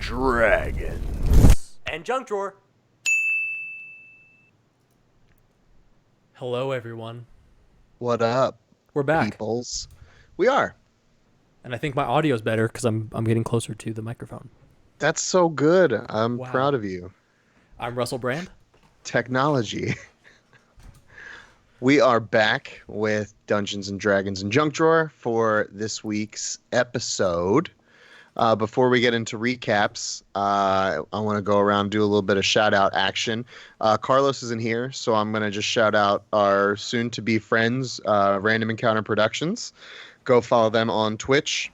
dragons, and junk drawer. Hello, everyone. What up, We're back, peoples? We are. and I think my audio's better because I'm getting closer to the microphone. That's so good. I'm Wow. proud of you. I'm Russell Brand. Technology. We are back with Dungeons and Dragons and Junk Drawer for this week's episode. Before we get into recaps, I want to go around and do a little bit of shout out action. Carlos isn't here, so I'm going to just shout out our soon to be friends, Random Encounter Productions. Go follow them on Twitch.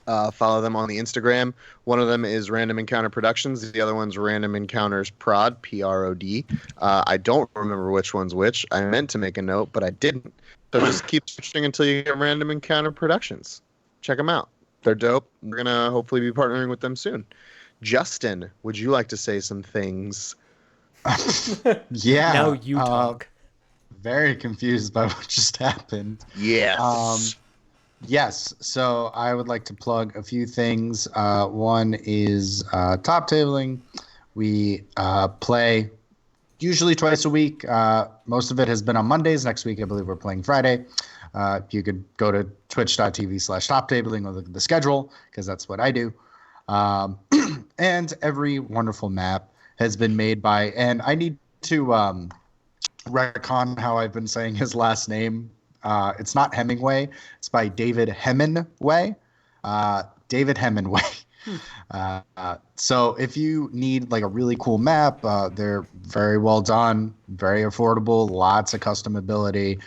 Follow them on the Instagram. One of them is Random Encounter Productions. The other one's Random Encounters Prod, Prod. I don't remember which one's which. I meant to make a note, but I didn't. So just keep switching until you get Random Encounter Productions. Check them out. They're dope. We're going to hopefully be partnering with them soon. Justin, would you like to say some things? Yeah. Now you talk. Very confused by what just happened. Yes. Yes. So I would like to plug a few things. One is top tabling. We play usually twice a week. Most of it has been on Mondays. Next week, I believe we're playing Friday. You could go to twitch.tv/toptabling or look at the schedule because that's what I do. And every wonderful map has been made by, and I need to retcon how I've been saying his last name. It's not Hemingway. It's by David Hemingway. David Hemingway. So if you need like a really cool map, they're very well done, very affordable, lots of customability,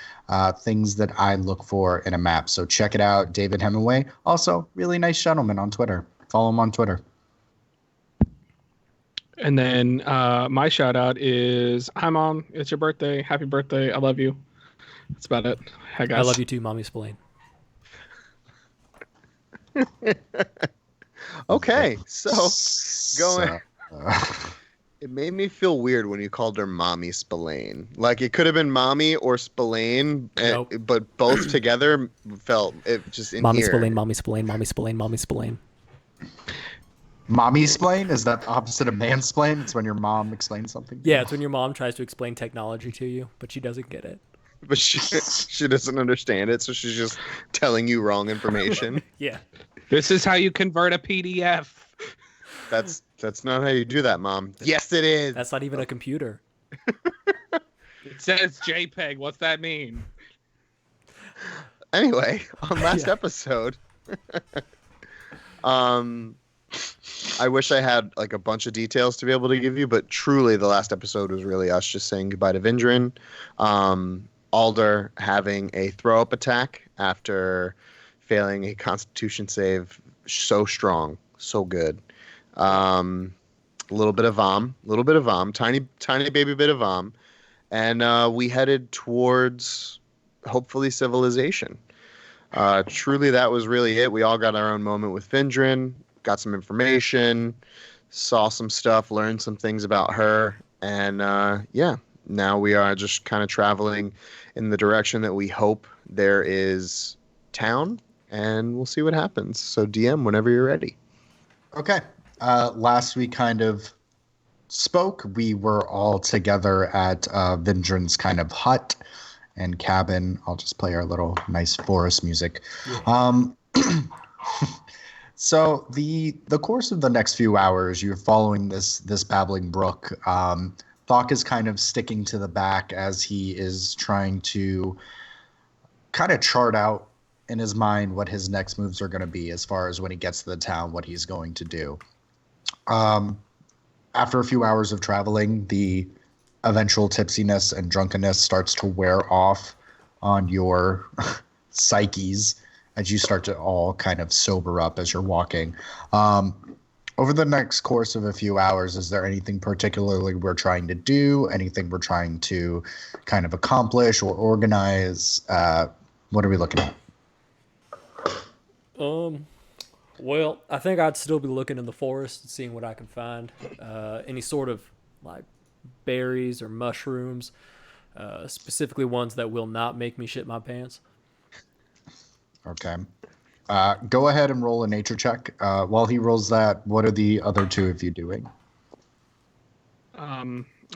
things that I look for in a map. So check it out, David Hemingway. Also, really nice gentleman on Twitter. Follow him on Twitter. And then my shout out is, hi mom, it's your birthday. Happy birthday. I love you. That's about it. Hi guys. I love you too, Mommy Spillane. Okay, so going. It made me feel weird when you called her Mommy Spillane. Like it could have been Mommy or Spillane, Nope. but both together felt it just in Mommy here. Spillane, Mommy Spillane, Mommy Spillane, Mommy Spillane. Mommy-splain? Is that the opposite of mansplain? It's when your mom explains something? Yeah, it's when your mom tries to explain technology to you, but she doesn't get it. But she doesn't understand it, so she's just telling you wrong information. Yeah. This is how you convert a PDF. That's not how you do that, Mom. Yes, it is. That's not even a computer. It says JPEG. What's that mean? Anyway, on last episode, I wish I had like a bunch of details to be able to give you, but truly the last episode was really us just saying goodbye to Vindrin. Alder having a throw-up attack after failing a Constitution save so strong, so good. A little bit of vom, tiny baby bit of vom, and we headed towards hopefully civilization. Truly, that was really it. We all got our own moment with Vindrin, got some information, saw some stuff, learned some things about her, and now we are just kind of traveling in the direction that we hope there is town, and we'll see what happens. So DM whenever you're ready. Okay. Last we kind of spoke. We were all together at Vindrin's kind of hut and cabin. I'll just play our little nice forest music. Yeah. So the course of the next few hours, you're following this babbling brook. Thokk is kind of sticking to the back as he is trying to kind of chart out in his mind what his next moves are going to be as far as when he gets to the town, what he's going to do. After a few hours of traveling, the eventual tipsiness and drunkenness starts to wear off on your psyches as you start to all kind of sober up as you're walking. Over the next course of a few hours, is there anything particularly we're trying to do? Anything we're trying to kind of accomplish or organize? What are we looking at? Well, I think I'd still be looking in the forest and seeing what I can find. Any sort of like berries or mushrooms, specifically ones that will not make me shit my pants. Okay. Go ahead and roll a nature check. While he rolls that, what are the other two of you doing?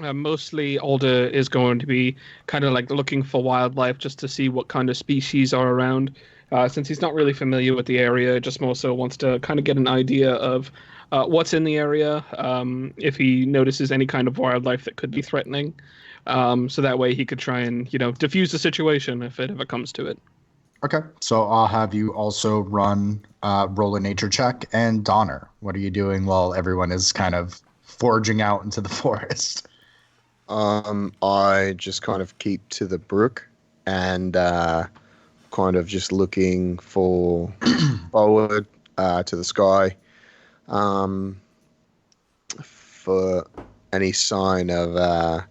Mostly Alder is going to be kind of like looking for wildlife just to see what kind of species are around. Since he's not really familiar with the area, just more so wants to kind of get an idea of what's in the area, if he notices any kind of wildlife that could be threatening. So that way he could try and, diffuse the situation if it ever comes to it. Okay, so I'll have you also roll a nature check. And Donner, what are you doing while everyone is kind of foraging out into the forest? I just kind of keep to the brook and kind of just looking forward to the sky for any sign of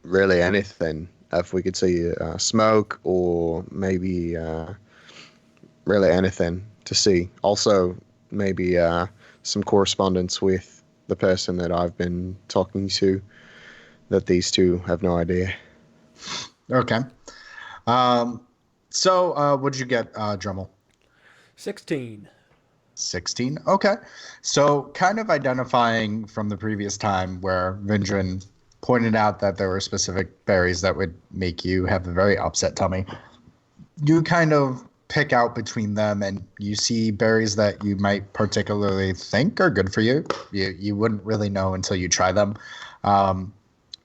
really anything. If we could see smoke or maybe really anything to see. Also, maybe some correspondence with the person that I've been talking to, that these two have no idea. Okay. So what did you get, Drummel? 16. 16. Okay. So kind of identifying from the previous time where Vindrin pointed out that there were specific berries that would make you have a very upset tummy. You kind of pick out between them and you see berries that you might particularly think are good for you. You wouldn't really know until you try them.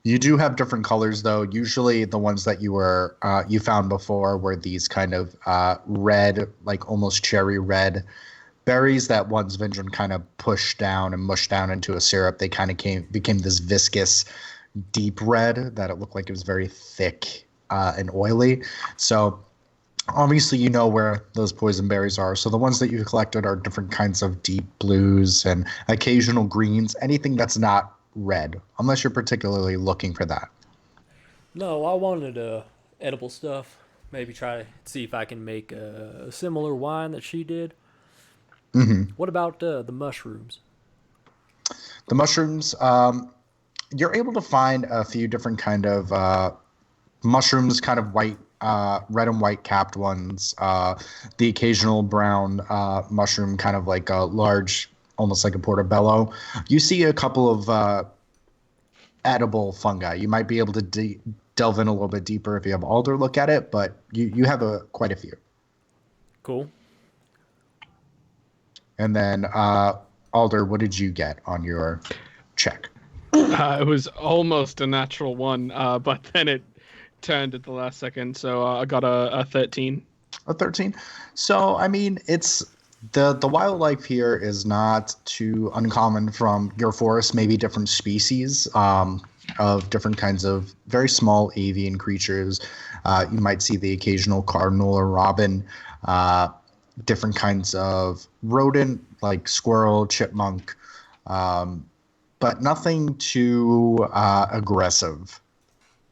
You do have different colors, though. Usually the ones that you found before were these kind of red, like almost cherry red berries that once Vindrin kind of pushed down and mushed down into a syrup, they kind of became this viscous, deep red that it looked like it was very thick and oily. So obviously you know where those poison berries are. So the ones that you collected are different kinds of deep blues and occasional greens, anything that's not red, unless you're particularly looking for that. No, I wanted edible stuff. Maybe try to see if I can make a similar wine that she did. Mm-hmm. What about the mushrooms? The mushrooms, you're able to find a few different kind of mushrooms, kind of white, red and white capped ones. The occasional brown mushroom, kind of like a large, almost like a portobello. You see a couple of edible fungi. You might be able to delve in a little bit deeper if you have Alder look at it, but you have quite a few. Cool. And then Alder, what did you get on your check? It was almost a natural one, but then it turned at the last second, so I got a 13. A 13. So, I mean, it's the wildlife here is not too uncommon from your forest, maybe different species of different kinds of very small avian creatures. You might see the occasional cardinal or robin, different kinds of rodent like squirrel, chipmunk, but nothing too aggressive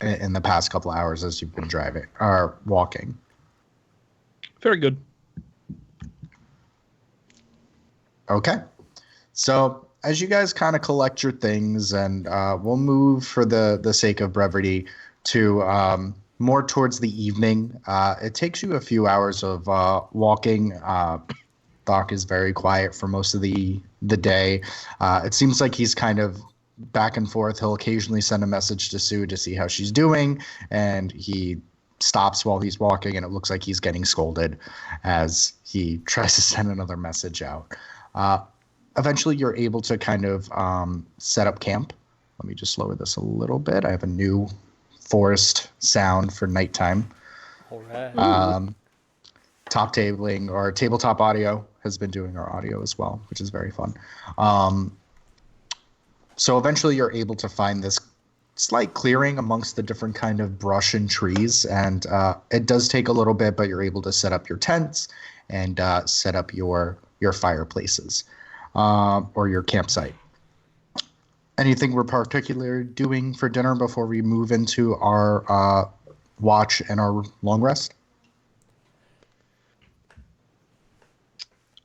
in the past couple of hours as you've been driving or walking. Very good. Okay. So as you guys kind of collect your things, and we'll move for the sake of brevity to more towards the evening. It takes you a few hours of walking. Thokk is very quiet for most of the day. It seems like he's kind of back and forth. He'll occasionally send a message to Sue to see how she's doing, and he stops while he's walking, and it looks like he's getting scolded as he tries to send another message out. Eventually, you're able to kind of set up camp. Let me just lower this a little bit. I have a new forest sound for nighttime. All right. Top tabling or tabletop audio has been doing our audio as well, which is very fun. So eventually you're able to find this slight clearing amongst the different kind of brush and trees. And it does take a little bit, but you're able to set up your tents and set up your fireplaces or your campsite. Anything we're particularly doing for dinner before we move into our watch and our long rest?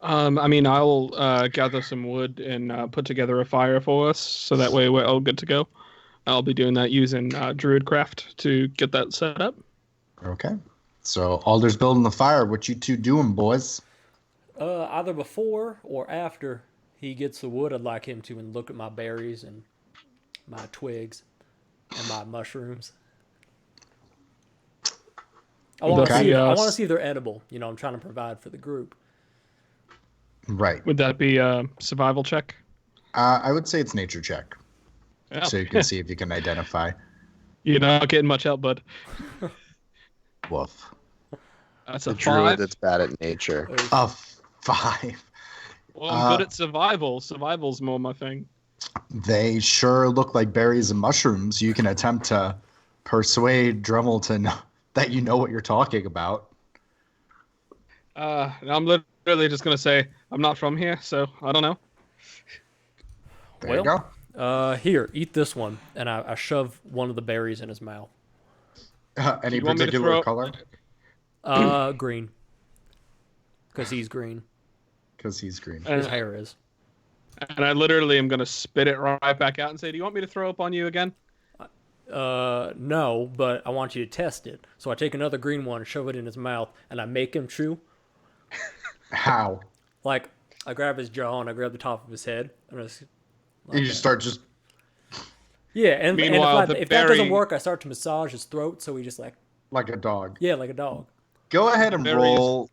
I mean, I'll gather some wood and put together a fire for us, so that way we're all good to go. I'll be doing that using Druidcraft to get that set up. Okay. So Alder's building the fire. What you two doing, boys? Either before or after he gets the wood, I'd like him to and look at my berries and my twigs and my mushrooms. I want to Okay. see. I Yes. want to see if they're edible. I'm trying to provide for the group. Right. Would that be a survival check? I would say it's nature check, Yeah. so you can see if you can identify. You're not getting much help, bud. Woof. That's The a druid 5. that's bad at nature. A 5. Well, I'm good at survival. Survival's more my thing. They sure look like berries and mushrooms. You can attempt to persuade Drummel to know that you know what you're talking about. I'm literally just gonna say I'm not from here, so I don't know. There you go. Here, eat this one, and I shove one of the berries in his mouth. Any You want me to particular throw- color? Green, because he's green. Because he's green. His And, hair is. and I literally am gonna spit it right back out and say, "Do you want me to throw up on you again?" No, but I want you to test it. So I take another green one, shove it in his mouth, and I make him chew. How? Like, I grab his jaw and I grab the top of his head. And I just, You just start just yeah, and Meanwhile, if, the if that doesn't berry- work, I start to massage his throat so he just like, like a dog. yeah, like a dog. Go ahead and Berries.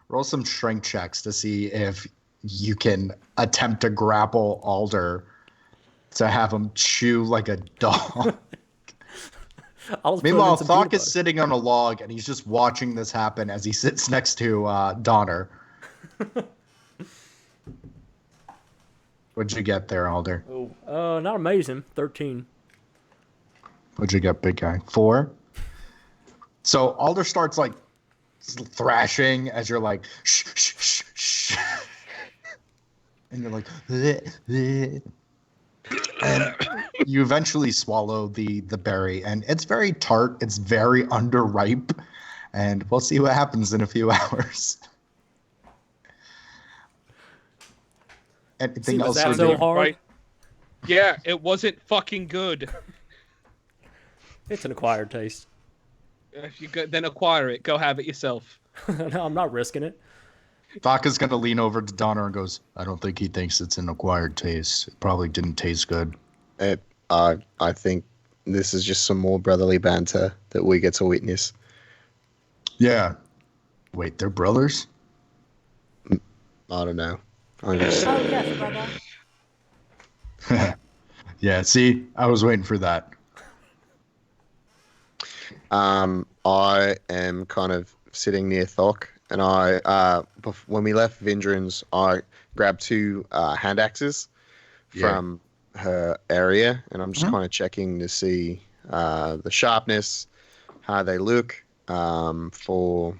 roll some strength checks to see if you can attempt to grapple Alder to have him chew like a dog. I'll just Meanwhile, put him in some Thokk peanut is butter. sitting on a log and he's just watching this happen as he sits next to Donner. What'd you get there, Alder? Oh, not amazing. 13. What'd you get, big guy? 4? So Alder starts like thrashing as you're like, shh, shh, shh, shh. And you're like, "Bleh, bleh." And you eventually swallow the berry, and it's very tart. It's very underripe, and we'll see what happens in a few hours. See, Anything was else? that we're so doing? hard? Right. Yeah, it wasn't fucking good. It's an acquired taste. If you go, then acquire it. Go have it yourself. No, I'm not risking it. Thokk is gonna lean over to Donner and goes, "I don't think he thinks it's an acquired taste. It probably didn't taste good." I think this is just some more brotherly banter that we get to witness. Yeah. Wait, they're brothers? I don't know. I just, Oh, yes, brother. Yeah, see, I was waiting for that. I am kind of sitting near Thokk, and when we left Vindrin's, I grabbed 2 hand axes from her area, and I'm just kind of checking to see the sharpness, how they look for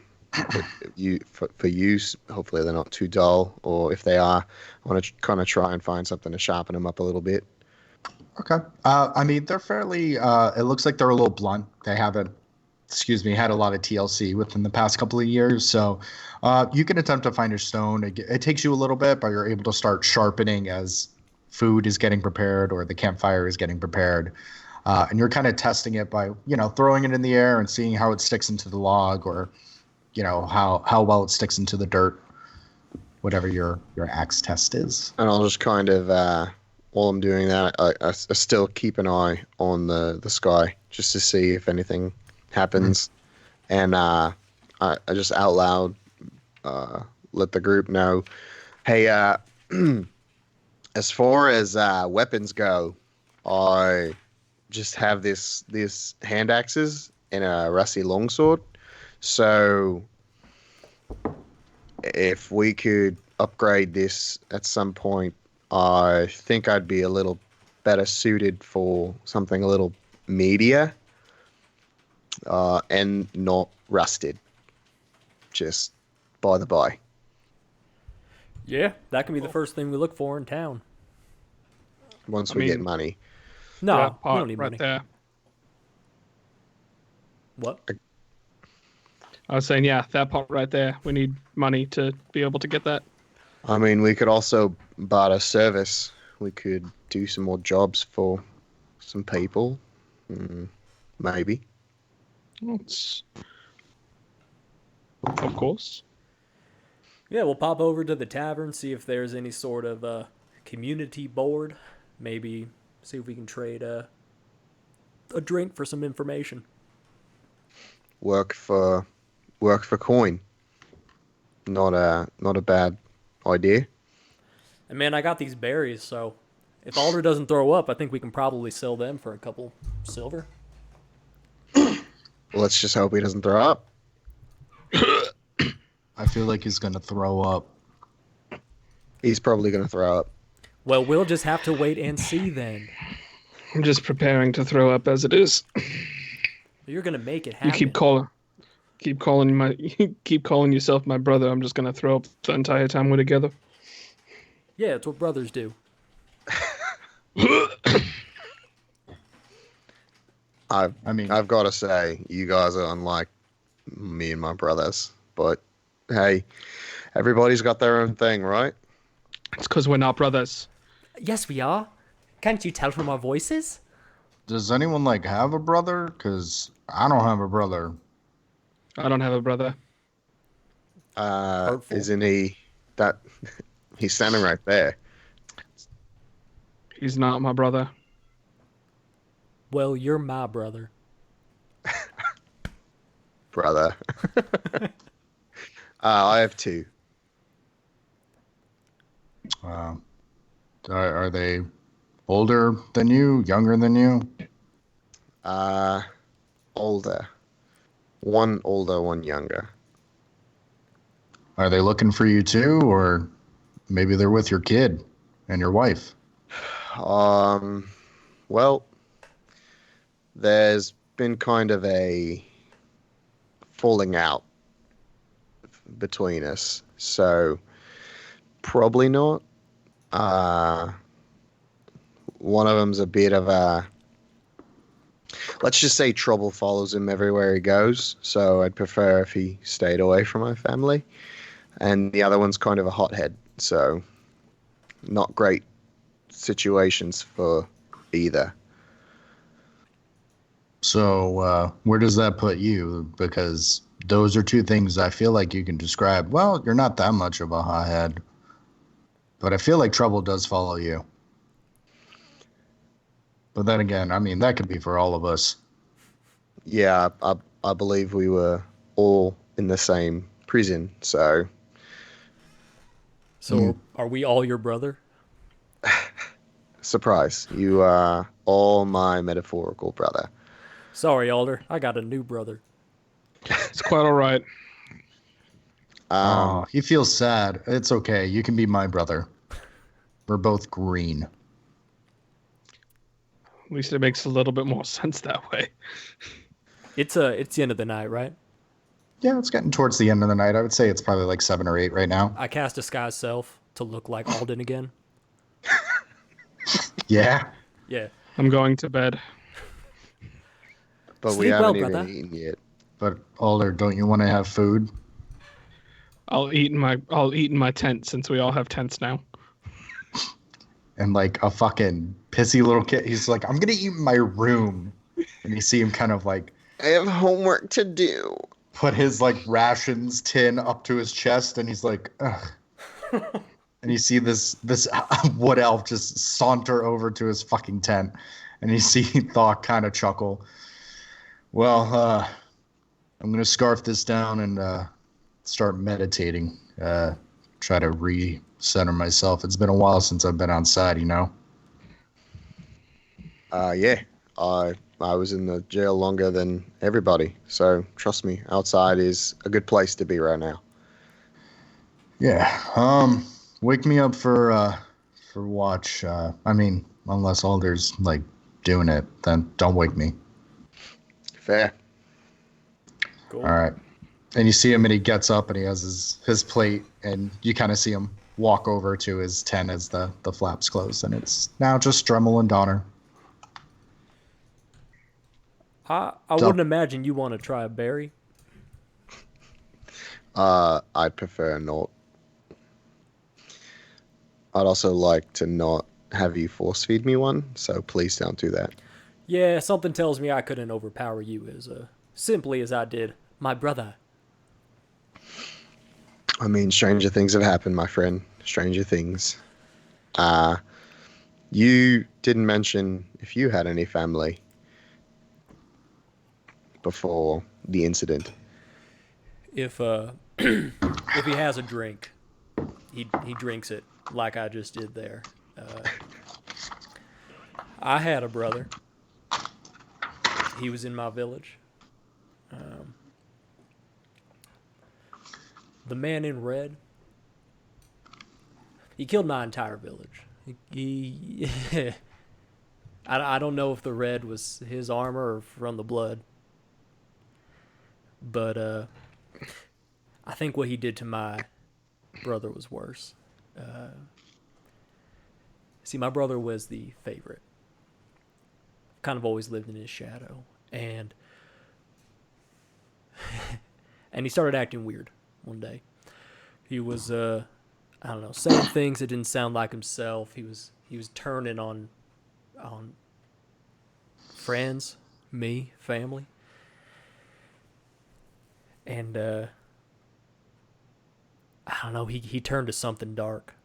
use. Hopefully, they're not too dull, or if they are, I want to kind of try and find something to sharpen them up a little bit. Okay. I mean, they're fairly, it looks like they're a little blunt. They haven't, had a lot of TLC within the past couple of years. So you can attempt to find a stone. It takes you a little bit, but you're able to start sharpening as food is getting prepared or the campfire is getting prepared. And you're kind of testing it by, throwing it in the air and seeing how it sticks into the log or, how well it sticks into the dirt, whatever your axe test is. And I'll just kind of, while I'm doing that, I still keep an eye on the sky just to see if anything happens. And I just out loud let the group know, hey, as far as weapons go, I just have these hand axes and a rusty longsword. So if we could upgrade this at some point, I think I'd be a little better suited for something a little meatier and not rusted. Just by the by. Yeah, that can be the first thing we look for in town. Once I we get mean- money. No, That we part don't need right money. there. What? I was saying, yeah, that part right there. We need money to be able to get that. I mean, we could also barter service. We could do some more jobs for some people. Maybe. Of course. Yeah, we'll pop over to the tavern, see if there's any sort of community board. Maybe see if we can trade a drink for some information. Work for coin. Not a bad idea. And man, I got these berries, so if Alder doesn't throw up, I think we can probably sell them for a couple silver. Let's just hope he doesn't throw up. I feel like he's gonna throw up. He's probably gonna throw up. Well, we'll just have to wait and see then. I'm just preparing to throw up as it is. You're gonna make it happen. You keep calling yourself my brother. I'm just gonna throw up the entire time we're together. Yeah, it's what brothers do. I've got to say, you guys are unlike me and my brothers. But hey, everybody's got their own thing, right? It's because we're not brothers. Yes, we are. Can't you tell from our voices? Does anyone like have a brother? Because I don't have a brother. I don't have a brother. Hurtful. Isn't he? That he's standing right there. He's not my brother. Well, you're my brother. Brother. I have two. Are they older than you? Younger than you? Older. One older, one younger. Are they looking for you too, or maybe they're with your kid and your wife? Well, there's been kind of a falling out between us, so probably not. One of them's a bit of a, let's just say, trouble follows him everywhere he goes, so I'd prefer if he stayed away from my family. And the other one's kind of a hothead, so not great situations for either. So where does that put you? Because those are two things I feel like you can describe. Well, you're not that much of a hothead, but I feel like trouble does follow you. But then again, I mean, that could be for all of us. Yeah, I believe we were all in the same prison, so... So, are we all your brother? Surprise. You are all my metaphorical brother. Sorry, Alder. I got a new brother. It's quite all right. Oh, he feels sad. It's okay. You can be my brother. We're both green. At least it makes a little bit more sense that way. It's the end of the night, right? Yeah, it's getting towards the end of the night. I would say it's probably like 7 or 8 right now. I cast Disguise Self to look like Alden again. Yeah. Yeah. I'm going to bed. But we Sleep well, haven't even brother. eaten yet. But Alder, don't you want to have food? I'll eat in my tent since we all have tents now. And like a fucking pissy little kid, he's like, I'm gonna eat in my room. And you see him kind of like I have homework to do. put his like rations tin up to his chest, and he's like, ugh. And you see this wood elf just saunter over to his fucking tent, and you see Thokk kind of chuckle. Well, I'm gonna scarf this down and start meditating. Try to recenter myself. It's been a while since I've been outside, you know. Yeah. I was in the jail longer than everybody, so trust me, outside is a good place to be right now. Yeah. Wake me up for watch. I mean, unless Alder's like doing it, then don't wake me. Fair. Cool. All right. And you see him, and he gets up, and he has his plate, and you kind of see him walk over to his tent as the flaps close, and it's now just Dremel and Donner. I wouldn't imagine you want to try a berry. I'd prefer not. I'd also like to not have you force feed me one, so please don't do that. Yeah, something tells me I couldn't overpower you as simply as I did my brother. I mean, stranger things have happened, my friend. Stranger things. Uh, you didn't mention if you had any family before the incident. If if he has a drink, he drinks it like I just did there. I had a brother. He was in my village. Um, the man in red. He killed my entire village. I don't know if the red was his armor or from the blood, but I think what he did to my brother was worse. See, my brother was the favorite. Kind of always lived in his shadow, and and he started acting weird one day. He was I don't know, saying things that didn't sound like himself. He was turning on friends, me, family, and I don't know. He turned to something dark.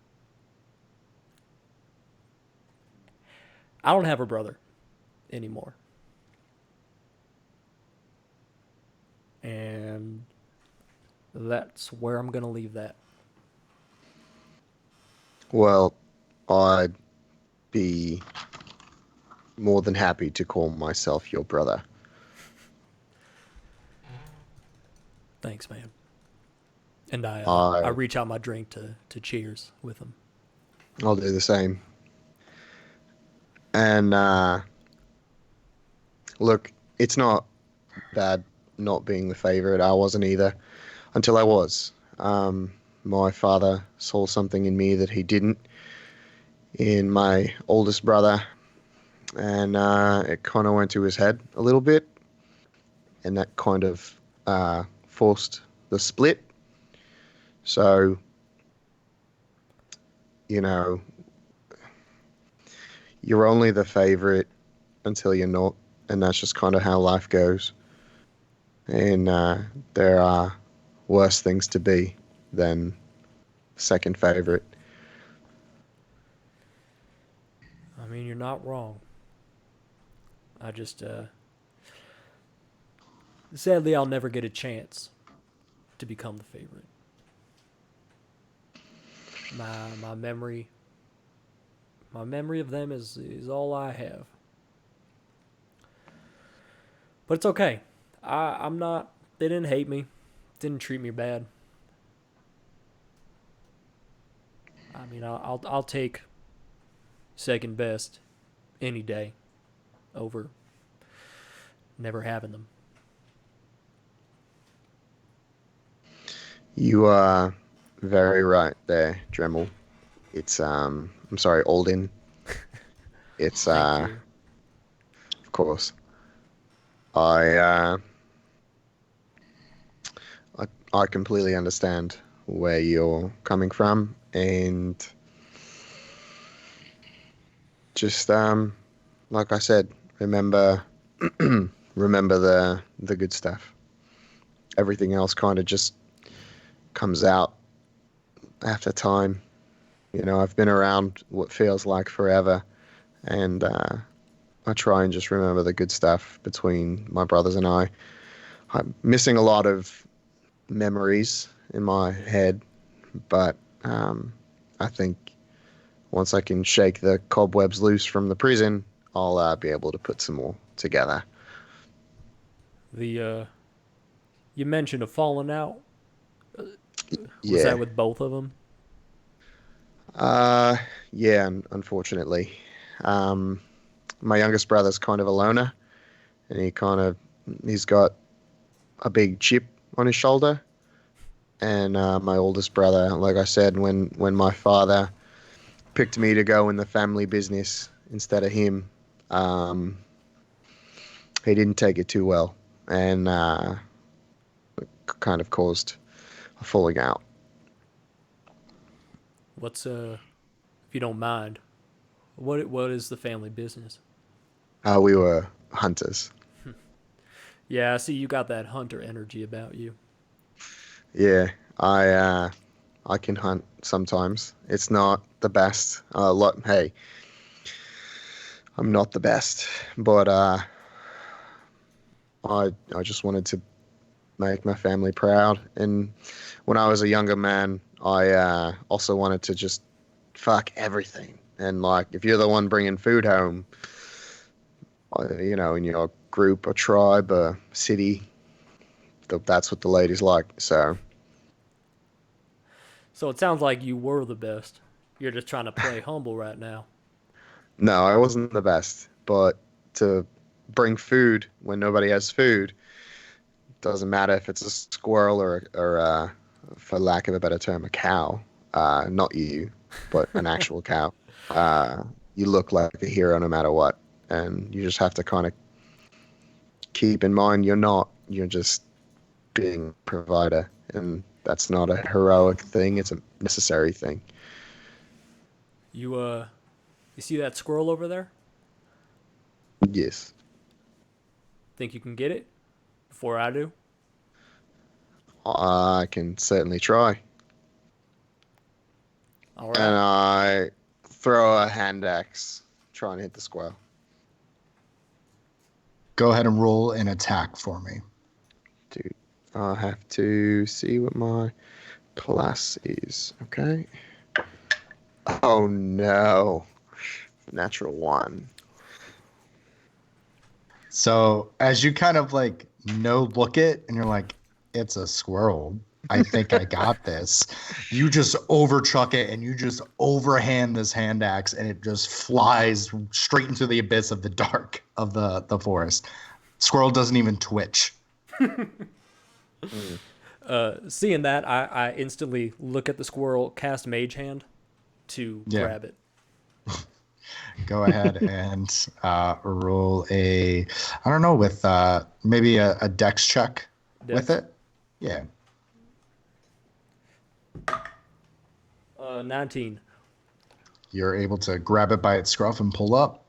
I don't have a brother anymore, and that's where I'm gonna leave that. Well, I'd be more than happy to call myself your brother. Thanks, man. And I I reach out my drink to cheers with him. I'll do the same. And look, it's not bad not being the favorite. I wasn't either until I was. My father saw something in me that he didn't in my oldest brother, and it kind of went to his head a little bit, and that kind of forced the split. So, you know, you're only the favorite until you're not, and that's just kind of how life goes. And there are worse things to be than second favorite. I mean, you're not wrong. I just sadly I'll never get a chance to become the favorite. My memory of them is all I have. But it's okay. I'm not. They didn't hate me. Didn't treat me bad. I mean, I'll take second best any day over never having them. You are very right there, Dremel. It's I'm sorry, Alden. It's Thank you. of course. I uh I completely understand where you're coming from, and just like I said, remember remember the good stuff. Everything else kind of just comes out after time. You know, I've been around what feels like forever, and I try and just remember the good stuff between my brothers and I. I'm missing a lot of memories in my head, but I think once I can shake the cobwebs loose from the prison, I'll be able to put some more together. The you mentioned a falling out. Was Yeah, that with both of them? uh, yeah. Unfortunately, um, my youngest brother's kind of a loner, and he's got a big chip on his shoulder. And my oldest brother, like I said, when my father picked me to go in the family business instead of him, um, he didn't take it too well, and kind of caused a falling out. What's if you don't mind, what is the family business? We were hunters. Yeah, I see you got that hunter energy about you. Yeah, I I can hunt sometimes. It's not the best. Hey, I'm not the best, but I just wanted to make my family proud. And when I was a younger man, I also wanted to just fuck everything. And like, if you're the one bringing food home, in your group or tribe or city, that's what the ladies like. So it sounds like you were the best. You're just trying to play humble right now. no, I wasn't the best, but to bring food when nobody has food doesn't matter if it's a squirrel or for lack of a better term, a cow. Not you, but an actual cow. You look like a hero no matter what, and you just have to kind of keep in mind you're not. You're just being a provider, and that's not a heroic thing. It's a necessary thing. You see that squirrel over there? Yes. Think you can get it before I do? I can certainly try. All right. And I throw a hand axe, trying to hit the squirrel. Go ahead and roll an attack for me. Dude, I have to see what my plus is. Okay. Oh no. Natural 1. So as you kind of like look it, and you're like, it's a squirrel. I think I got this. You just overchuck it, and you just overhand this hand axe, and it just flies straight into the abyss of the dark of the forest. Squirrel doesn't even twitch. Seeing that, I instantly look at the squirrel, cast Mage Hand to grab it. Go ahead and roll I don't know, with maybe a dex check with it. Yeah. 19. You're able to grab it by its scruff and pull up.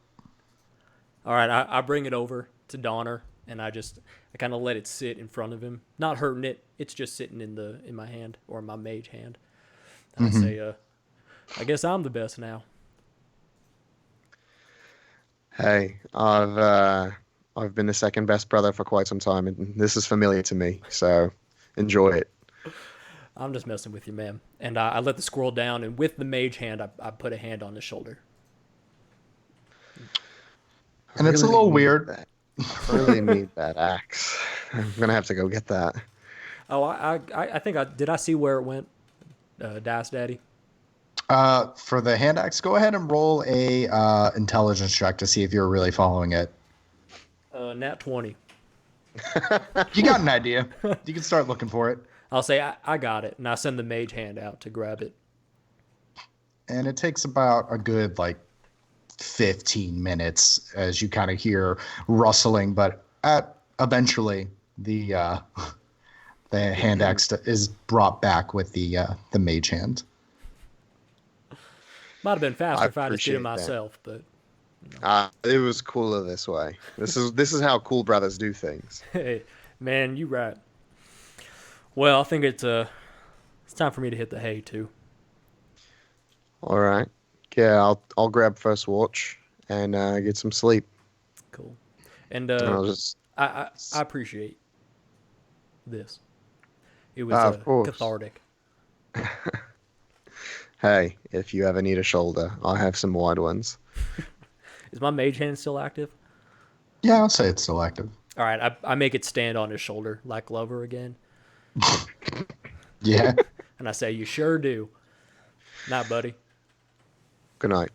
All right, I bring it over to Donner, and I kind of let it sit in front of him, not hurting it. It's just sitting in my hand, or my mage hand. And I say, I guess I'm the best now. Hey, I've been the second best brother for quite some time, and this is familiar to me. So enjoy it. I'm just messing with you, man. And I let the squirrel down, and with the mage hand, I put a hand on his shoulder. And it's a little weird. I really need that axe. I'm gonna have to go get that. Oh, I think did I see where it went, Das Daddy? For the hand axe, go ahead and roll a intelligence check to see if you're really following it. Nat 20. You got an idea. You can start looking for it. I'll say I got it, and I send the mage hand out to grab it. And it takes about a good 15 minutes as you kind of hear rustling, but eventually the hand axe is brought back with the mage hand. Might have been faster if I just did it myself, but it was cooler this way. This is how cool brothers do things. Hey, man, you right. Well, I think it's time for me to hit the hay too. All right. Yeah, I'll grab first watch and get some sleep. Cool. And I appreciate this. It was cathartic. Hey, if you ever need a shoulder, I have some wide ones. Is my mage hand still active? Yeah, I'll say it's still active. All right, I make it stand on his shoulder like Glover again. Yeah. And I say, you sure do. Night, buddy. Good night.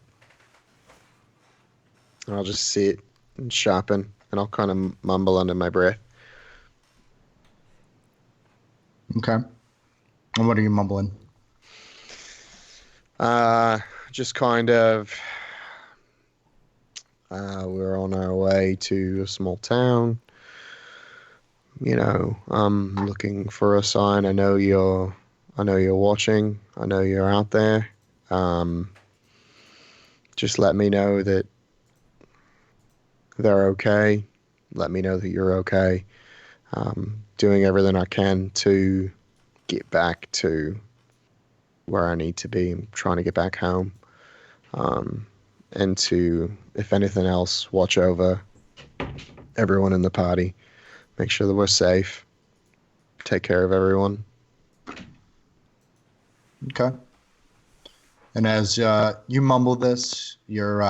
And I'll just sit and sharpen, and I'll kind of mumble under my breath. Okay. And what are you mumbling? Just kind of, we're on our way to a small town. I'm looking for a sign. I know you're watching. I know you're out there. Just let me know that they're okay. Let me know that you're okay. Doing everything I can to get back to where I need to be. I'm trying to get back home. And to, if anything else, watch over everyone in the party. Make sure that we're safe. Take care of everyone. Okay. And as you mumble this, your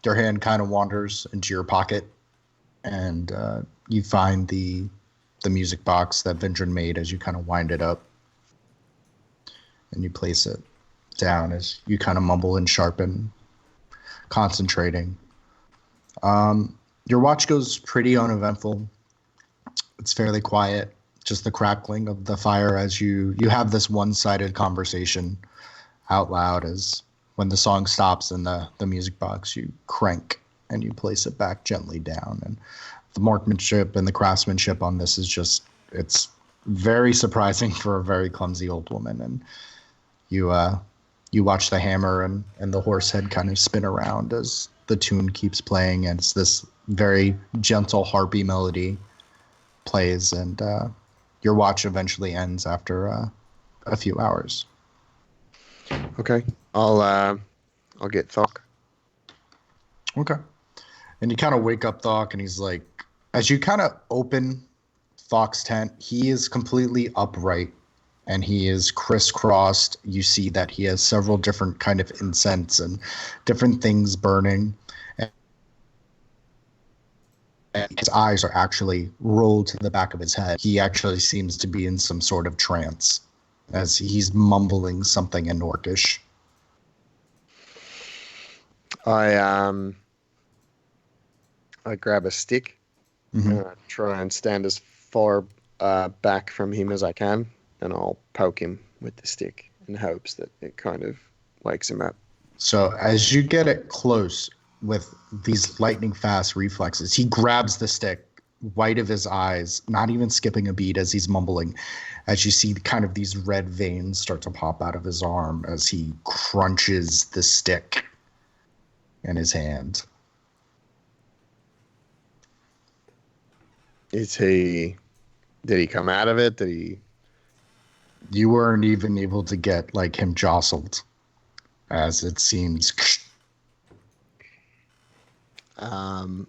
hand kind of wanders into your pocket, and you find the music box that Vindran made as you kind of wind it up, and you place it down as you kind of mumble and sharpen, concentrating. Your watch goes pretty uneventful. It's fairly quiet, just the crackling of the fire as you have this one-sided conversation out loud as when the song stops in the music box, you crank and you place it back gently down. And the marksmanship and the craftsmanship on this is just, it's very surprising for a very clumsy old woman. And you watch the hammer and the horse head kind of spin around as the tune keeps playing, and it's this very gentle harpy melody plays, and your watch eventually ends after a few hours. Okay, I'll get Thokk. Okay. And you kind of wake up Thokk, and he's like, as you kind of open Thokk's tent, he is completely upright and he is crisscrossed. You see that he has several different kind of incense and different things burning. And his eyes are actually rolled to the back of his head. He actually seems to be in some sort of trance as he's mumbling something in Orcish. I grab a stick and I try and stand as far back from him as I can, and I'll poke him with the stick in hopes that it kind of wakes him up. So as you get it close with these lightning fast reflexes, he grabs the stick, white of his eyes, not even skipping a beat as he's mumbling, as you see kind of these red veins start to pop out of his arm as he crunches the stick in his hand. Did he come out of it? You weren't even able to get like him jostled, as it seems. Have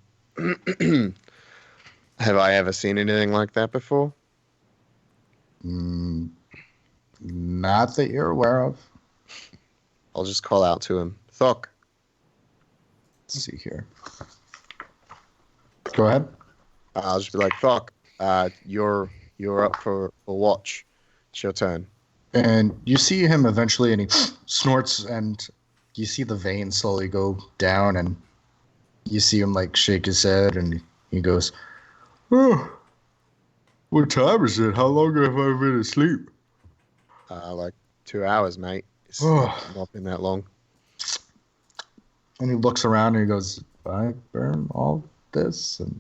I ever seen anything like that before? Not that you're aware of. I'll just call out to him. Thokk. Let's see here. Go ahead. I'll just be like, Thokk, you're up for a watch. It's your turn. And you see him eventually, and he snorts, and you see the veins slowly go down, and you see him like shake his head, and he goes, "Oh, what time is it? How long have I been asleep?" Like 2 hours, mate. It's not been that long. And he looks around and he goes, "I burn all this?" And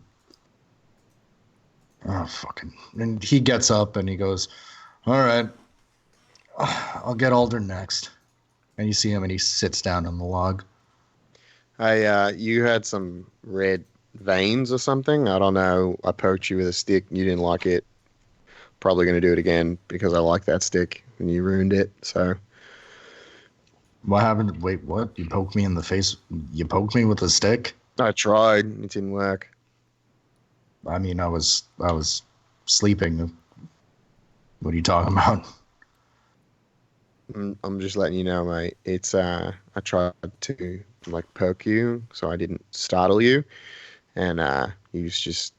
and he gets up and he goes, "All right, I'll get Alder next." And you see him and he sits down on the log. You had some red veins or something. I don't know. I poked you with a stick. You didn't like it. Probably going to do it again because I like that stick and you ruined it. So. What happened? Wait, what? You poked me in the face? You poked me with a stick? I tried. It didn't work. I mean, I was sleeping. What are you talking about? I'm just letting you know, mate. It's I tried to like poke you so I didn't startle you, and you just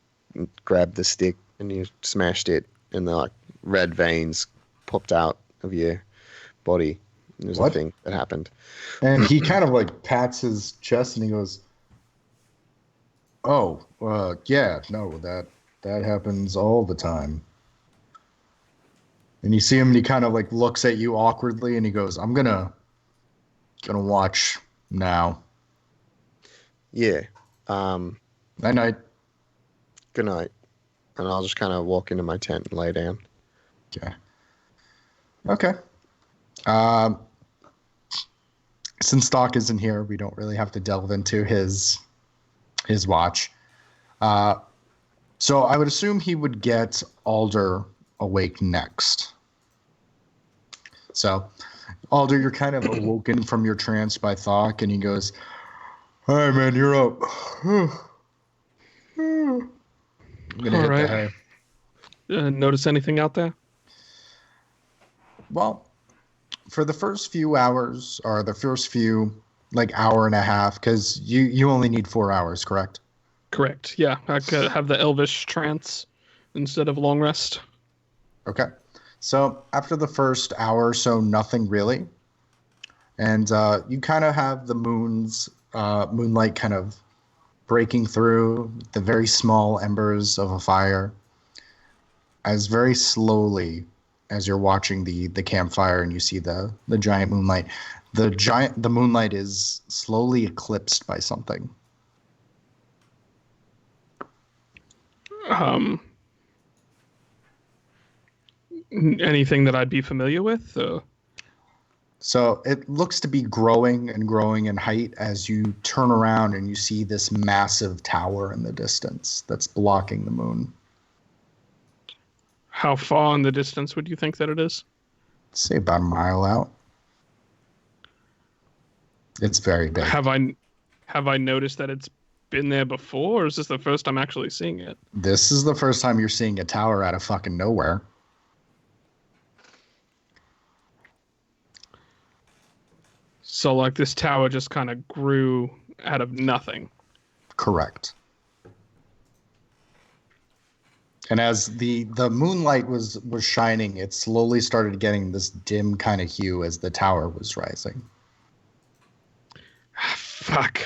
grabbed the stick and you smashed it, and the like red veins popped out of your body. There's a thing that happened. And he kind of like pats his chest and he goes, "Oh, yeah, no, that happens all the time." And you see him and he kind of like looks at you awkwardly and he goes, "I'm gonna watch now." Yeah. Night night. Good night. And I'll just kind of walk into my tent and lay down. Okay. Since Thokk isn't here, we don't really have to delve into his watch. So I would assume he would get Alder awake next. So Alder, you're kind of awoken from your trance by Thokk, and he goes, "All right, man, you're up." I'm gonna hit the hay. Notice anything out there? Well, for the first few hours, or the first few, like, hour and a half, because you only need 4 hours, correct? Correct. Yeah, I could have the elvish trance instead of long rest. Okay. So after the first hour or so, nothing really. And you kind of have the moonlight kind of breaking through the very small embers of a fire as very slowly as you're watching the campfire and you see the giant moonlight. The moonlight is slowly eclipsed by something. Anything that I'd be familiar with? So it looks to be growing and growing in height as you turn around and you see this massive tower in the distance that's blocking the moon. How far in the distance would you think that it is? Say about a mile out. It's very big. Have I noticed that it's been there before, or is this the first time actually seeing it? This is the first time you're seeing a tower out of fucking nowhere. So, like, this tower just kind of grew out of nothing. Correct. And as the moonlight was shining, it slowly started getting this dim kind of hue as the tower was rising. Fuck.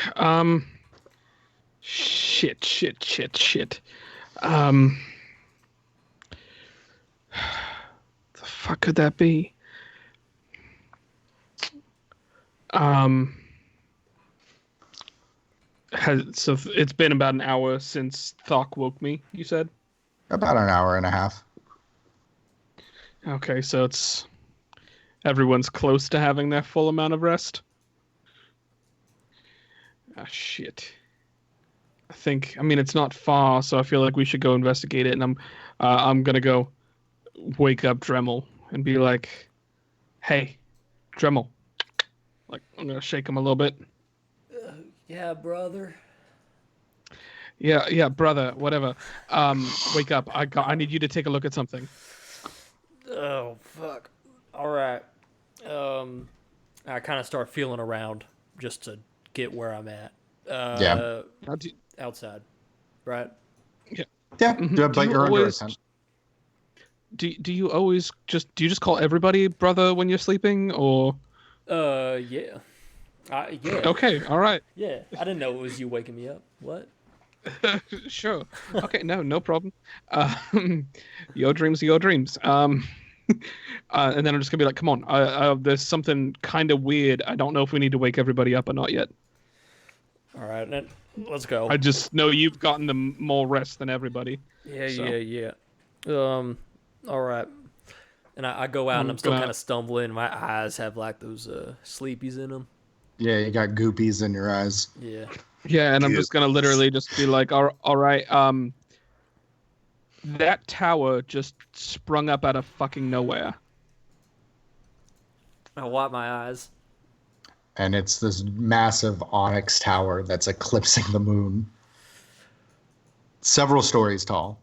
Shit. The fuck could that be? So it's been about an hour since Thokk woke me, you said? About an hour and a half. Okay, so everyone's close to having their full amount of rest. Ah, shit. I mean, it's not far, so I feel like we should go investigate it, and I'm gonna go wake up Dremel and be like, "Hey, Dremel." Like, I'm gonna shake him a little bit. Yeah, brother. Yeah, brother, whatever. Wake up. I need you to take a look at something. Oh, fuck. All right. I kind of start feeling around just to get where I'm at. Yeah. Outside, right? Yeah. Yeah, Mm-hmm. but you're under a tent. Do you just call everybody brother when you're sleeping, or? Yeah. Yeah. Okay, all right. Yeah, I didn't know it was you waking me up. What? Sure. Okay, no problem. Your dreams are your dreams. And then I'm just gonna be like, come on, there's something kind of weird. I don't know if we need to wake everybody up or not yet. All right, then let's go. I just know you've gotten the more rest than everybody. Yeah. All right. And I go out and I'm still kind of stumbling. My eyes have like those sleepies in them. Yeah, you got goopies in your eyes. Yeah. Yeah, and I'm just gonna literally just be like, all right, that tower just sprung up out of fucking nowhere. I wipe my eyes. And it's this massive onyx tower that's eclipsing the moon. Several stories tall.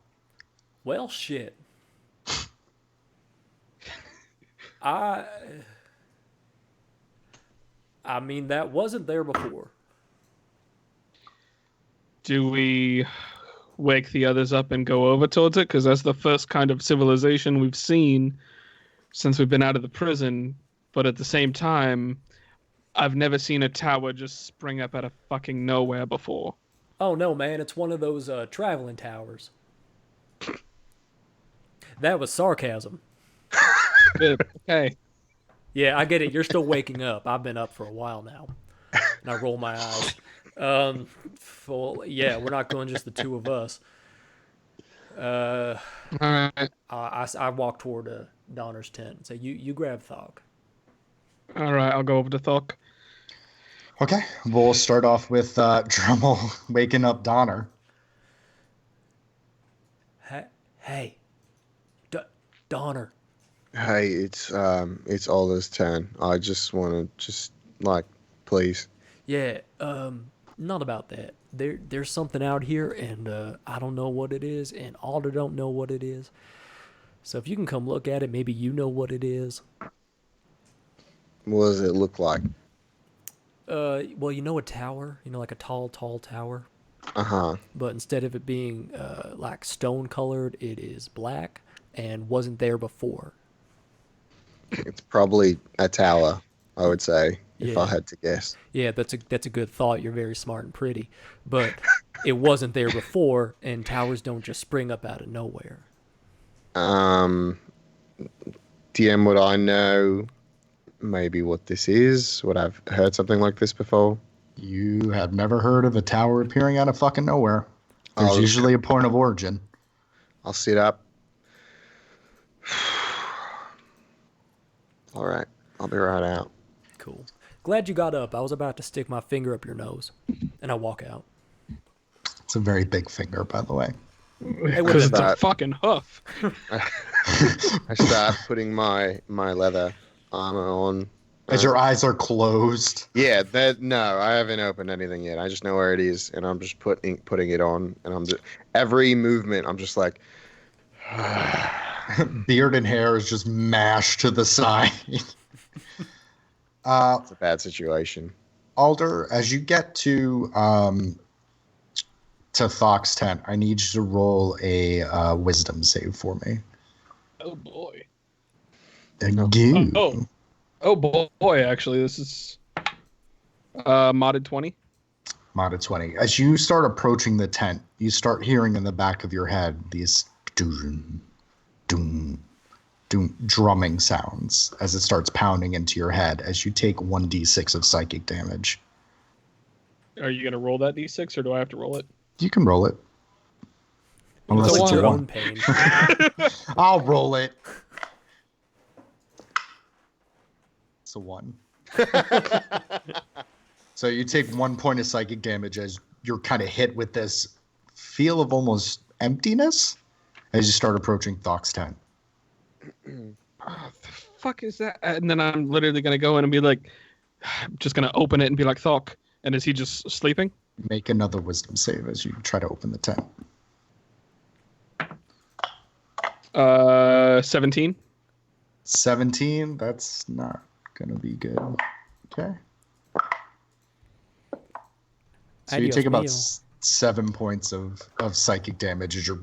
Well, shit. I mean, that wasn't there before. Do we wake the others up and go over towards it? Because that's the first kind of civilization we've seen since we've been out of the prison. But at the same time, I've never seen a tower just spring up out of fucking nowhere before. Oh, no, man. It's one of those traveling towers. That was sarcasm. Okay. Yeah, I get it. You're still waking up. I've been up for a while now. And I roll my eyes. Yeah, we're not going just the two of us. All right. I walk toward Donner's tent and say, you grab Thokk. All right, I'll go over to Thokk. Okay, we'll start off with Drummel waking up Donner. Hey, Donner. Hey, it's Alder's turn. I just want to please. Yeah, not about that. There's something out here, and I don't know what it is, and Alder don't know what it is. So if you can come look at it, maybe you know what it is. What does it look like? Well, you know a tower, like a tall, tall tower, Uh-huh. but instead of it being like stone colored, it is black and wasn't there before. It's probably a tower, I would say, if I Yeah, had to guess. yeah, that's a good thought. You're very smart and pretty, but it wasn't there before, and towers don't just spring up out of nowhere. Um, DM, would I know maybe what this is? Would I've heard something like this before? You have never heard of a tower appearing out of fucking nowhere. There's I'll usually a point of origin. I'll sit up. All right, I'll be right out. Cool. Glad you got up. I was about to stick my finger up your nose, and I walk out. It's a very big finger, by the way. Because it's a that? fucking hoof. I start putting my leather armor on. As your eyes are closed. Yeah, no, I haven't opened anything yet. I just know where it is, and I'm just putting it on, and I'm just every movement. I'm just like, Beard and hair is just mashed to the side. it's a bad situation. Alder, as you get to Thokk's tent, I need you to roll a wisdom save for me. Oh boy. Again. Oh boy, actually, this is modded 20. Modded 20. As you start approaching the tent, you start hearing in the back of your head these doom, doom, doom drumming sounds as it starts pounding into your head as you take 1d6 of psychic damage. Are you going to roll that d6 or do I have to roll it? You can roll it. Unless It's it's your a own 1. pain. I'll roll it. It's a 1. So you take 1 point of psychic damage as you're kind of hit with this feel of almost emptiness as you start approaching Thokk's tent. Oh, the fuck is that? And then I'm literally going to go in and be like, I'm just going to open it and be like, Thokk. And is he just sleeping? Make another wisdom save as you try to open the tent. 17. 17, that's not going to be good. Okay. So you Adios take about mio. 7 points of psychic damage as you're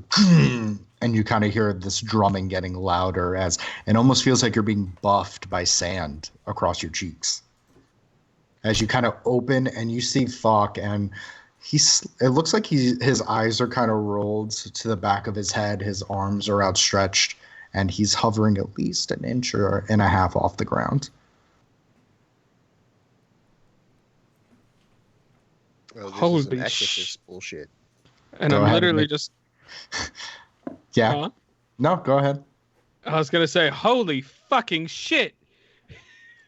and you kind of hear this drumming getting louder as it almost feels like you're being buffed by sand across your cheeks. As you kind of open and you see Thokk, and it looks like his eyes are kind of rolled to the back of his head, his arms are outstretched, and he's hovering at least an inch or and a half off the ground. Well, this is Holy an exorcist bullshit. And Go I'm ahead literally and just... Yeah. Huh? No, go ahead. I was going to say, holy fucking shit.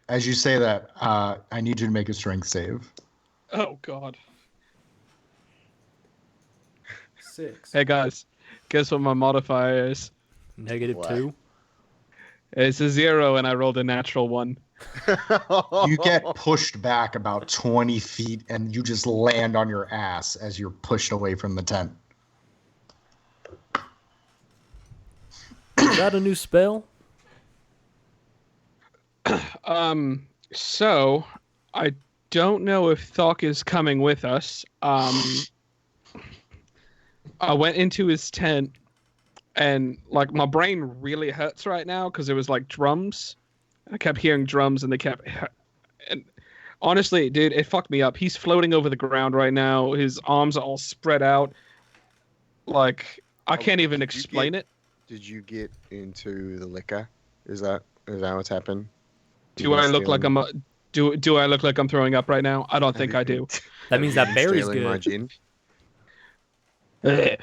As you say that, I need you to make a strength save. Oh, God. 6. Hey, guys. Guess what my modifier is? What? -2. It's a 0, and I rolled a natural 1. You get pushed back about 20 feet, and you just land on your ass as you're pushed away from the tent. Is that a new spell? So I don't know if Thokk is coming with us. I went into his tent and like my brain really hurts right now because it was like drums. I kept hearing drums and and honestly, dude, it fucked me up. He's floating over the ground right now. His arms are all spread out. Like I can't even explain it. Did you get into the liquor? Is that what's happened? Do I look like I'm do I look like I'm throwing up right now? I don't think I do. That means that berry's stealing my good. gin?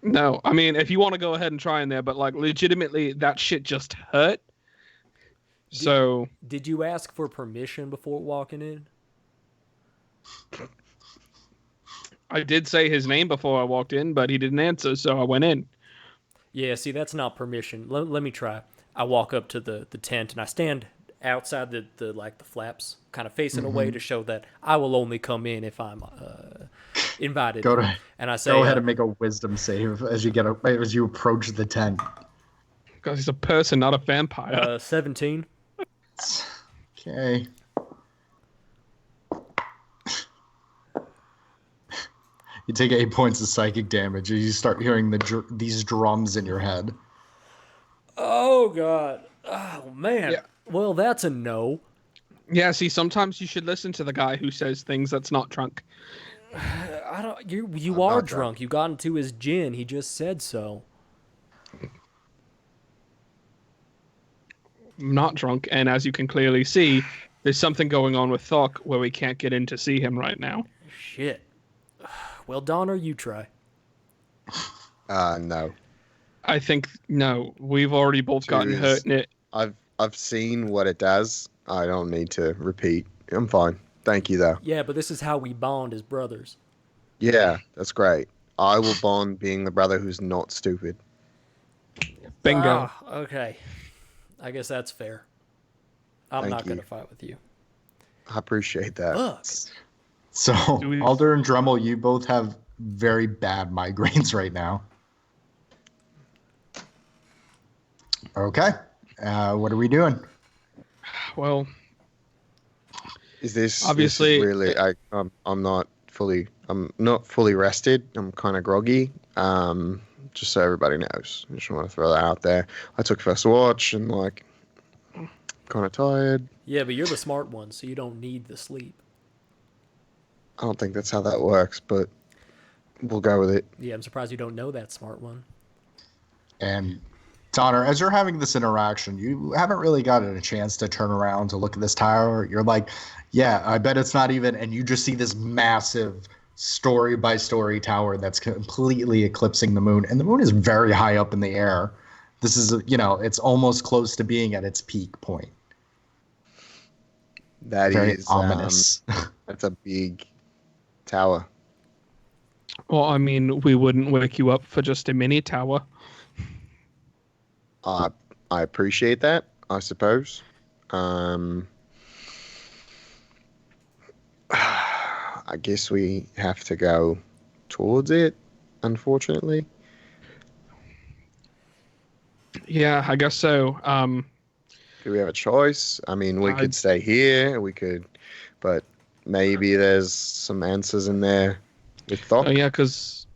No, I mean, if you want to go ahead and try in there, but like legitimately, that shit just hurt. So, Did you ask for permission before walking in? I did say his name before I walked in, but he didn't answer, so I went in. Yeah, see, that's not permission. Let me try. I walk up to the tent and I stand outside the flaps, kind of facing away to show that I will only come in if I'm invited. And I say, Go ahead and make a wisdom save as you approach the tent. Because he's a person, not a vampire. 17. Okay. You take 8 points of psychic damage as you start hearing these drums in your head. Oh, God. Oh, man. Yeah. Well, that's a no. Yeah, see, sometimes you should listen to the guy who says things that's not drunk. I don't. You are drunk. You got into his gin. He just said so. I'm not drunk, and as you can clearly see, there's something going on with Thokk where we can't get in to see him right now. Shit. Well, Donner, you try. No. I think no. We've already both gotten hurt in it. I've seen what it does. I don't need to repeat. I'm fine. Thank you, though. Yeah, but this is how we bond as brothers. Yeah, that's great. I will bond being the brother who's not stupid. Bingo. Okay. I guess that's fair. I'm not going to fight with you. I appreciate that. Fuck. So, Alder and Dremel, you both have very bad migraines right now. Okay. What are we doing? Well, Is this obviously this is really? I'm not fully rested. I'm kind of groggy. Just so everybody knows, I just want to throw that out there. I took first watch and kind of tired. Yeah, but you're the smart one, so you don't need the sleep. I don't think that's how that works, but we'll go with it. Yeah, I'm surprised you don't know that smart one. And Donner, as you're having this interaction, you haven't really gotten a chance to turn around to look at this tower. You're like, yeah, I bet it's not even. And you just see this massive story by story tower that's completely eclipsing the moon. And the moon is very high up in the air. This is, it's almost close to being at its peak point. That Very is ominous. That's a big tower. well, I mean, we wouldn't wake you up for just a mini tower. I appreciate that, I suppose. I guess we have to go towards it, unfortunately. Yeah, I guess so. Do we have a choice? I mean, we could stay here. We could, but maybe there's some answers in there with Thokk. Yeah, because,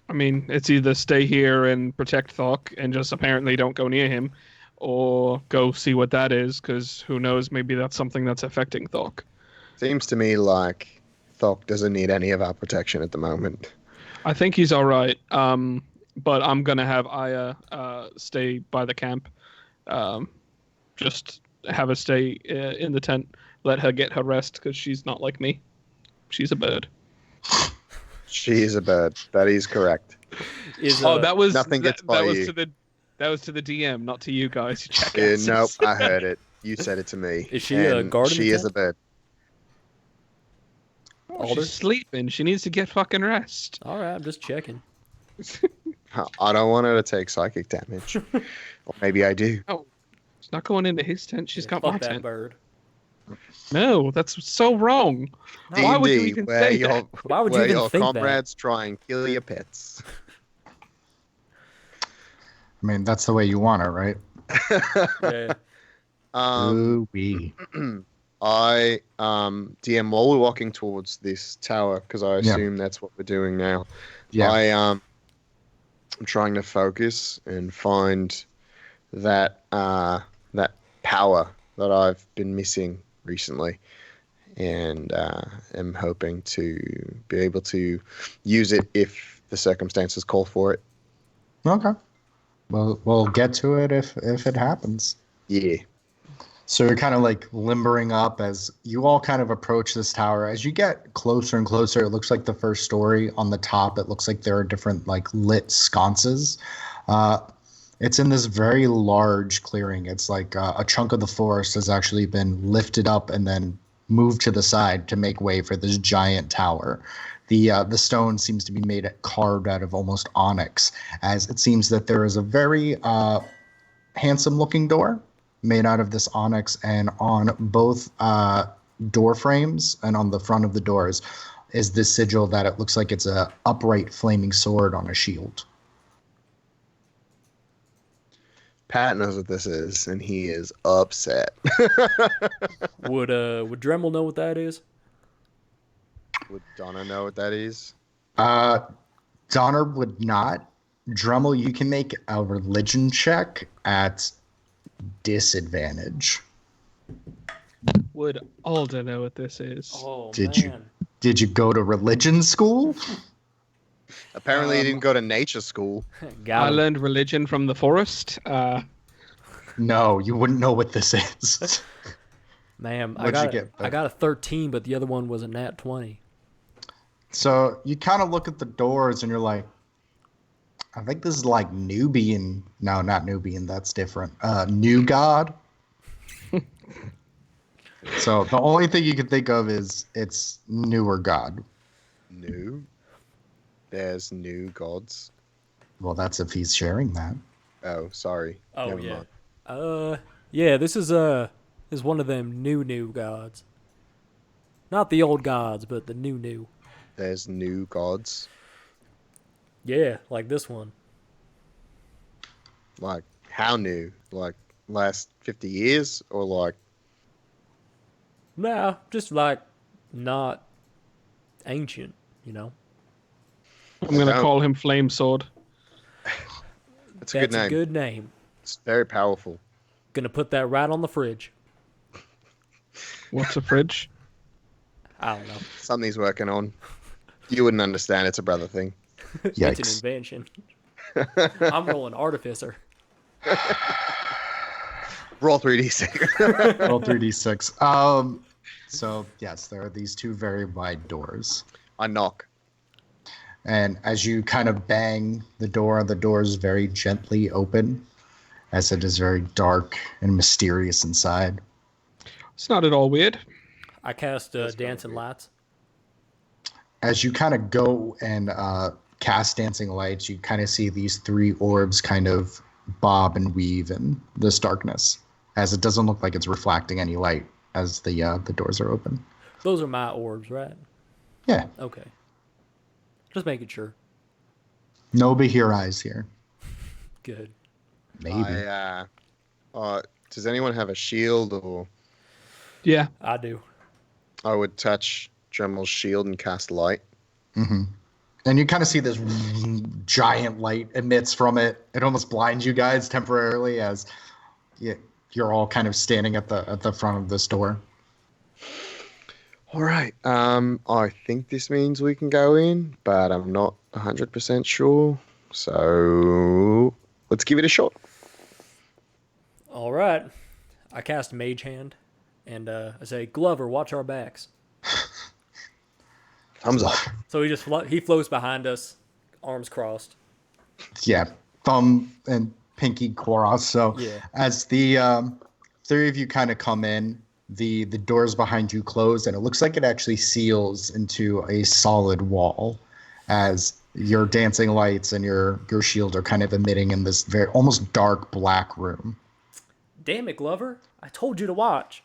I mean, it's either stay here and protect Thokk and just apparently don't go near him, or go see what that is, because who knows, maybe that's something that's affecting Thokk. Seems to me like Thokk doesn't need any of our protection at the moment. I think he's all right, but I'm going to have Aya stay by the camp. Just have her stay in the tent, let her get her rest, because she's not like me. She's a bird. She is a bird. That is correct. That was nothing gets by you. That was to the DM, not to you guys. You Nope, I heard it. You said it to me. Is she a guard? She is a bird. Oh, she's sleeping. She needs to get fucking rest. All right, I'm just checking. I don't want her to take psychic damage. Or maybe I do. Oh, she's not going into his tent. She's got fuck my that tent. bird. No, that's so wrong. Why would you D&D, even where say your, that? Why would you where even your think that? comrades try and kill your pets. I mean, that's the way you want it, right? Yeah. Ooh-wee. I DM, while we're walking towards this tower, because I assume that's what we're doing now. Yeah. I'm trying to focus and find that that power that I've been missing recently, and am hoping to be able to use it if the circumstances call for it. Okay. Well, we'll get to it if it happens. Yeah. So you're kind of like limbering up as you all kind of approach this tower. As you get closer and closer, it looks like the first story on the top. It looks like there are different like lit sconces. It's in this very large clearing. It's like a chunk of the forest has actually been lifted up and then move to the side to make way for this giant tower. The stone seems to be carved out of almost onyx, as it seems that there is a very handsome looking door made out of this onyx, and on both door frames and on the front of the doors is this sigil that it looks like it's a upright flaming sword on a shield. Pat knows what this is, and he is upset. Would Dremel know what that is? Would Donna know what that is? Donner would not. Dremel, you can make a religion check at disadvantage. Would Alder know what this is? Oh, Did you go to religion school? Apparently, he didn't go to nature school. I learned religion from the forest. No, you wouldn't know what this is. Ma'am, What'd you get? I got a 13, but the other one was a nat 20. So you kind of look at the doors and you're like, I think this is like Nubian. No, not Nubian. That's different. New God. So the only thing you can think of is it's newer God. New? There's new gods. Well, that's if he's sharing that. Oh, sorry. Oh, Never yeah. mind. Yeah, this is one of them new gods. Not the old gods, but the new. There's new gods. Yeah, like this one. Like, how new? Like, last 50 years? Or like... Nah, just like not ancient, you know? I'm going to call him Flame Sword. That's a good name. That's a good name. It's very powerful. Gonna put that right on the fridge. What's a fridge? I don't know. Something he's working on. You wouldn't understand. It's a brother thing. Yikes. It's an invention. I'm rolling artificer. Roll 3d6. Roll 3d6. So, yes, there are these two very wide doors. I knock. And as you kind of bang the door is very gently open, as it is very dark and mysterious inside. It's not at all weird. I cast Dancing Lights. As you kind of go and cast Dancing Lights, you kind of see these three orbs kind of bob and weave in this darkness, as it doesn't look like it's reflecting any light as the doors are open. Those are my orbs, right? Yeah. Okay. Just making sure. No Bahir eyes here. Good. Maybe. Does anyone have a shield? Or Yeah. I do. I would touch Dremel's shield and cast light. Mm-hmm. And you kind of see this giant light emits from it. It almost blinds you guys temporarily as you're all kind of standing at the front of this door. All right. I think this means we can go in, but I'm not 100% sure. So let's give it a shot. All right. I cast Mage Hand, and I say, Glover, watch our backs. Thumbs up. So he floats behind us, arms crossed. Yeah, thumb and pinky crossed. So Yeah. as the three of you kind of come in, the doors behind you close, and it looks like it actually seals into a solid wall as your dancing lights and your shield are kind of emitting in this very almost dark black room. Damn it, Glover. I told you to watch.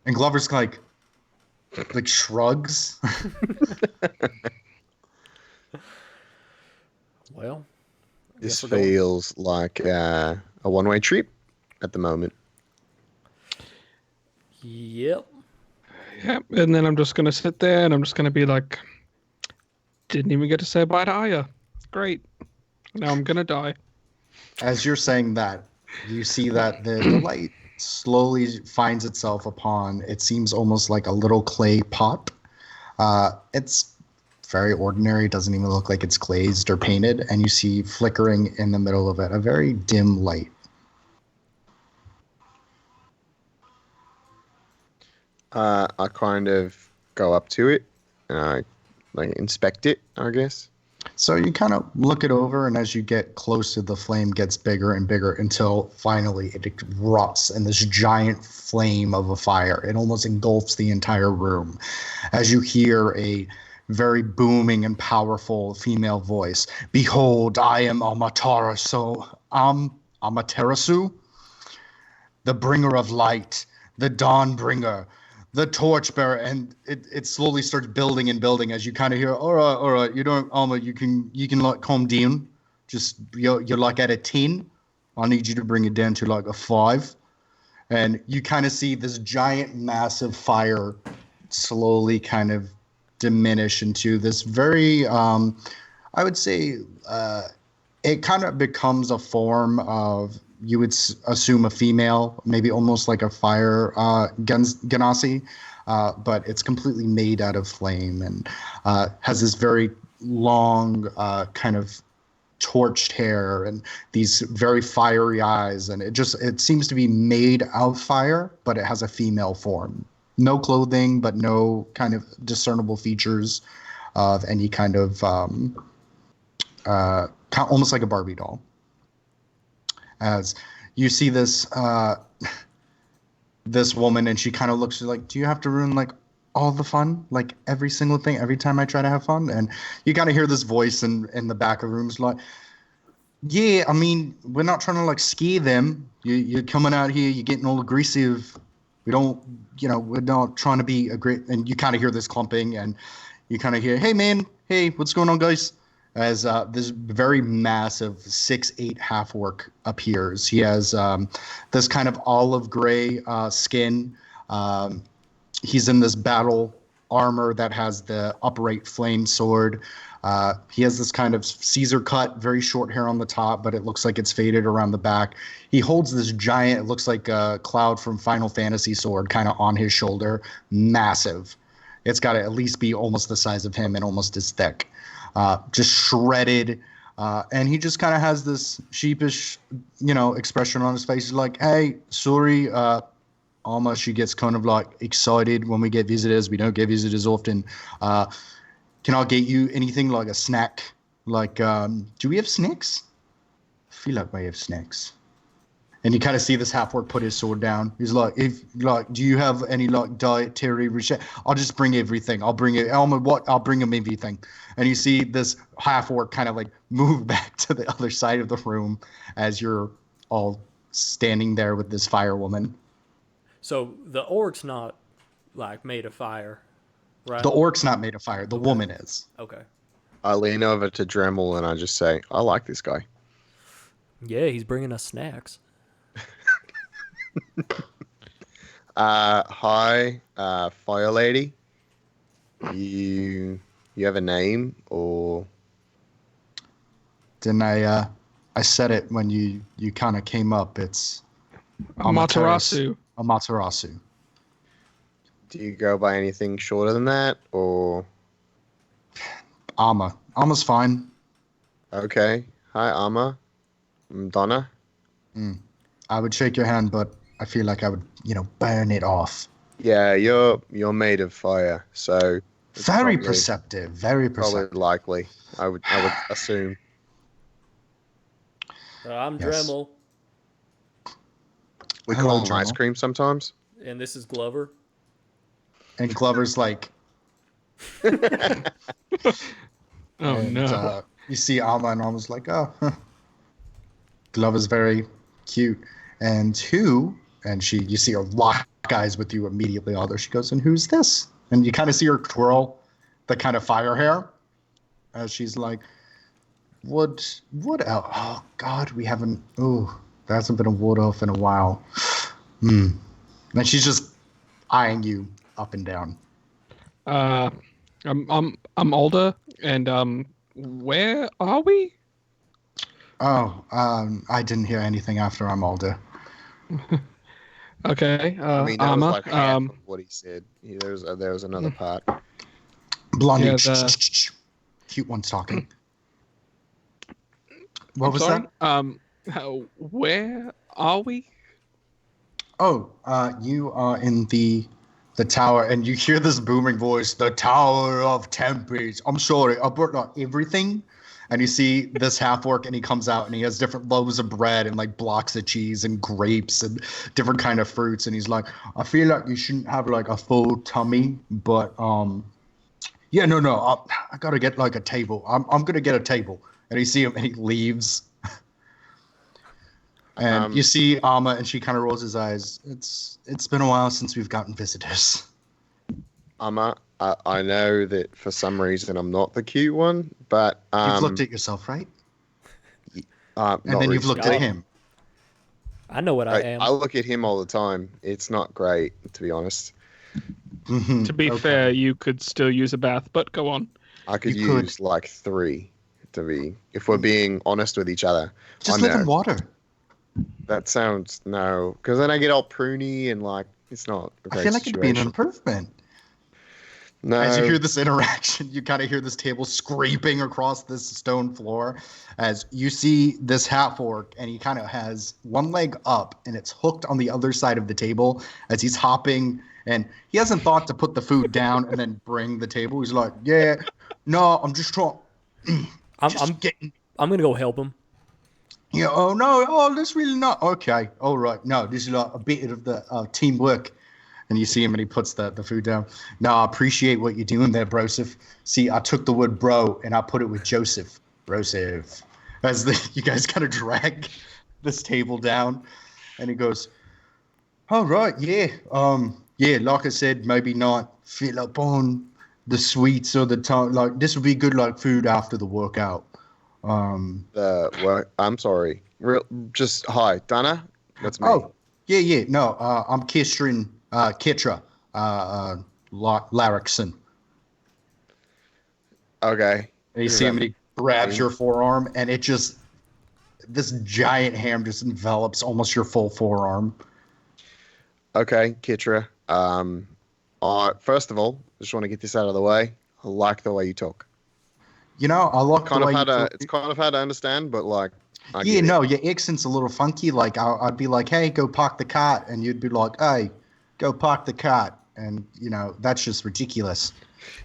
And Glover's like shrugs. Well, I This guess we're going. feels like a one-way trip at the moment. Yep. Yeah. And then I'm just going to sit there and I'm just going to be like, didn't even get to say bye to Aya. Great. Now I'm going to die. As you're saying that, you see that the light slowly finds itself upon, it seems almost like a little clay pot. It's very ordinary. It doesn't even look like it's glazed or painted. And you see flickering in the middle of it a very dim light. I kind of go up to it and I inspect it, I guess. So you kind of look it over, and as you get closer, the flame gets bigger and bigger until finally it erupts in this giant flame of a fire. It almost engulfs the entire room as you hear a very booming and powerful female voice. Behold, I am Amaterasu, the bringer of light, the dawn bringer, the torchbearer, and it slowly starts building and building as you kind of hear, all right, you don't, Alma, you can like calm down. Just you're like at a 10. I need you to bring it down to like a 5. And you kind of see this giant, massive fire slowly kind of diminish into this very, I would say, it kind of becomes a form of, you would assume, a female, maybe almost like a fire ganassi, but it's completely made out of flame and has this very long kind of torched hair and these very fiery eyes, and it seems to be made of fire, but it has a female form. No clothing, but no kind of discernible features of any kind of almost like a Barbie doll. As you see this this woman, and she kind of looks like, do you have to ruin like all the fun, like every single thing, every time I try to have fun? And you kind of hear this voice in the back of the rooms like, yeah, I mean, we're not trying to like scare them. You're coming out here, you're getting all aggressive. We don't, we're not trying to be aggressive. And you kind of hear this clumping, and you kind of hear, hey man, hey, what's going on, guys? As this very massive 6'8" half-orc appears. He has this kind of olive gray skin. He's in this battle armor that has the upright flame sword. He has this kind of Caesar cut, very short hair on the top, but it looks like it's faded around the back. He holds this giant, it looks like a Cloud from Final Fantasy sword kind of on his shoulder. Massive. It's got to at least be almost the size of him and almost as thick. Just shredded, and he just kind of has this sheepish, expression on his face. He's like, "Hey, sorry, Alma." She gets kind of like excited when we get visitors. We don't get visitors often. Can I get you anything like a snack? Like, do we have snacks? I feel like we have snacks. And you kind of see this half-orc put his sword down. He's like, do you have any like dietary restriction? I'll just bring everything. I'll bring it. Elmer, what? I'll bring him everything. And you see this half-orc kind of like move back to the other side of the room as you're all standing there with this fire woman. So the orc's not like made of fire, right? The orc's not made of fire. The woman is. Okay. I lean over to Dremel and I just say, I like this guy. Yeah, he's bringing us snacks. Hi, fire lady. You have a name, or Didn't I said it when you kind of came up. It's Amaterasu. Amaterasu. do you go by anything shorter than that, or? Ama's fine. Okay. Hi, Amma. I'm Donna. I would shake your hand, but I feel like I would, burn it off. Yeah, you're made of fire, so it's Very probably perceptive. Very perceptive. likely. I would assume. I'm Yes. Dremel, We Hello, call him ice Dremel. cream sometimes. and this is Glover. And Glover's like, Oh and, no. You see Alma, and Alma's like, oh, huh. Glover's very cute. And who? And you see her lock eyes with you immediately. All there, she goes, and who's this? And you kind of see her twirl the kind of fire hair as she's like, what else? Oh God, we haven't. Oh, there hasn't been a ward off in a while. And she's just eyeing you up and down. I'm older, and where are we? Oh, I didn't hear anything after I'm older. Okay. I mean, that was Amma, like half of what he said. There was another part. Blondie, Yeah, cute one's talking. What I'm was sorry? that? Where are we? Oh, you are in the tower, and you hear this booming voice, the Tower of Tempest. I'm sorry, I brought not everything, and you see this half orc, and he comes out, and he has different loaves of bread and like blocks of cheese and grapes and different kind of fruits, and he's like, I feel like you shouldn't have like a full tummy, but yeah, no, I gotta get like a table. I'm gonna get a table, and you see him, and he leaves. And you see Alma, and she kind of rolls his eyes. It's been a while since we've gotten visitors. Amma, I know that for some reason I'm not the cute one, but You've looked at yourself, right? and then you've looked at him. I know what I am. I look at him all the time. It's not great, to be honest. Mm-hmm. To be fair, you could still use a bath, but go on. I could use like 3 to be, if we're being honest with each other. Just live in water. That sounds no, because then I get all pruny and like it's not a great I feel like it'd be an improvement. No. As you hear this interaction, you kind of hear this table scraping across this stone floor as you see this half orc, and he kind of has one leg up and it's hooked on the other side of the table as he's hopping, and he hasn't thought to put the food down and then bring the table. He's like, yeah, no, I'm just trying. I'm going to go help him. Yeah, oh no, oh, that's really not. Okay, all right. No, this is like a bit of the teamwork. And you see him, and he puts the food down. No, I appreciate what you're doing there, Broseph. See, I took the word bro, and I put it with Joseph. Broseph. As you guys kind of drag this table down. And he goes, all right, yeah. Yeah, like I said, maybe not fill up on the sweets or the time. Like, this would be good, like, food after the workout. I'm sorry. Just hi, Dana. That's me. Oh, yeah. No, I'm Kitra Larrickson. Okay. And you see him, and he grabs your forearm, and it just, this giant ham just envelops almost your full forearm. Okay, Kitra. First of all, I just want to get this out of the way. I like the way you talk. You know, I like kind of hard to, it's kind of hard to understand, but like, your accent's a little funky. Like, I'd be like, hey, go park the cart, and you'd be like, hey, go park the cart, and that's just ridiculous.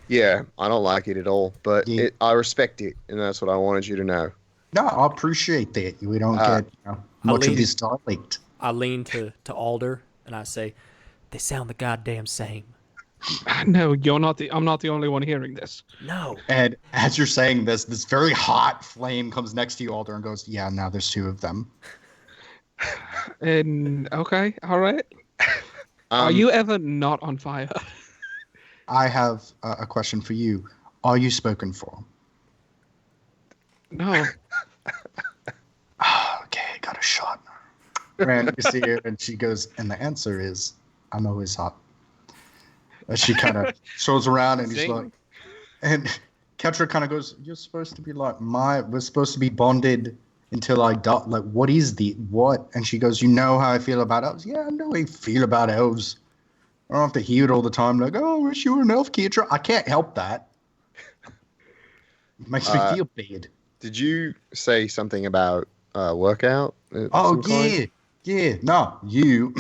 Yeah, I don't like it at all, but I respect it, and that's what I wanted you to know. No, I appreciate that. We don't get much of this dialect. I lean to Alder and I say, "They sound the goddamn same." No, I'm not the only one hearing this. No. And as you're saying this very hot flame comes next to you, Alder, and goes, "Yeah, now there's 2 of them." And okay, all right. Are you ever not on fire? I have a question for you. Are you spoken for? No. Okay, got a shot. And you see her, and she goes, and the answer is, I'm always hot. As she kind of shows around, and he's like, and Ketra kind of goes, you're supposed to be like we're supposed to be bonded until I die. Like, what is what? And she goes, you know how I feel about elves? Yeah, I know how you feel about elves. I don't have to hear it all the time. Like, oh, I wish you were an elf, Ketra. I can't help that. It makes me feel bad. Did you say something about workout? Oh, yeah. Yeah. No, you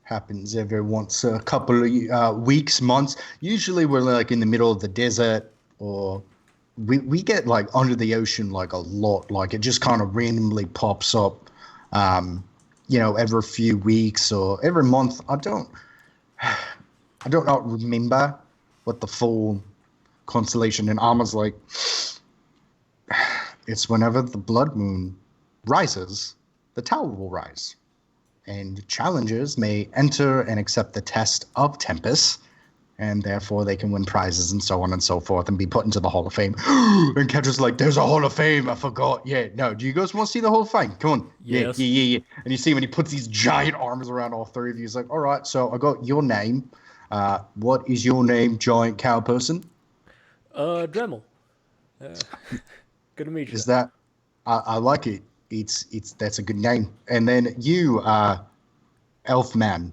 happens every once a couple of weeks, months. Usually we're like in the middle of the desert, or we get like under the ocean like a lot. Like it just kind of randomly pops up, every few weeks or every month. I don't remember what the full constellation. And Alma's like, it's whenever the blood moon rises, the tower will rise. And challengers may enter and accept the test of Tempest, and therefore they can win prizes and so on and so forth and be put into the Hall of Fame. And Ketra's like, there's a Hall of Fame, I forgot. Yeah, no, do you guys want to see the Hall of Fame? Come on. Yes. Yeah. And you see him, and he puts these giant arms around all 3 of you. He's like, all right, so I got your name. What is your name, giant cow person? Dremel. Good to meet you. Is that, I like it. That's a good name. And then you, Elfman.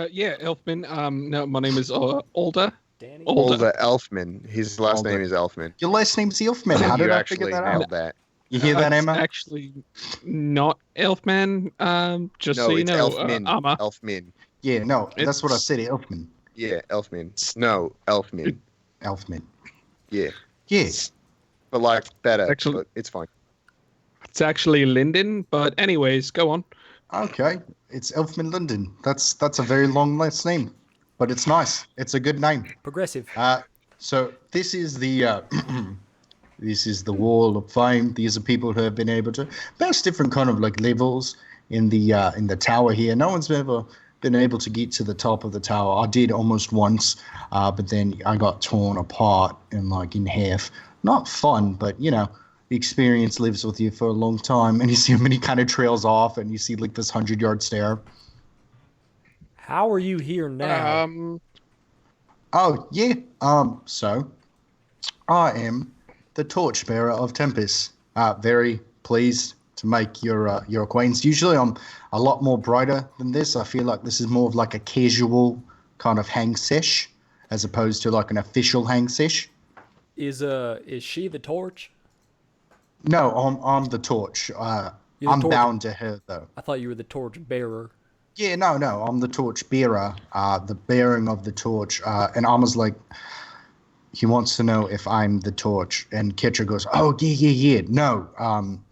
Yeah, Elfman. No, my name is Alder. Danny? Alder Elfman. His last name is Elfman. Your last name's Elfman. How did I figure that out? That. You hear that, Emma? It's actually not Elfman. Just no, so you it's know, Elfmin. Amma. Elfmin. Yeah, no, that's what I said, Elfman. Yeah, Elfmin. No, Elfmin. Elfman. Yeah. Yeah. but like better. Actually- But it's fine. It's actually Linden, but anyways, go on. Okay. It's Elfman Linden. That's a very long last name, but it's nice. It's a good name. Progressive. So this is the this is the Wall of Fame. These are people who have been able to best different kind of like levels in the tower here. No one's ever been able to get to the top of the tower. I did almost once, but then I got torn apart and like in half. Not fun, but you know, the experience lives with you for a long time. And you see him and he kind of trails off, and you see like this 100-yard stare. How are you here now? Oh yeah. So I am the torchbearer of Tempest. Very pleased to make your acquaintance. Usually I'm a lot more brighter than this. I feel like this is more of like a casual kind of hang sesh as opposed to like an official hang sesh. Is she the torch? No, I'm the torch. You're the I'm torch- bound to her though. I thought you were the torch bearer. Yeah, no, I'm the torch bearer. The bearing of the torch. And Alma's like, he wants to know if I'm the torch, and Ketra goes, "Oh yeah. No,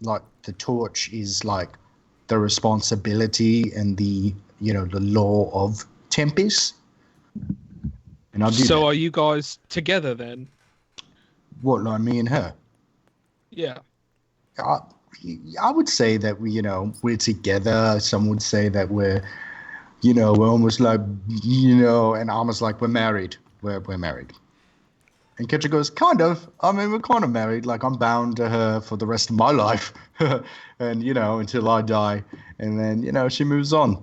like the torch is like the responsibility and the the law of Tempest." And I'll do So that. are you guys together then? What, like me and her? Yeah. I would say that we're together. Some would say that we're almost like and Alma's like, we're married. We're married. And Ketra goes, kind of. I mean, we're kind of married. Like, I'm bound to her for the rest of my life. And, until I die. And then, she moves on.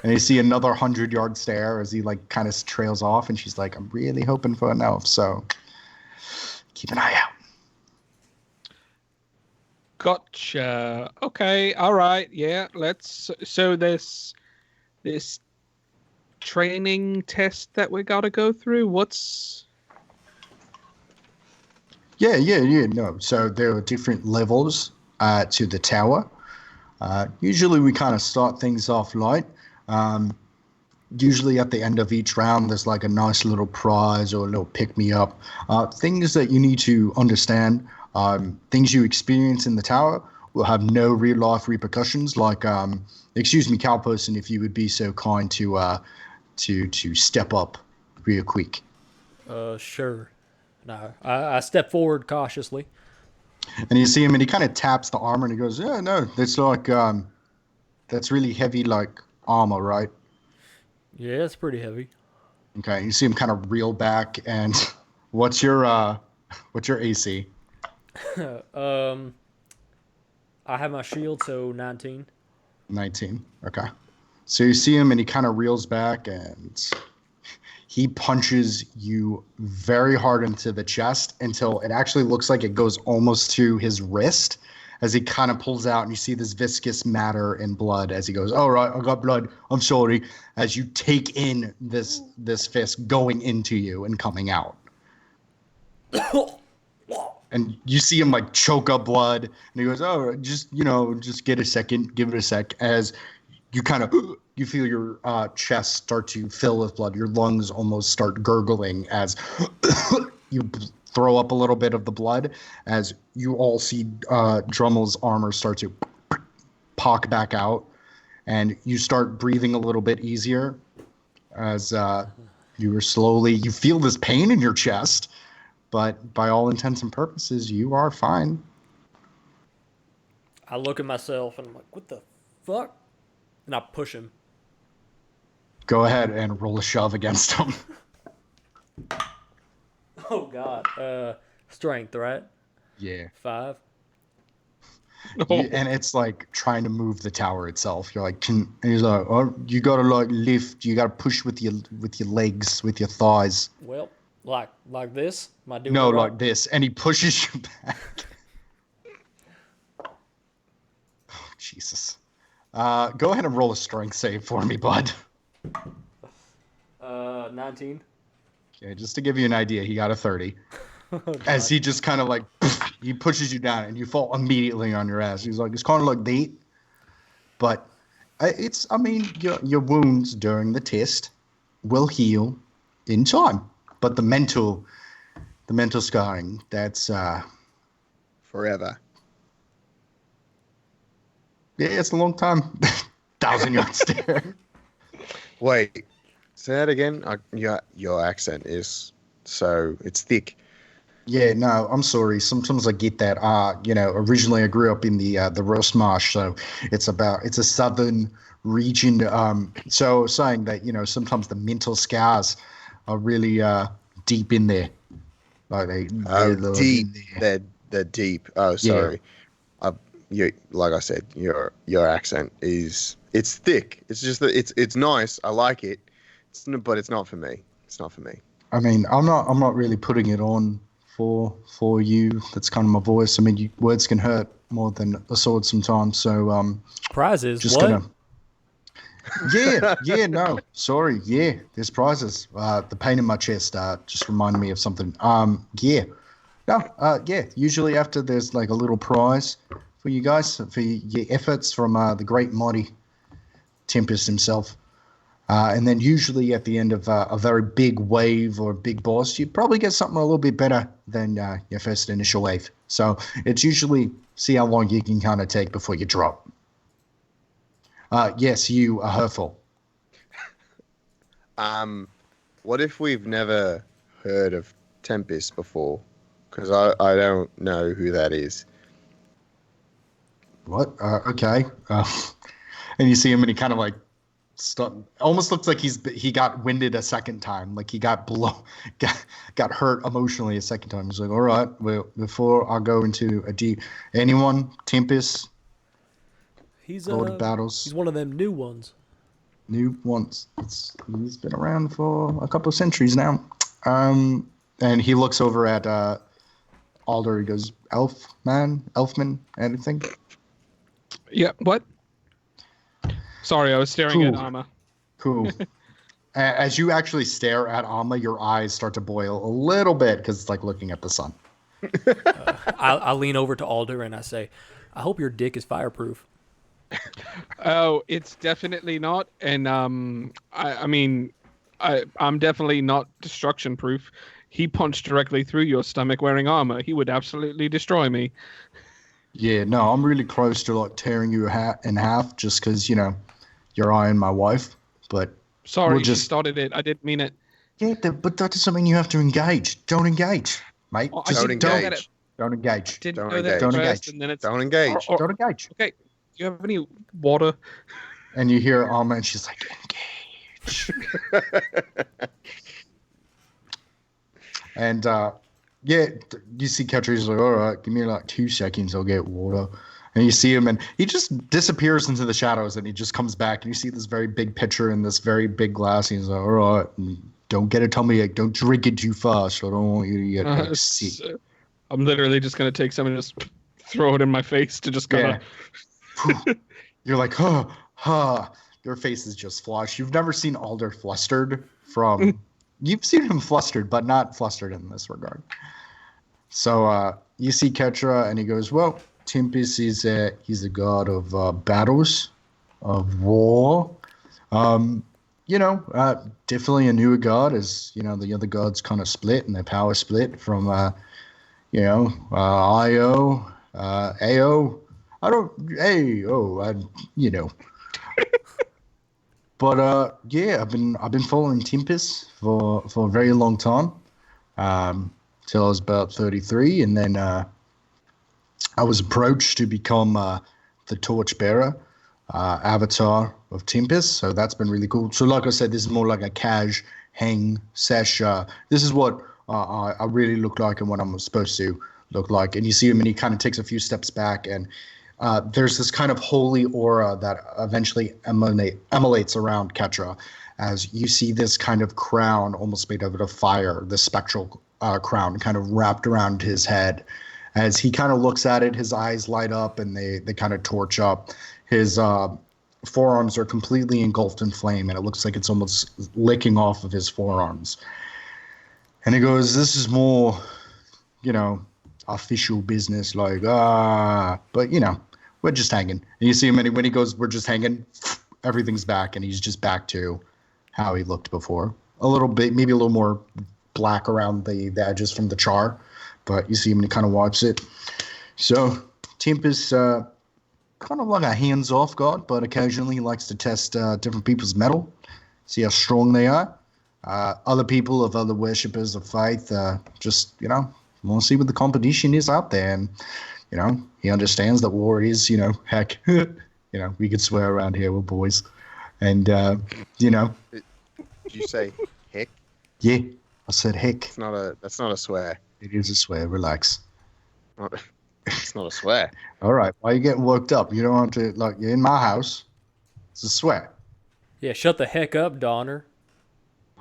And you see another 100-yard stare as he, like, kind of trails off. And she's like, I'm really hoping for an elf. So keep an eye out. Gotcha. Okay. All right. Yeah. So this training test that we got to go through, what's... Yeah. No. So there are different levels to the tower. Usually we kind of start things off light. Usually at the end of each round, there's like a nice little prize or a little pick-me-up. Things that you need to understand, things you experience in the tower will have no real-life repercussions. Like, excuse me, cow person, if you would be so kind to step up real quick. Sure. No, I step forward cautiously. And you see him, and he kind of taps the armor, and he goes, "Yeah, no, that's like that's really heavy, like armor, right?" Yeah, it's pretty heavy. Okay. You see him kind of reel back, and what's your AC? I have my shield, so 19. 19. Okay. So you see him, and he kind of reels back, and he punches you very hard into the chest until it actually looks like it goes almost to his wrist as he kind of pulls out, and you see this viscous matter and blood as he goes, "All right, I got blood. I'm sorry." As you take in this fist going into you and coming out. And you see him like choke up blood, and he goes, "Oh, just get a second, give it a sec." As you kind of you feel your chest start to fill with blood. Your lungs almost start gurgling as you throw up a little bit of the blood. As you all see Drummel's armor start to pock back out, and you start breathing a little bit easier as you feel this pain in your chest. But by all intents and purposes, you are fine. I look at myself and I'm like, what the fuck? And I push him. Go ahead and roll a shove against him. Oh, God. Strength, right? Yeah. 5. And it's like trying to move the tower itself. You're like, and he's like, "Oh, you gotta like lift. You gotta push with your legs, with your thighs." Well, like this? Am I doing No, it right? like this, and he pushes you back. Oh, Jesus. Go ahead and roll a strength save for me, bud. 19. Okay, just to give you an idea, he got a 30. As he just kind of like, he pushes you down and you fall immediately on your ass. He's like, it's kind of like that. But your wounds during the test will heal in time. But the mental the mental scarring. That's Forever. yeah, it's a long time. 1,000-yard stare. Wait, say that again. Your accent is it's thick. Yeah, no, I'm sorry. Sometimes I get that. Originally I grew up in the Rosmarsh, so it's a southern region. So saying that, sometimes the mental scars are really deep in there. Like they're Deep. in there. They're deep. Oh, Yeah. sorry. Like I said, your accent it's thick. It's just that it's nice. I like it. But it's not for me. It's not for me. I mean, I'm not really putting it on for you. That's kind of my voice. I mean, words can hurt more than a sword sometimes. So Prizes. just What? gonna. Yeah, no, sorry. Yeah, there's prizes. The pain in my chest just reminded me of something. Yeah. No, yeah, usually after there's like a little prize for you guys for your efforts from the great mighty Tempest himself. And then usually at the end of a very big wave or big boss, you probably get something a little bit better than your first initial wave. So it's usually see how long you can kind of take before you drop. Yes, you are hurtful. What if we've never heard of Tempest before? Because I don't know who that is. What? Okay. And you see him and he kind of like almost looks like he got winded a second time, like he got hurt emotionally a second time. He's like, all right, well, before I go into a deep, anyone, Tempest, He's Lord of Battles, he's one of them new ones. new ones. He's been around for a couple of centuries now. And he looks over at Alder. He goes, Elfman, anything? Yeah, what? Sorry, I was staring at Amma. Cool. As you actually stare at Amma, your eyes start to boil a little bit because it's like looking at the sun. I lean over to Alder and I say, I hope your dick is fireproof. Oh, it's definitely not. And I mean, I'm definitely not destruction proof. He punched directly through your stomach wearing armor. He would absolutely destroy me. Yeah, no, I'm really close to like tearing you in half just because, you're eyeing my wife. But sorry, you started it. I didn't mean it. Yeah, but that doesn't mean you have to engage. Don't engage, mate. Well, Just don't engage. Don't engage. Didn't Don't know that engage. Don't first, engage. and then it's Don't engage. Don't engage. okay. Do you have any water? And you hear Alma and she's like, engage. And you see Catrice's like, all right, give me like 2 seconds, I'll get water. And you see him and he just disappears into the shadows and he just comes back and you see this very big pitcher in this very big glass. He's like, all right, don't get a tummy ache. Don't drink it too fast. I don't want you to get like, sick. I'm literally just going to take some and just throw it in my face to just kind of... You're like, huh. Your face is just flushed. You've never seen Alder flustered from... You've seen him flustered, but not flustered in this regard. So you see Ketra, and he goes, well, Tempest he's a god of battles, of war. Definitely a newer god, as, the other gods kind of split, and their power split from, Io, Ao. But I've been following Tempest for a very long time, till I was about 33, and then I was approached to become the torchbearer, avatar of Tempest. So that's been really cool. So like I said, this is more like a cash hang sesh. This is what I really look like and what I'm supposed to look like. And you see him, and he kind of takes a few steps back, and there's this kind of holy aura that eventually emanates around Ketra, as you see this kind of crown almost made out of fire, this spectral crown kind of wrapped around his head. As he kind of looks at it, his eyes light up and they kind of torch up. His forearms are completely engulfed in flame, and it looks like it's almost licking off of his forearms. And he goes, this is more, official business, like, but, we're just hanging. And you see him, and when he goes, we're just hanging, everything's back, and he's just back to how he looked before. A little bit, maybe a little more black around the edges from the char, but you see him and he kind of wipes it. So Temp is kind of like a hands-off god, but occasionally he likes to test different people's metal, see how strong they are. Other people of other worshippers of faith just, want to see what the competition is out there. And, he understands that war is, heck, we could swear around here, we're boys. And, Did you say heck? Yeah, I said heck. That's not a swear. It is a swear, relax. It's not a swear. All right, why are you getting worked up? You don't want to, you're in my house. It's a swear. Yeah, shut the heck up, Donner.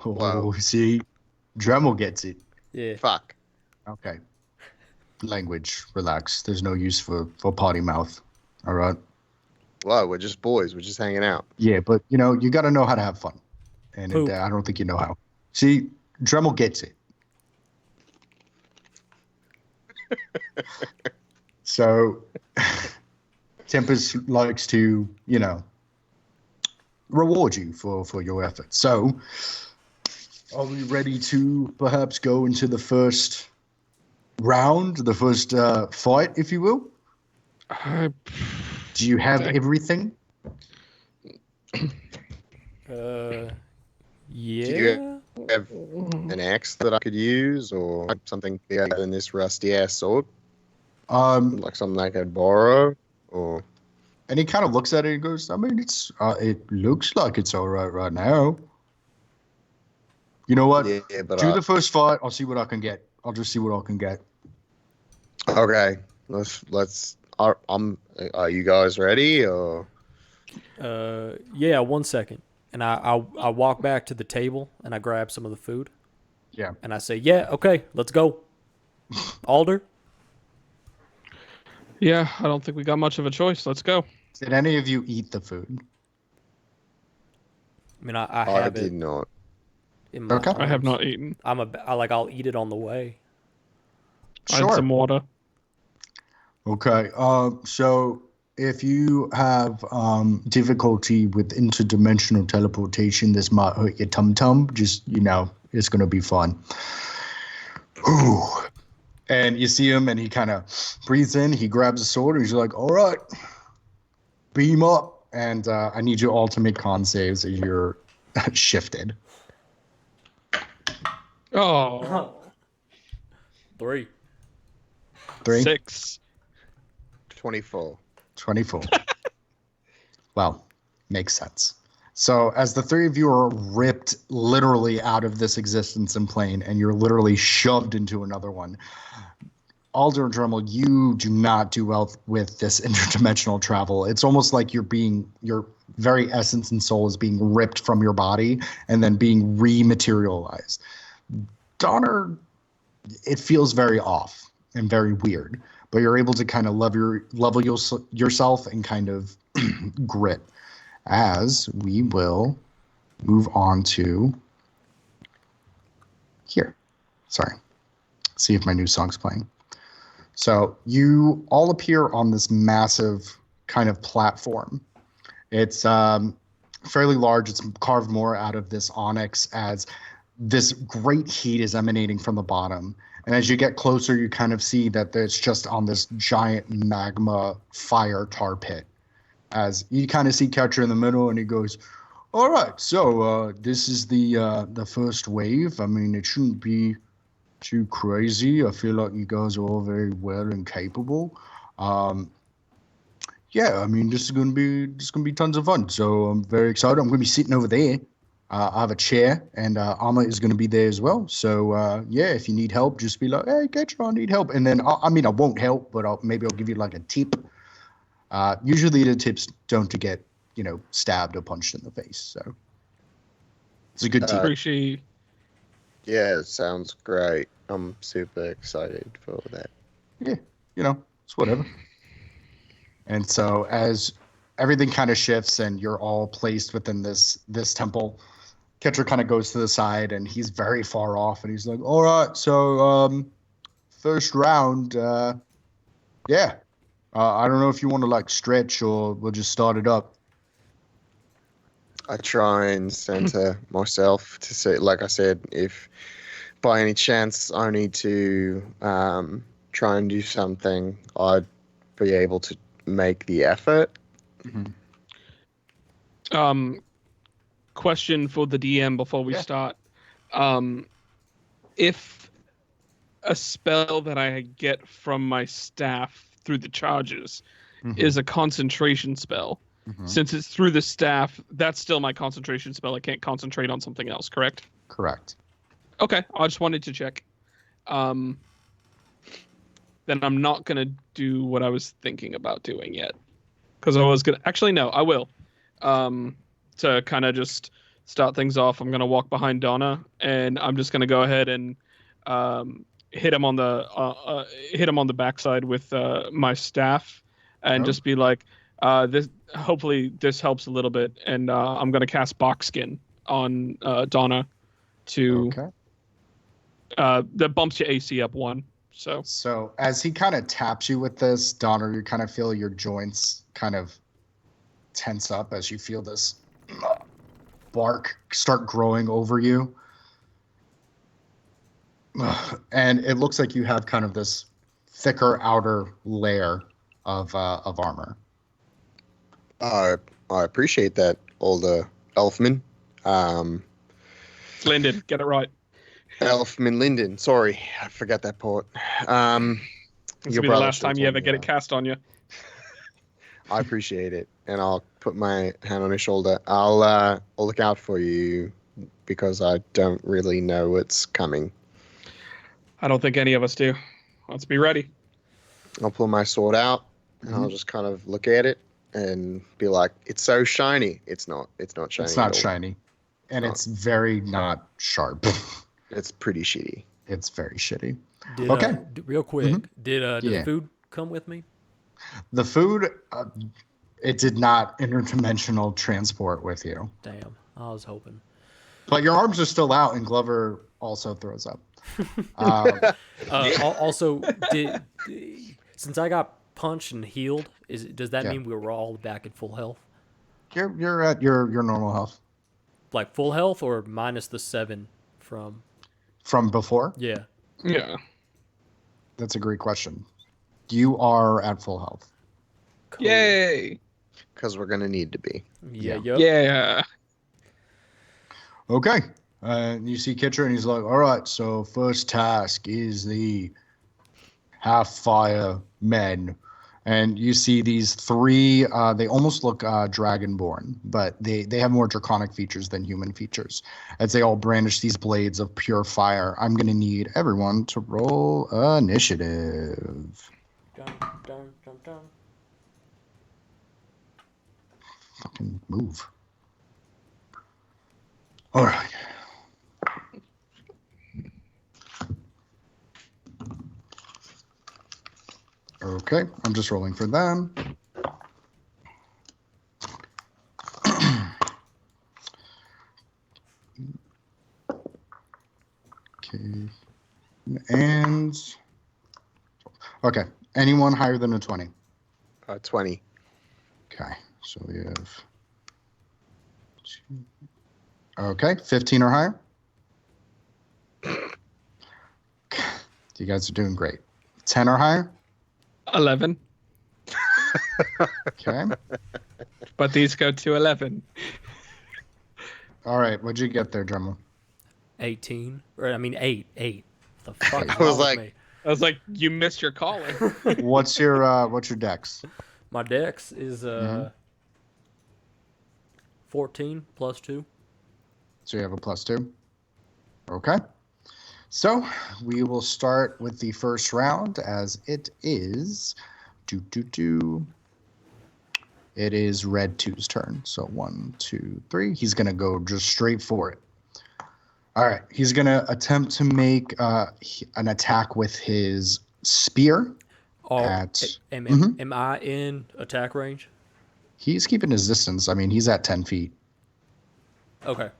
Oh, Wow. see, Dremel gets it. Yeah. Fuck. Okay. Language, relax. There's no use for potty mouth. All right. Well, we're just boys. We're just hanging out. Yeah, but you got to know how to have fun, and Who? I don't think you know how. See, Dremel gets it. So, Tempest likes to, reward you for your efforts. So, are we ready to perhaps go into the first round, the first fight, if you will? Do you have everything? Yeah. you have an axe that I could use, or something bigger than this rusty ass sword? Like something I could borrow, or? And he kind of looks at it and goes, I mean, it looks like it's all right now. You know what? Yeah, but Do the first fight. I'll see what I can get. I'll just see what I can get. Okay, let's. Are you guys ready? Or Yeah, 1 second. And I walk back to the table and I grab some of the food. Yeah. And I say, yeah, okay, let's go. Alder? Yeah, I don't think we got much of a choice. Let's go. Did any of you eat the food? I mean, I I have did it not. in my Okay. I have arms. not eaten. I'll eat it on the way. I had some water. Okay. So if you have difficulty with interdimensional teleportation, this might hurt your tum-tum. Just, it's going to be fun. Ooh. And you see him, and he kind of breathes in. He grabs a sword, and he's like, all right, beam up. And I need you all to make con saves as you're shifted. Oh, 3. 3, 6. 24. 24. Well, makes sense. So as the three of you are ripped literally out of this existence and plane, and you're literally shoved into another one, Alder and Dremel, you do not do well with this interdimensional travel. It's almost like your very essence and soul is being ripped from your body and then being rematerialized. Donner, it feels very off and very weird, but you're able to kind of level yourself and kind of grit. As we will move on to here. Sorry. See if my new song's playing. So you all appear on this massive kind of platform. It's fairly large. It's carved more out of this onyx as this great heat is emanating from the bottom. And as you get closer, you kind of see that it's just on this giant magma fire tar pit. As you kind of see Catcher in the middle, and he goes, all right, so this is the first wave. I mean, it shouldn't be too crazy. I feel like you guys are all very well and capable. Yeah, I mean, this is gonna be tons of fun. So I'm very excited. I'm gonna be sitting over there. I have a chair, and Amma is gonna be there as well. So yeah, if you need help, just be like, hey, Catcher, I need help. And then I won't help, but maybe I'll give you like a tip. Usually the tips don't to get, stabbed or punched in the face. So it's a good tip. Appreciate. Yeah, it sounds great. I'm super excited for that. Yeah, it's whatever. And so as everything kind of shifts and you're all placed within this temple, Ketcher kind of goes to the side and he's very far off and he's like, all right, so first round, yeah. I don't know if you want to like stretch or we'll just start it up. I try and center myself to see, like I said, if by any chance only to try and do something, I'd be able to make the effort. Question for the DM before we start. If a spell that I get from my staff through the charges is a concentration spell, since it's through the staff, that's still my concentration spell. I can't concentrate on something else, correct? Correct. Okay, I just wanted to check. Then I'm not going to do what I was thinking about doing yet. Because I was going to... Actually, no, I will. To kind of just start things off, I'm going to walk behind Donna, and I'm just going to go ahead and hit him on the backside with my staff, and just be like, "This hopefully this helps a little bit." And I'm going to cast Box Skin on Donna to that bumps your AC up 1. So as he kind of taps you with this, Donner, you kind of feel your joints kind of tense up as you feel this bark start growing over you. And it looks like you have kind of this thicker outer layer of armor. I appreciate that, older Elfman. Linden, get it right. Elfman Linden. Sorry, I forgot that part. This will be the last time you ever get it cast on you. I appreciate it, and I'll put my hand on his shoulder. I'll look out for you because I don't really know what's coming. I don't think any of us do. Let's be ready. I'll pull my sword out, and I'll just kind of look at it and be like, "It's so shiny." It's not shiny. It's not shiny, and it's very not sharp. It's pretty shitty. It's very shitty. Okay. Real quick, did the food come with me? The food, it did not interdimensional transport with you. Damn, I was hoping. But your arms are still out, and Glover also throws up. Also, since I got punched and healed, does that mean we were all back at full health? You're at your normal health. Like full health or minus the 7 from before? Yeah. Yeah. That's a great question. You are at full health. Cool. Yay! Because we're gonna need to be. Yeah. Yeah. Okay. You see Kitcher, and he's like, "All right. So first task is the half-fire men." And you see these 3, they almost look dragonborn, but they have more draconic features than human features. As they all brandish these blades of pure fire, I'm going to need everyone to roll initiative. Dun, dun, dun, dun. Fucking move. All right. Okay, I'm just rolling for them. Okay, and okay, anyone higher than a 20? 20. Okay, so we have okay, 15 or higher. You guys are doing great. 10 or higher. 11. Okay. But these go to 11. All right. What'd you get there, Dremel? 18. Or, I mean, 8. 8. The fuck? I was like, I was like, you missed your calling. What's your dex? My dex is 14 plus 2. So you have a +2. Okay. So we will start with the first round, as it is it is Red 2's turn. So 1, 2, 3. He's gonna go just straight for it. All right. He's gonna attempt to make an attack with his spear. Am I in attack range? He's keeping his distance. I mean, he's at 10 feet. Okay.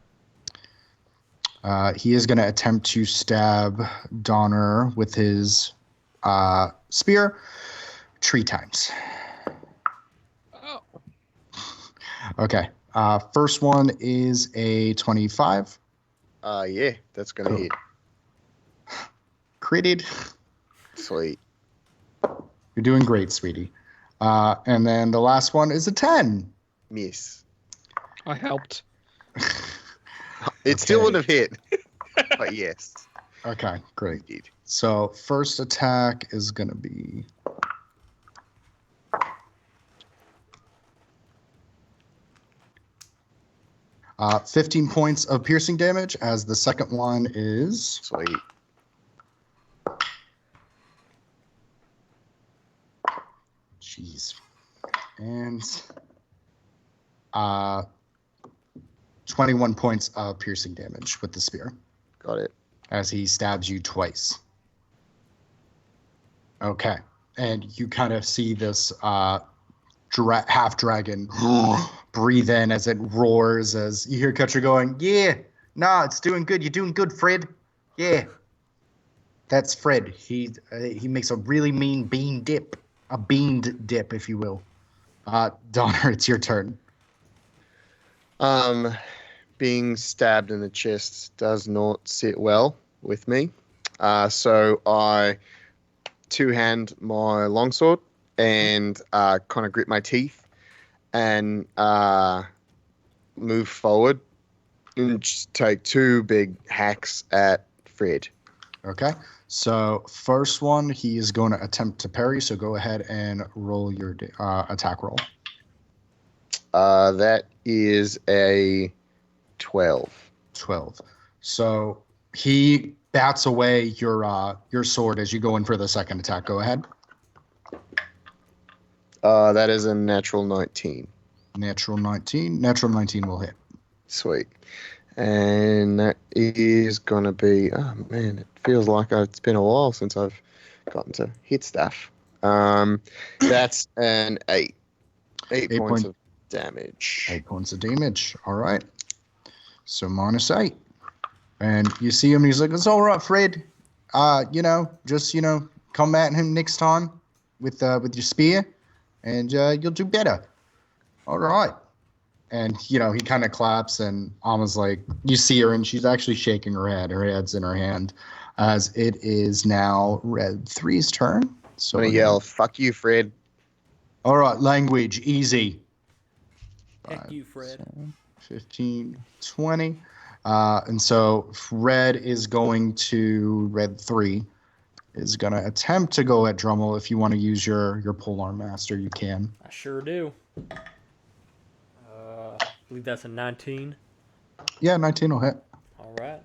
He is going to attempt to stab Donner with his spear 3 times. Oh. Okay. First one is a 25. yeah, that's gonna hit. Critted. Sweet. You're doing great, sweetie. And then the last one is a 10. Miss. I helped. It still Okay. would have hit. But yes. Okay, great. Indeed. So first attack is going to be... 15 points of piercing damage, as the second one is... Sweet. Jeez. And 21 points of piercing damage with the spear, Got it. as he stabs you twice. Okay. And you kind of see this half dragon breathe in as it roars, as you hear Kutcher going, yeah, nah, it's doing good. You're doing good, Fred. Yeah. That's Fred. He makes a really mean bean dip. A beamed dip, if you will. Donner, it's your turn. Being stabbed in the chest does not sit well with me. So I two-hand my longsword and kind of grit my teeth and move forward and just take two big hacks at Fred. Okay. So first one, he is going to attempt to parry. So go ahead and roll your attack roll. That is a 12. 12. So he bats away your sword as you go in for the second attack. Go ahead. That is a natural 19. Natural 19. Natural 19 will hit. Sweet. And that is going to be... Oh, man, it feels like it's been a while since I've gotten to hit stuff. That's an 8. 8 points of damage. 8 points of damage. All right. So -8. And you see him, he's like, it's all right, Fred. Just come at him next time with your spear, and you'll do better. All right. And, he kind of claps, and Alma's like, you see her, and she's actually shaking her head. Her head's in her hand, as it is now Red 3's turn. So I'm going to yell, fuck you, Fred. All right, language, easy. Heck you, Fred. 15, 20. And so Red 3 is going to attempt to go at Drummel. If you want to use your polearm master, you can. I sure do. I believe that's a 19. Yeah, 19 will hit. All right.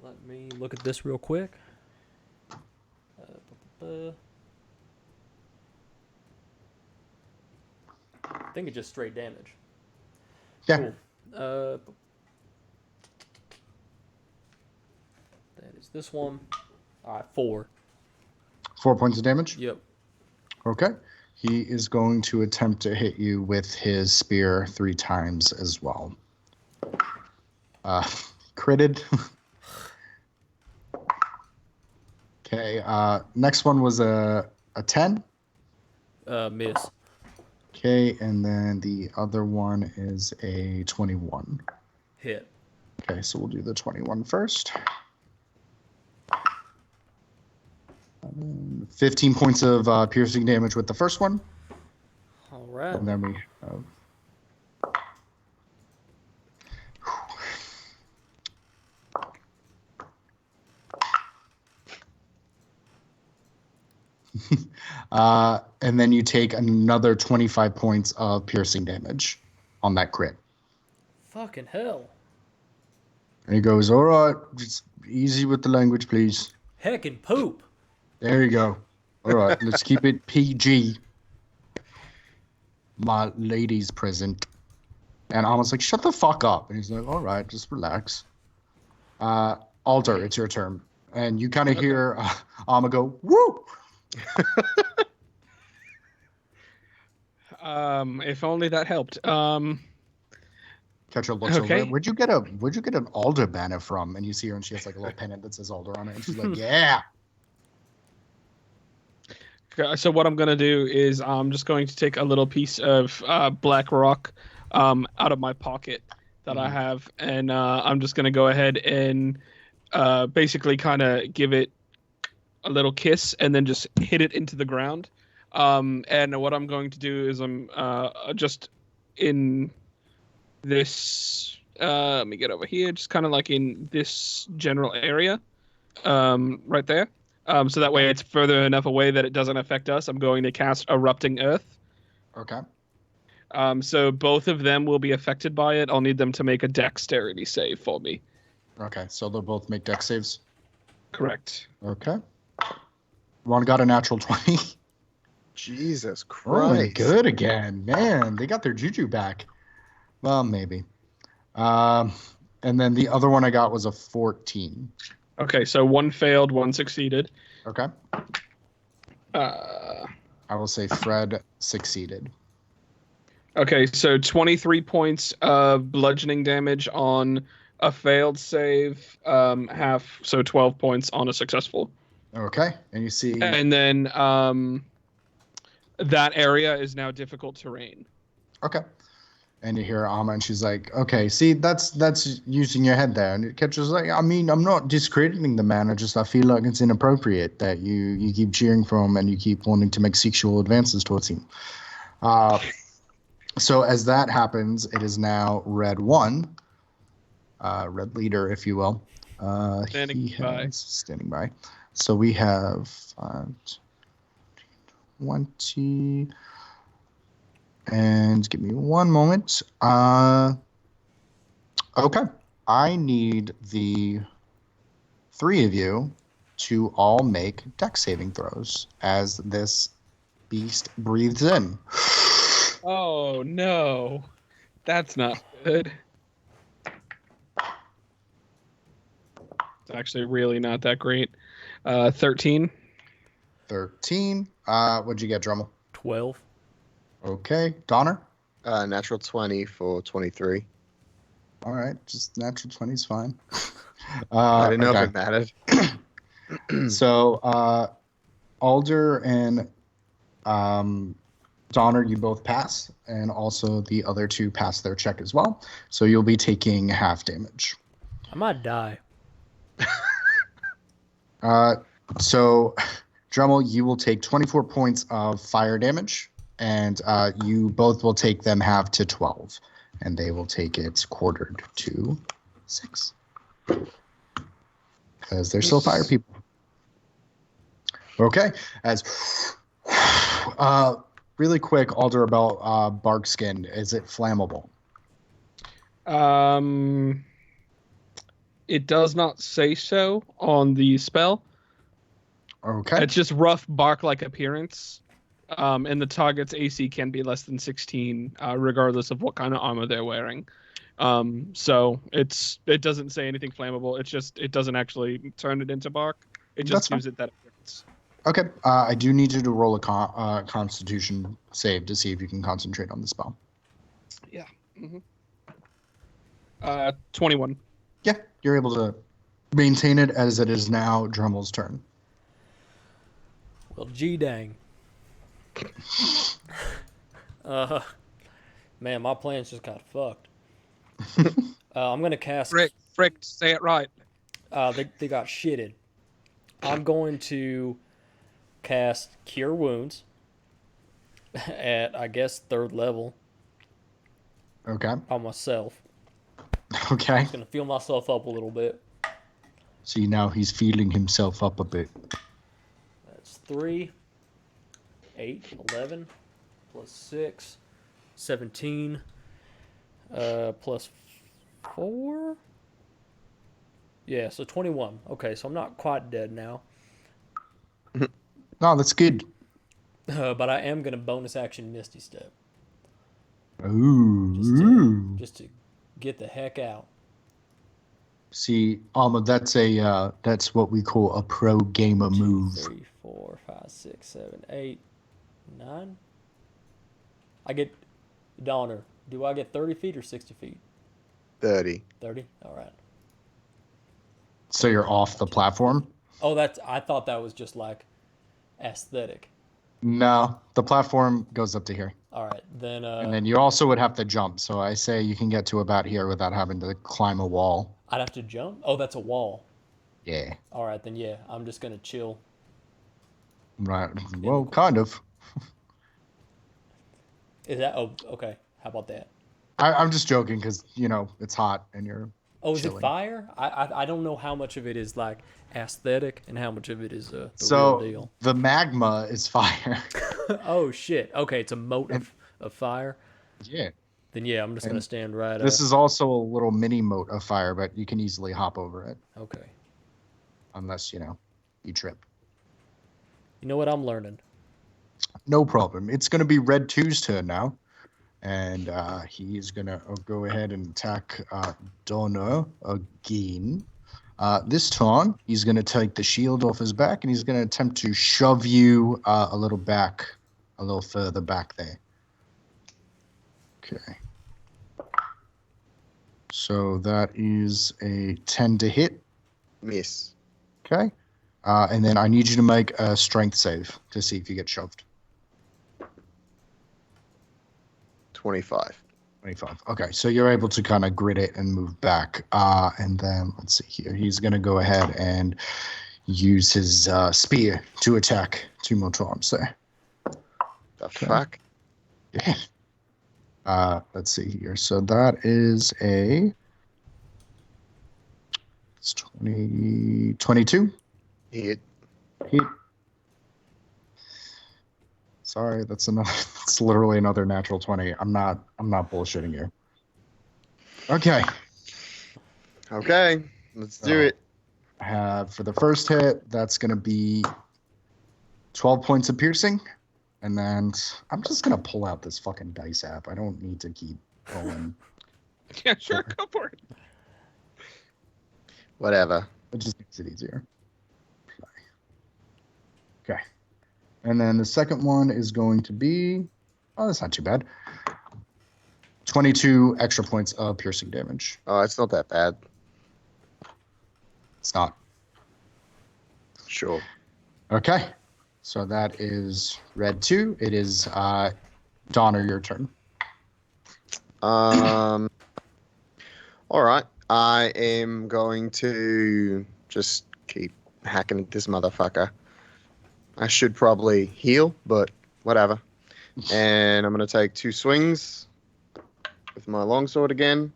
Let me look at this real quick. I think it's just straight damage. Yeah. Cool. That is this one. All right, 4. 4 points of damage? Yep. Okay. He is going to attempt to hit you with his spear 3 times as well. Critted. Okay. Next one was a 10. Miss. Okay, and then the other one is a 21. Hit. Okay, so we'll do the 21 first. 15 points of piercing damage with the first one. All right. And then we have... and then you take another 25 points of piercing damage on that crit. Fucking hell. And he goes, all right, just easy with the language, please. Heckin' poop. There you go. All right, let's keep it PG. My lady's present. And Alma's like, shut the fuck up. And he's like, all right, just relax. Alder, it's your turn. And you kind of hear Alma go, woo! If only that helped. Catcher looks Okay. over. Where'd you get an Alder banner from? And you see her, and she has like a little pennant that says Alder on it. And she's like, yeah. So what I'm gonna do is I'm just going to take a little piece of black rock out of my pocket that I have, and I'm just gonna go ahead and basically kind of give it a little kiss and then just hit it into the ground. And what I'm going to do is I'm just in this. Let me get over here, just kind of like in this general area, right there. So that way it's further enough away that it doesn't affect us. I'm going to cast Erupting Earth. Okay. So both of them will be affected by it. I'll need them to make a dexterity save for me. Okay, so they'll both make dex saves. Correct. Okay. One got a natural 20. Jesus Christ. Rolling good again. Man, they got their juju back. Well, maybe. And then the other one I got was a 14. Okay, so one failed, one succeeded. Okay. I will say Fred succeeded. Okay, so 23 points of bludgeoning damage on a failed save, half, so 12 points on a successful. Okay, and you see... And then that area is now difficult terrain. Okay. And you hear Amma, and she's like, okay, see, that's using your head there. And Ketra's like, I mean, I'm not discrediting the man. I feel like it's inappropriate that you keep cheering for him and you keep wanting to make sexual advances towards him. So as that happens, it is now Red 1, Red Leader, if you will. Standing by. Standing by. So we have 20... And give me one moment. Okay. I need the 3 of you to all make dex saving throws as this beast breathes in. Oh, no. That's not good. It's actually really not that great. 13. 13. What'd you get, Drummel? 12. Okay. Donner? Natural 20 for 23. All right. Just natural 20 is fine. I didn't know okay. if it mattered. So, Alder and Donner, you both pass, and also the other 2 pass their check as well. So you'll be taking half damage. I might die. So, Drummel, you will take 24 points of fire damage, and you both will take them half to 12, and they will take it quartered to 6. Because they're still fire people. Okay, as really quick, Alder, about bark skin. Is it flammable? It does not say so on the spell. Okay. It's just rough bark-like appearance. And the target's AC can be less than 16, regardless of what kind of armor they're wearing. So it doesn't say anything flammable. It's just it doesn't actually turn it into bark. It just gives it that appearance. Okay. I do need you to roll a Constitution save to see if you can concentrate on the spell. Yeah. 21. Yeah, you're able to maintain it as it is now Drummel's turn. Well, G-dang. Man, my plans just got fucked. I'm going to cast... Frick, say it right. They got shitted. I'm going to cast Cure Wounds at, I guess, 3rd level Okay. on myself. Okay. I'm just going to feel myself up a little bit. See, now he's feeling himself up a bit. That's 3, 8, 11, plus 6, 17, plus 4? Yeah, so 21. Okay, so I'm not quite dead now. No, that's good. But I am going to bonus action Misty Step. Ooh. Just to get the heck out. See, Alma, that's what we call a pro gamer move. 3, 4, 5, 6, 7, 8, 9. I get Donner. Do I get 30 feet or 60 feet? 30. 30? All right. So you're off the platform? Oh, I thought that was just like aesthetic. No, the platform goes up to here. All right, then. And then you also would have to jump. So I say you can get to about here without having to climb a wall. I'd have to jump? Oh, that's a wall. Yeah. All right, then yeah, I'm just going to chill Right. Well, kind of. Is that? Oh, okay. How about that? I'm just joking because it's hot and you're Oh, is it chilling. fire? I don't know how much of it is like aesthetic and how much of it is the real So deal. the magma is fire, Oh shit. Okay, it's a mote and of fire. yeah, Then yeah, I'm just gonna and stand right. this is also a little mini moat of fire, but you can easily hop over it Okay. unless you trip. You know what I'm learning? No problem. It's going to be Red 2's turn now. And he's going to go ahead and attack Donna again. This time, he's going to take the shield off his back and he's going to attempt to shove you a little further back there. Okay. So that is a 10 to hit. Miss. Okay. And then I need you to make a strength save to see if you get shoved. 25. 25. Okay, so you're able to kind of grit it and move back. And then let's see here. He's going to go ahead and use his spear to attack 2 more times there. The fuck? Yeah. Let's see here. So that is it's 22. Hit. Hit. Sorry, that's literally another natural 20. I'm not bullshitting you. Okay. Okay, let's do it. For the first hit, that's going to be 12 points of piercing. And then I'm just going to pull out this fucking dice app. I don't need to keep rolling. Yeah, sure, go for it. Whatever. It just makes it easier. Okay. And then the second one is going to be, oh, that's not too bad. 22 extra points of piercing damage. Oh, it's not that bad. It's not. Sure. Okay. So that is Red 2. It is Donner, your turn. All right. I am going to just keep hacking at this motherfucker. I should probably heal, but whatever. And I'm going to take 2 swings with my longsword again.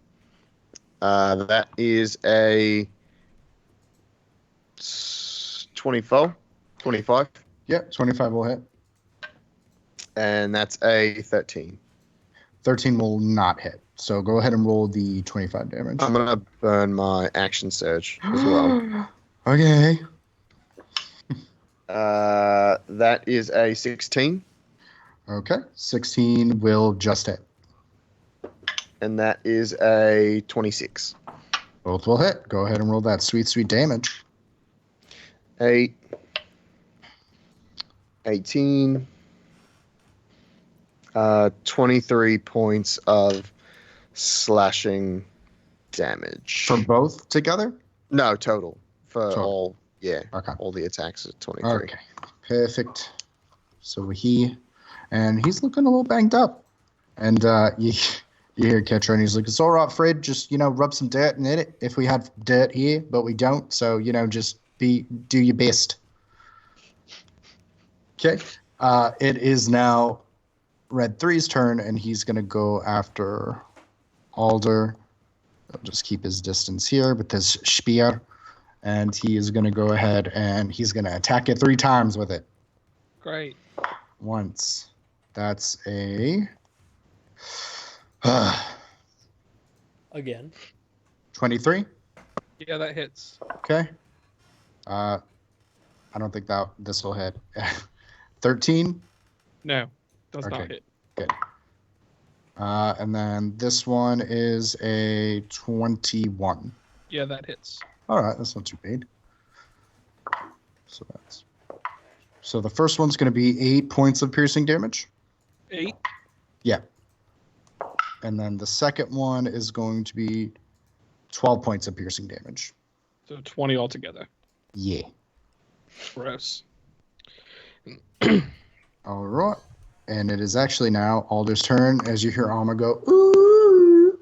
That is a 25. Yeah, 25 will hit. And that's a 13. 13 will not hit. So go ahead and roll the 25 damage. I'm going to burn my action surge as well. Okay. That is a 16. Okay. 16 will just hit. And that is a 26. Both will hit. Go ahead and roll that sweet, sweet damage. 8. 18. 23 points of slashing damage. For both together? No, total. For Total. all, yeah. Okay. All the attacks at 23. Okay. Perfect. So he's looking a little banged up. And you hear Ketra, and he's like, it's all right, Fred. Just, rub some dirt in it if we have dirt here, but we don't. So, just do your best. Okay. It is now Red 3's turn, and he's going to go after Alder. He'll just keep his distance here with his spear. And he is going to go ahead and he's going to attack it 3 times with it. Great. Once. That's a Again. 23. Yeah, that hits. Okay. I don't think this will hit. 13. No, does not Okay. hit. Good. And then this one is a 21. Yeah, that hits. All right, that's not too bad. So the first one's going to be 8 points of piercing damage. 8. Yeah. And then the second one is going to be 12 points of piercing damage. So 20 altogether. Yeah. Gross. All right. And it is actually now Alder's turn as you hear Alma go, ooh.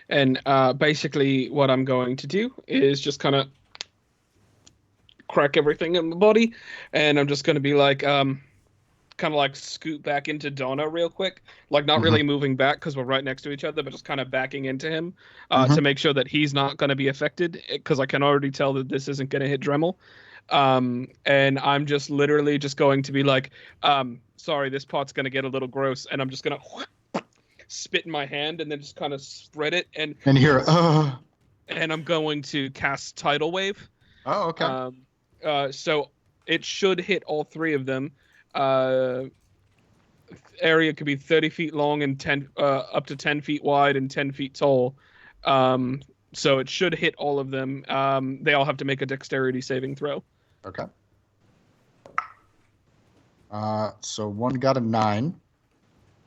And basically what I'm going to do is just kind of crack everything in my body, and I'm just going to be like, kind of like scoot back into Donna real quick, like not really moving back because we're right next to each other, but just kind of backing into him to make sure that he's not going to be affected, because I can already tell that this isn't going to hit Dremel. And I'm just literally just going to be like, sorry, this pot's going to get a little gross, and I'm just going to spit in my hand and then just kind of spread it, and here, and I'm going to cast Tidal Wave. Oh, okay. So it should hit all three of them. Area could be 30 feet long and 10 up to 10 feet wide and 10 feet tall. So it should hit all of them. They all have to make a dexterity saving throw. Okay. So one got a 9.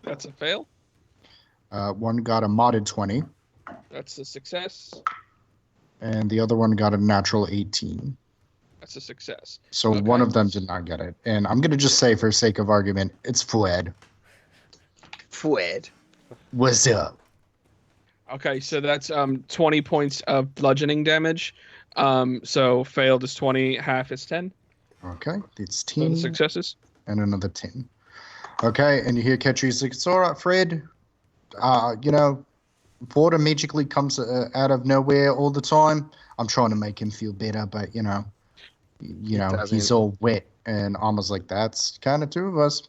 That's a fail. One got a modded 20. That's a success. And the other one got a natural 18. That's a success. So one of them did not get it. And I'm going to just say, for sake of argument, it's Fwed. Fwed. What's up? Okay, so that's 20 points of bludgeoning damage. So failed is 20, half is 10. Okay, it's So 10. the successes. And another 10. Okay, and you hear Ketri's like, it's all right, Fred. Water magically comes out of nowhere all the time. I'm trying to make him feel better, but, he's all wet. And Alma's like, that's kind of two of us.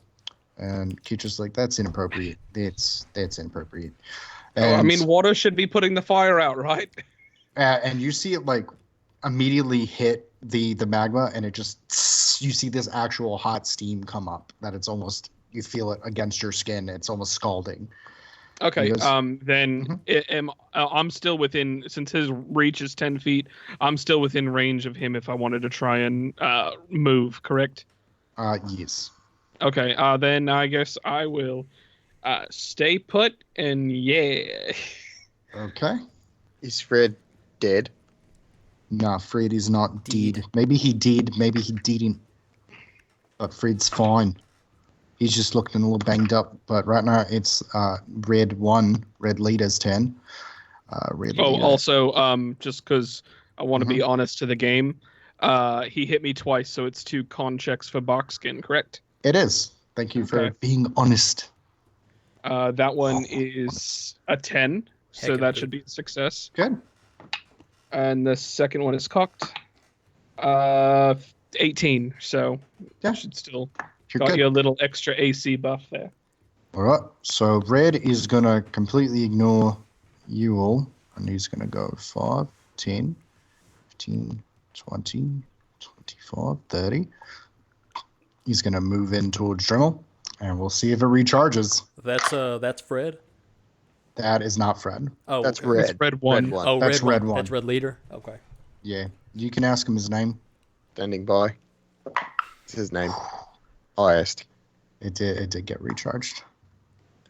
And Ketra's like, that's inappropriate. That's inappropriate. And, Water should be putting the fire out, right? and you see it, like, immediately hit the magma, and it just, you see this actual hot steam come up, that it's almost, you feel it against your skin. It's almost scalding. Okay, I'm still within, since his reach is 10 feet, I'm still within range of him if I wanted to try and move, correct? Yes. Okay, then I guess I will stay put, and yeah. Okay. Is Fred dead? Nah, Fred is not dead. Maybe he did, maybe he didn't. But Fred's fine. He's just looking a little banged up. But right now it's red leader's turn. Leader. Also, just because I want to be honest to the game, he hit me twice, so it's 2 con checks for Barkskin, correct? It is. Thank you for being honest. That one is a 10, so that should be a success. Good. And the second one is cocked. 18, so that should still got you a little extra AC buff there. All right, so Red is going to completely ignore you all, and he's going to go 5, 10, 15, 20, 25, 30. He's going to move in towards Dremel, and we'll see if it recharges. That's Fred? That is not Fred. Oh, that's Red. It's Red 1. Oh, that's Red 1. That's Red Leader? Okay. Yeah, you can ask him his name. Standing by. It's his name. I asked. It did get recharged.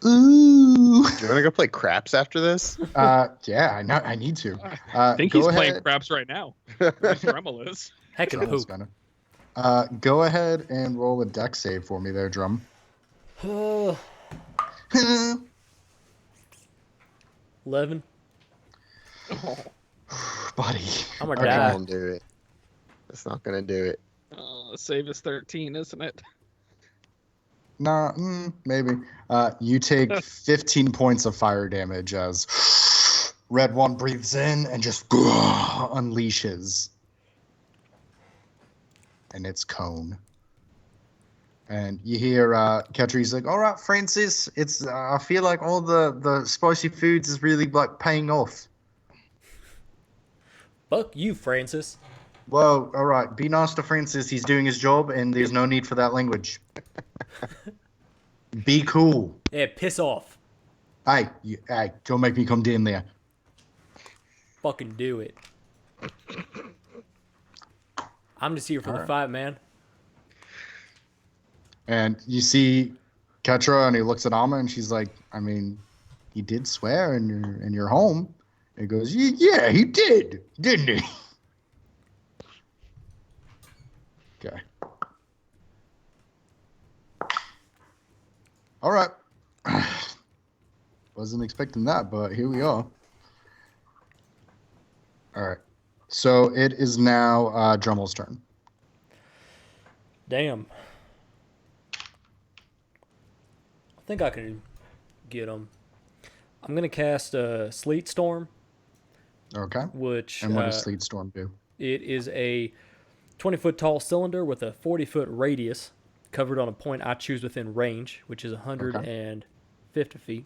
Ooh. Do you want to go play craps after this? Yeah, I know. I need to. I think he's playing craps right now. Dremel is. Heck and poop. Go ahead and roll a dex save for me there, Drum. 11. Oh. Buddy. I'm a I guy. can't do it. That's not gonna do it. The save is 13, isn't it? Nah, maybe. You take 15 points of fire damage as Red 1 breathes in and just unleashes. And it's Cone. And you hear Ketri's like, all right, Francis, it's I feel like all the spicy foods is really like paying off. Fuck you, Francis. Whoa, all right, be nice to Francis. He's doing his job, and there's no need for that language. Be cool. Yeah, piss off. Hey, don't make me come down there. Fucking do it. I'm just here for the fight, man. And you see Ketra, and he looks at Alma, and she's like, I mean, he did swear in your home. And he goes, yeah, he did, didn't he? Okay. All right. Wasn't expecting that, but here we are. All right. So it is now Drummel's turn. Damn. I think I can get them. I'm going to cast a Sleet Storm, Okay. which And what does Sleet Storm do? it is a 20-foot tall cylinder with a 40-foot radius covered on a point I choose within range, which is 150 feet.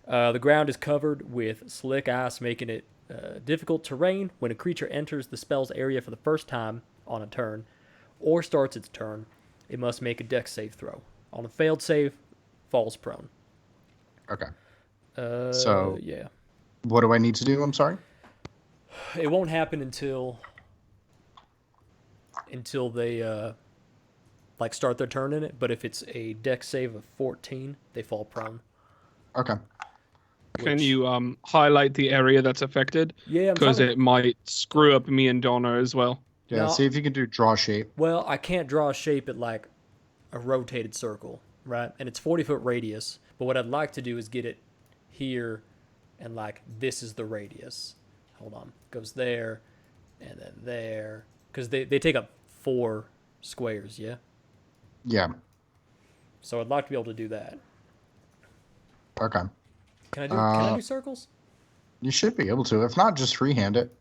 The ground is covered with slick ice, making it difficult terrain. When a creature enters the spell's area for the first time on a turn or starts its turn, it must make a dex save throw. On a failed save, falls prone. Okay. Yeah. What do I need to do? I'm sorry? It won't happen until they like start their turn in it, but if it's a dex save of 14, they fall prone. Okay. Can you highlight the area that's affected? Yeah, I'm Because trying to... it might screw up me and Donna as well. Yeah, No. see if you can do draw shape. Well, I can't draw a shape at like a rotated circle, right? And it's 40-foot radius, but what I'd like to do is get it here and like this is the radius. Hold on. Goes there and then there. Because they take up 4 squares, yeah? Yeah. So I'd like to be able to do that. Okay. Can I do circles? You should be able to. If not, just freehand it.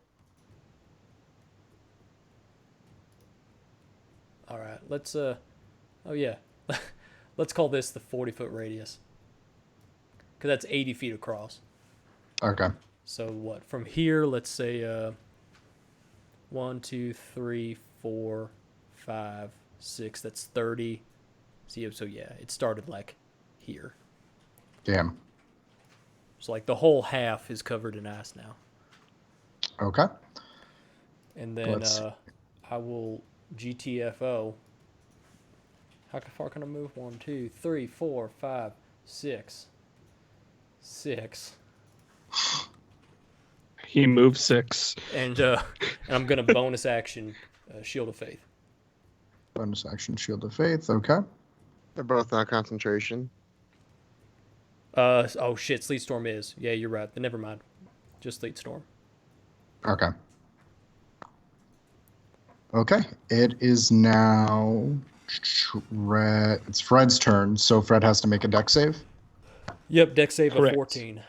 All right. Let's oh yeah. Let's call this the 40-foot radius. Cuz that's 80 feet across. Okay. So what? From here, let's say 1 2 3 4 5 6, that's 30. So yeah, it started like here. Damn. So like the whole half is covered in ice now. Okay. And then I will GTFO. How far can I move? 1 2 3 4 5 6 6. He moves 6. And I'm gonna bonus action Shield of Faith. Bonus action Shield of Faith. Okay. They're both not concentration. Oh shit, Sleet Storm is. Yeah, you're right. Then never mind. Just Sleet Storm. Okay. Okay. It is now it's Fred's turn, so Fred has to make a dex save. Yep, dex save Correct. of 14.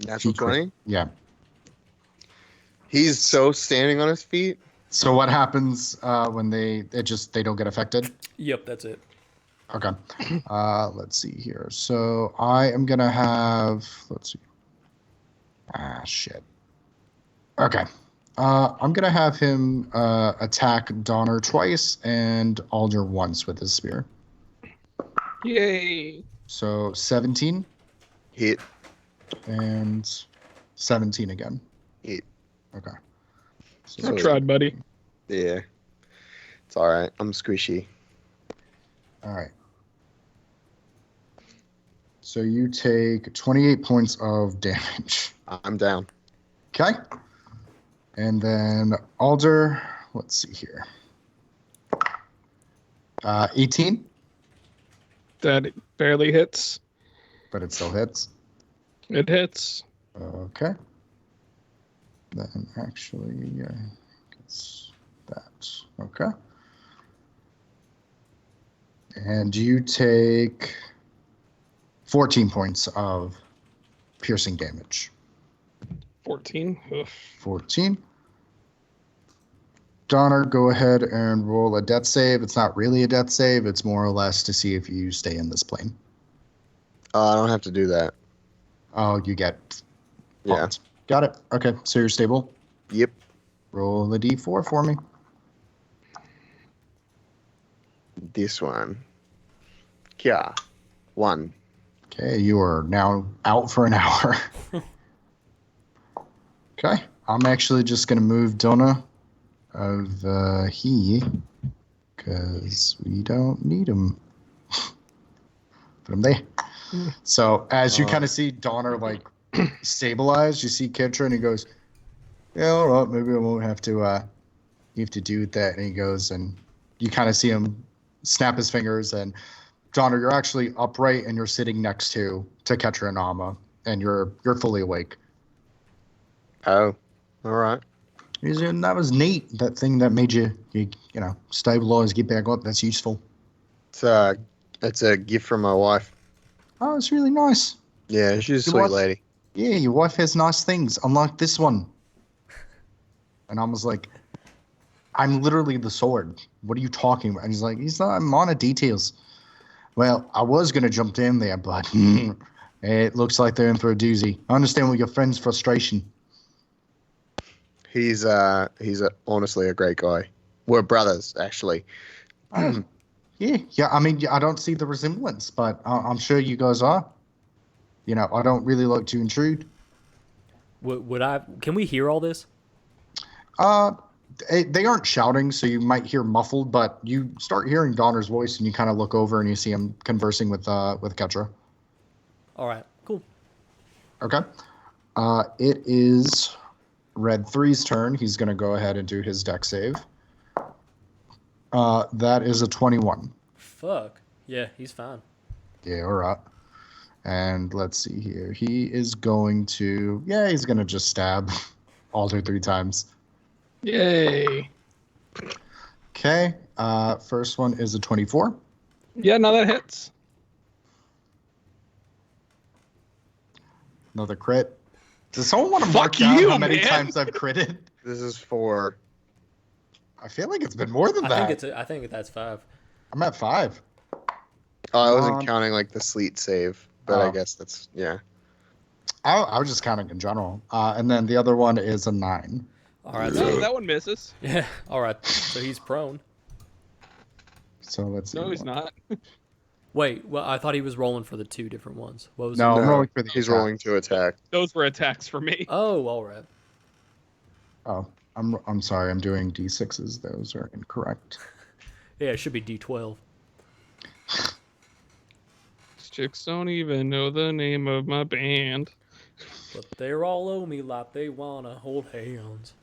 Natural 20. Yeah. He's so standing on his feet. So what happens when they don't get affected? Yep, that's it. Okay. Let's see here. So I am gonna have. Let's see. Shit. Okay. I'm gonna have him attack Donner twice and Alder once with his spear. Yay! So 17 Hit. and 17 again. Hit. Okay. I tried, buddy. Yeah. It's all right. I'm squishy. All right. So you take 28 points of damage. I'm down. Okay. And then Alder, let's see here. 18, That barely hits. but it still hits. It hits. Okay. Then actually, it's that. Okay. And you take 14 points of piercing damage. 14. Ugh. 14. Donner, go ahead and roll a death save. It's not really a death save. It's more or less to see if you stay in this plane. I don't have to do that. Oh, you get Yeah. points. Got it. Okay, so you're stable. Yep. Roll the d4 for me. This one. Yeah. 1. Okay, you are now out for an hour. Okay, I'm actually just going to move Donna of he, because we don't need him. Put him there. So as you kind of see Donner like stabilize, you see Kitra and he goes, yeah, all right, maybe I won't have to, you have to do that. And he goes and you kind of see him snap his fingers and Donner, you're actually upright and you're sitting next to Kitra and Amma and you're fully awake. Oh. All right. That was neat. That thing that made you stabilize, get back up. That's useful. It's a gift from my wife. Oh, it's really nice. Yeah, she's a Your sweet wife- lady. Yeah, your wife has nice things, unlike this one. And I was like, I'm literally the sword. What are you talking about? And he's like, he's not minor details. Well, I was going to jump down there, but it looks like they're in for a doozy. I understand with your friend's frustration. He's honestly a great guy. We're brothers, actually. Oh, yeah. I mean, I don't see the resemblance, but I'm sure you guys are. I don't really like to intrude. Would I? Can we hear all this? They aren't shouting, so you might hear muffled, but you start hearing Donner's voice, and you kind of look over and you see him conversing with Ketra. All right, cool. Okay. It is Red 3's turn. He's going to go ahead and do his deck save. That is a 21. Fuck. Yeah, he's fine. Yeah, all right. And let's see here. He is going to... Yeah, he's going to just stab Alder 3 times. Yay. Okay. First one is a 24. Yeah, no, that hits. Another crit. Does someone want to Fuck mark down you, how many man. times I've critted? This is 4. I feel like it's been more than that. I think that's 5. I'm at 5. Oh, I wasn't counting like the sleet save, but I Oh. guess that's yeah. I was just counting in general. And then the other one is a 9. All right, No, so that one misses. yeah. All right, so he's prone. So let's see. No, he's not. Wait, well, I thought he was rolling for the 2 different ones. What was No, it? I'm rolling for the He's attack. rolling to attack. Those were attacks for me. Oh, all right. Oh, I'm sorry. I'm doing D6s. Those are incorrect. Yeah, it should be D12. These chicks don't even know the name of my band. But they're all owe me like they wanna hold hands.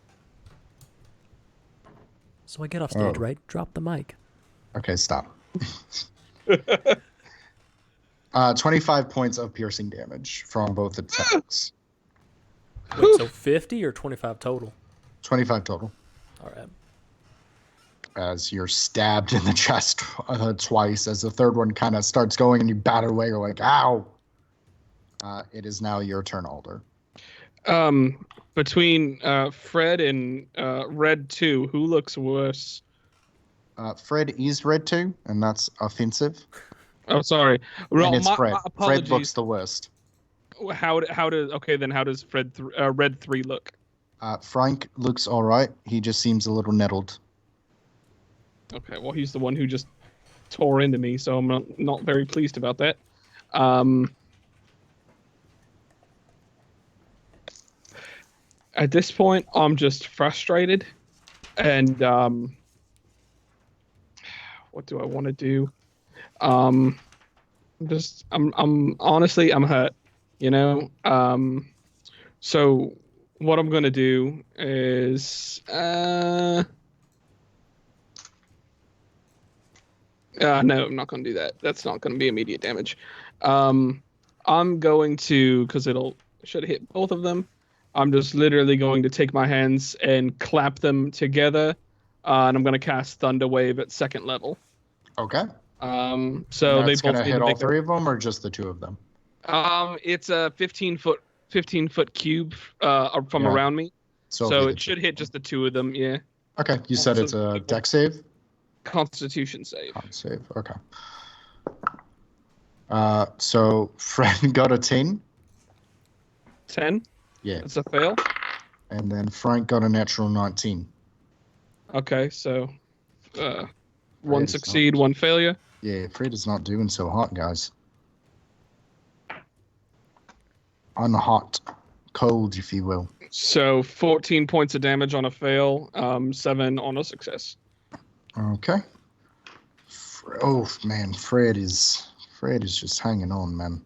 So I get off stage, Oh. right? Drop the mic. Okay, stop. 25 points of piercing damage from both attacks. Wait, so 50 or 25 total? 25 total. All right. As you're stabbed in the chest twice, as the third one kind of starts going and you batter away, you're like, ow! It is now your turn, Alder. Between Fred and Red 2, who looks worse? Fred is red too, and that's offensive. Oh, sorry. And it's my Fred. Fred apologies. looks the worst. How does Red 3 look? Frank looks all right. He just seems a little nettled. Okay, well, he's the one who just tore into me, so I'm not very pleased about that. At this point, I'm just frustrated, and what do I want to do? I'm honestly, I'm hurt, So what I'm gonna do is no, I'm not gonna do that. That's not gonna be immediate damage. I'm going to, because should hit both of them. I'm just literally going to take my hands and clap them together, and I'm going to cast Thunder Wave at 2nd level. Okay. So they That's both going to need hit to all make 3 of them, or just the 2 of them? It's a 15-foot cube from around me, so it should hit just the 2 of them. Yeah. Okay. You said it's a deck save. Constitution save. Con save. Okay. So Fred got a 10. 10. Yeah. That's a fail. And then Frank got a natural 19. Okay, so one Fred is succeed, not- one failure. Yeah, Fred is not doing so hot, guys. Unhot. Cold, if you will. So 14 points of damage on a fail, 7 on a success. Okay. Oh, man. Fred is just hanging on, man.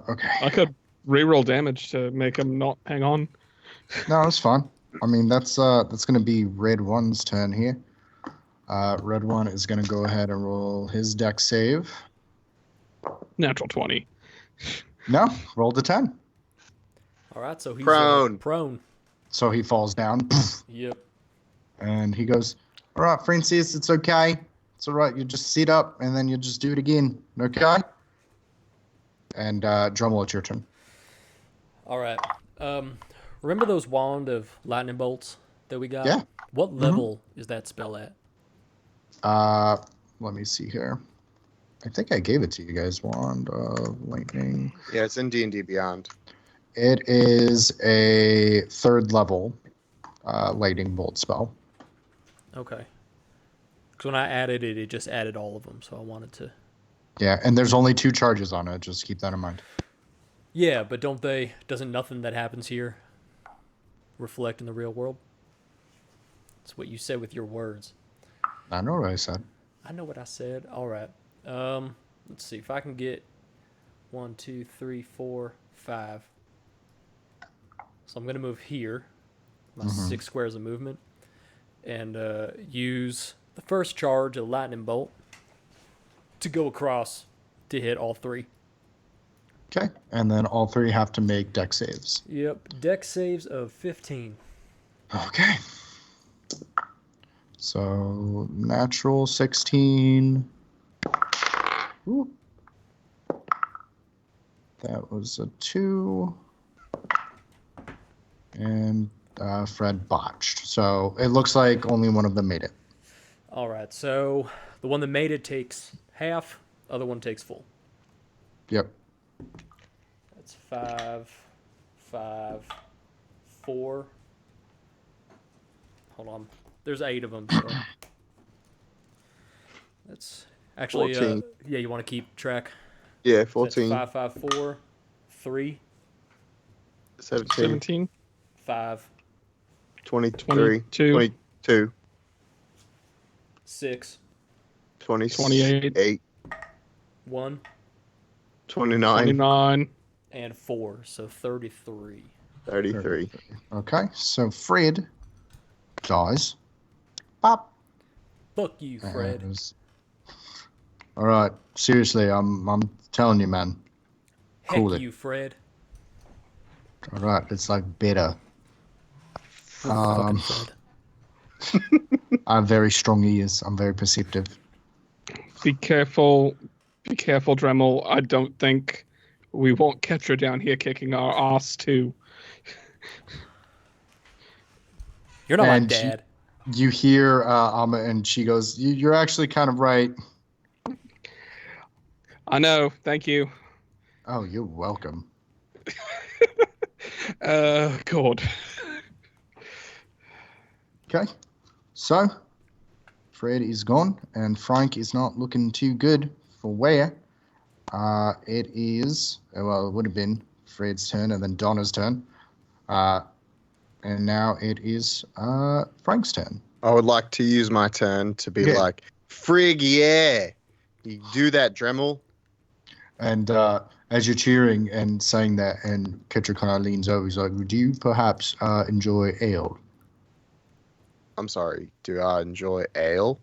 Okay. I could reroll damage to make him not hang on. No, that's fine. I mean, that's going to be Red 1's turn here. Red 1 is going to go ahead and roll his deck save. Natural 20. No, roll the 10. All right, so he's Prone. prone. So he falls down. Yep. And he goes, all right, Francis, it's okay. It's all right. You just sit up and then you just do it again. Okay? And Drummel, it's your turn. All right. Remember those wand of lightning bolts that we got? Yeah. What level is that spell at? Let me see here. I think I gave it to you guys. Wand of Lightning. Yeah, it's in D&D Beyond. It is a 3rd level lightning bolt spell. Okay. Because when I added it, it just added all of them, so I wanted to... Yeah, and there's only 2 charges on it. Just keep that in mind. Yeah, but doesn't nothing that happens here reflect in the real world? It's what you said with your words. I know what I said. I know what I said. All right. Let's see if I can get 1, 2, 3, 4, 5. So I'm going to move here, my 6 squares of movement, and use the first charge of lightning bolt to go across to hit all 3. Okay, and then all 3 have to make dex saves. Yep, dex saves of 15. Okay. So natural 16. Ooh. That was a 2. And Fred botched. So it looks like only one of them made it. All right, so the one that made it takes half, other one takes full. Yep. That's 5, 5, 4. Hold on. There's 8 of them. So. That's actually, 14. Yeah, you want to keep track? Yeah, So 14. that's 5, 5, 4, 3, 17, 5, 23, 22, 22, 6, 28, 1, 29, 29. and 4. So 33. 33. Okay, so Fred dies. Pop. Fuck you, Fred. All right, seriously, I'm telling you, man. Heck Cool it. you, Fred. All right, it's like better. Fucking Fred. I have very strong ears. I'm very perceptive. Be careful, Dremel. I don't think we want Ketra down here kicking our ass too. You're not my And dad. You hear Amma, and she goes, "You're actually kind of right." I know. Thank you. Oh, you're welcome. God. Okay, so Fred is gone, and Frank is not looking too good for wear. It is, well, it would have been Fred's turn and then Donna's turn. And now it is Frank's turn. I would like to use my turn to be Yeah. like, frig, yeah. You do that, Dremel. And as you're cheering and saying that, and Ketra kind of leans over, he's like, would you perhaps enjoy ale? I'm sorry, do I enjoy ale?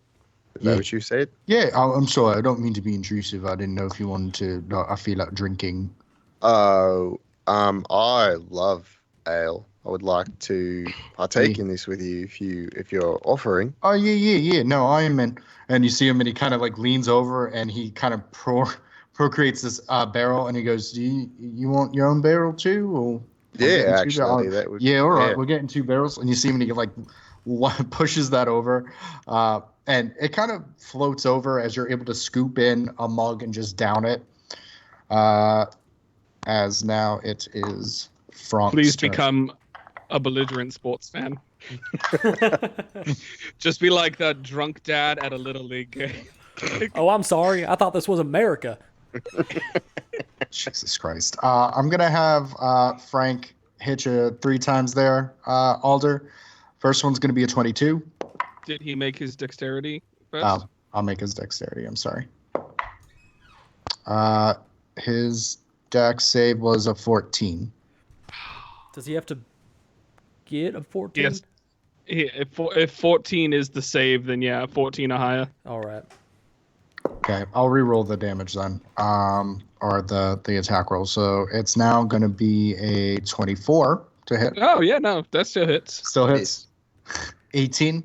Is Yeah. that what you said? Yeah, I'm sorry. I don't mean to be intrusive. I didn't know if you wanted to. No, I feel like drinking. Oh, I love ale. I would like to partake in this with you if you're offering. Oh, yeah. No, I am in. And you see him, and he kind of like leans over, and he kind of procreates this barrel, and he goes, "Do you want your own barrel too?" Or Yeah, actually, that would. Yeah, all right. yeah. We're getting 2 barrels, and you see him, and he like pushes that over, and it kind of floats over as you're able to scoop in a mug and just down it. As now it is Frank's Please turn. become a belligerent sports fan. Just be like that drunk dad at a little league game. Oh, I'm sorry. I thought this was America. Jesus Christ. I'm going to have Frank hit you 3 times there, Alder. First one's going to be a 22. Did he make his dexterity first? I'll make his dexterity. I'm sorry. His dex save was a 14. Does he have to get a 14? Yes. If 14 is the save, then yeah, 14 or higher. All right. Okay, I'll re-roll the damage then, or the attack roll. So it's now going to be a 24. to hit? Oh yeah, no, that still hits. Still hits. 18.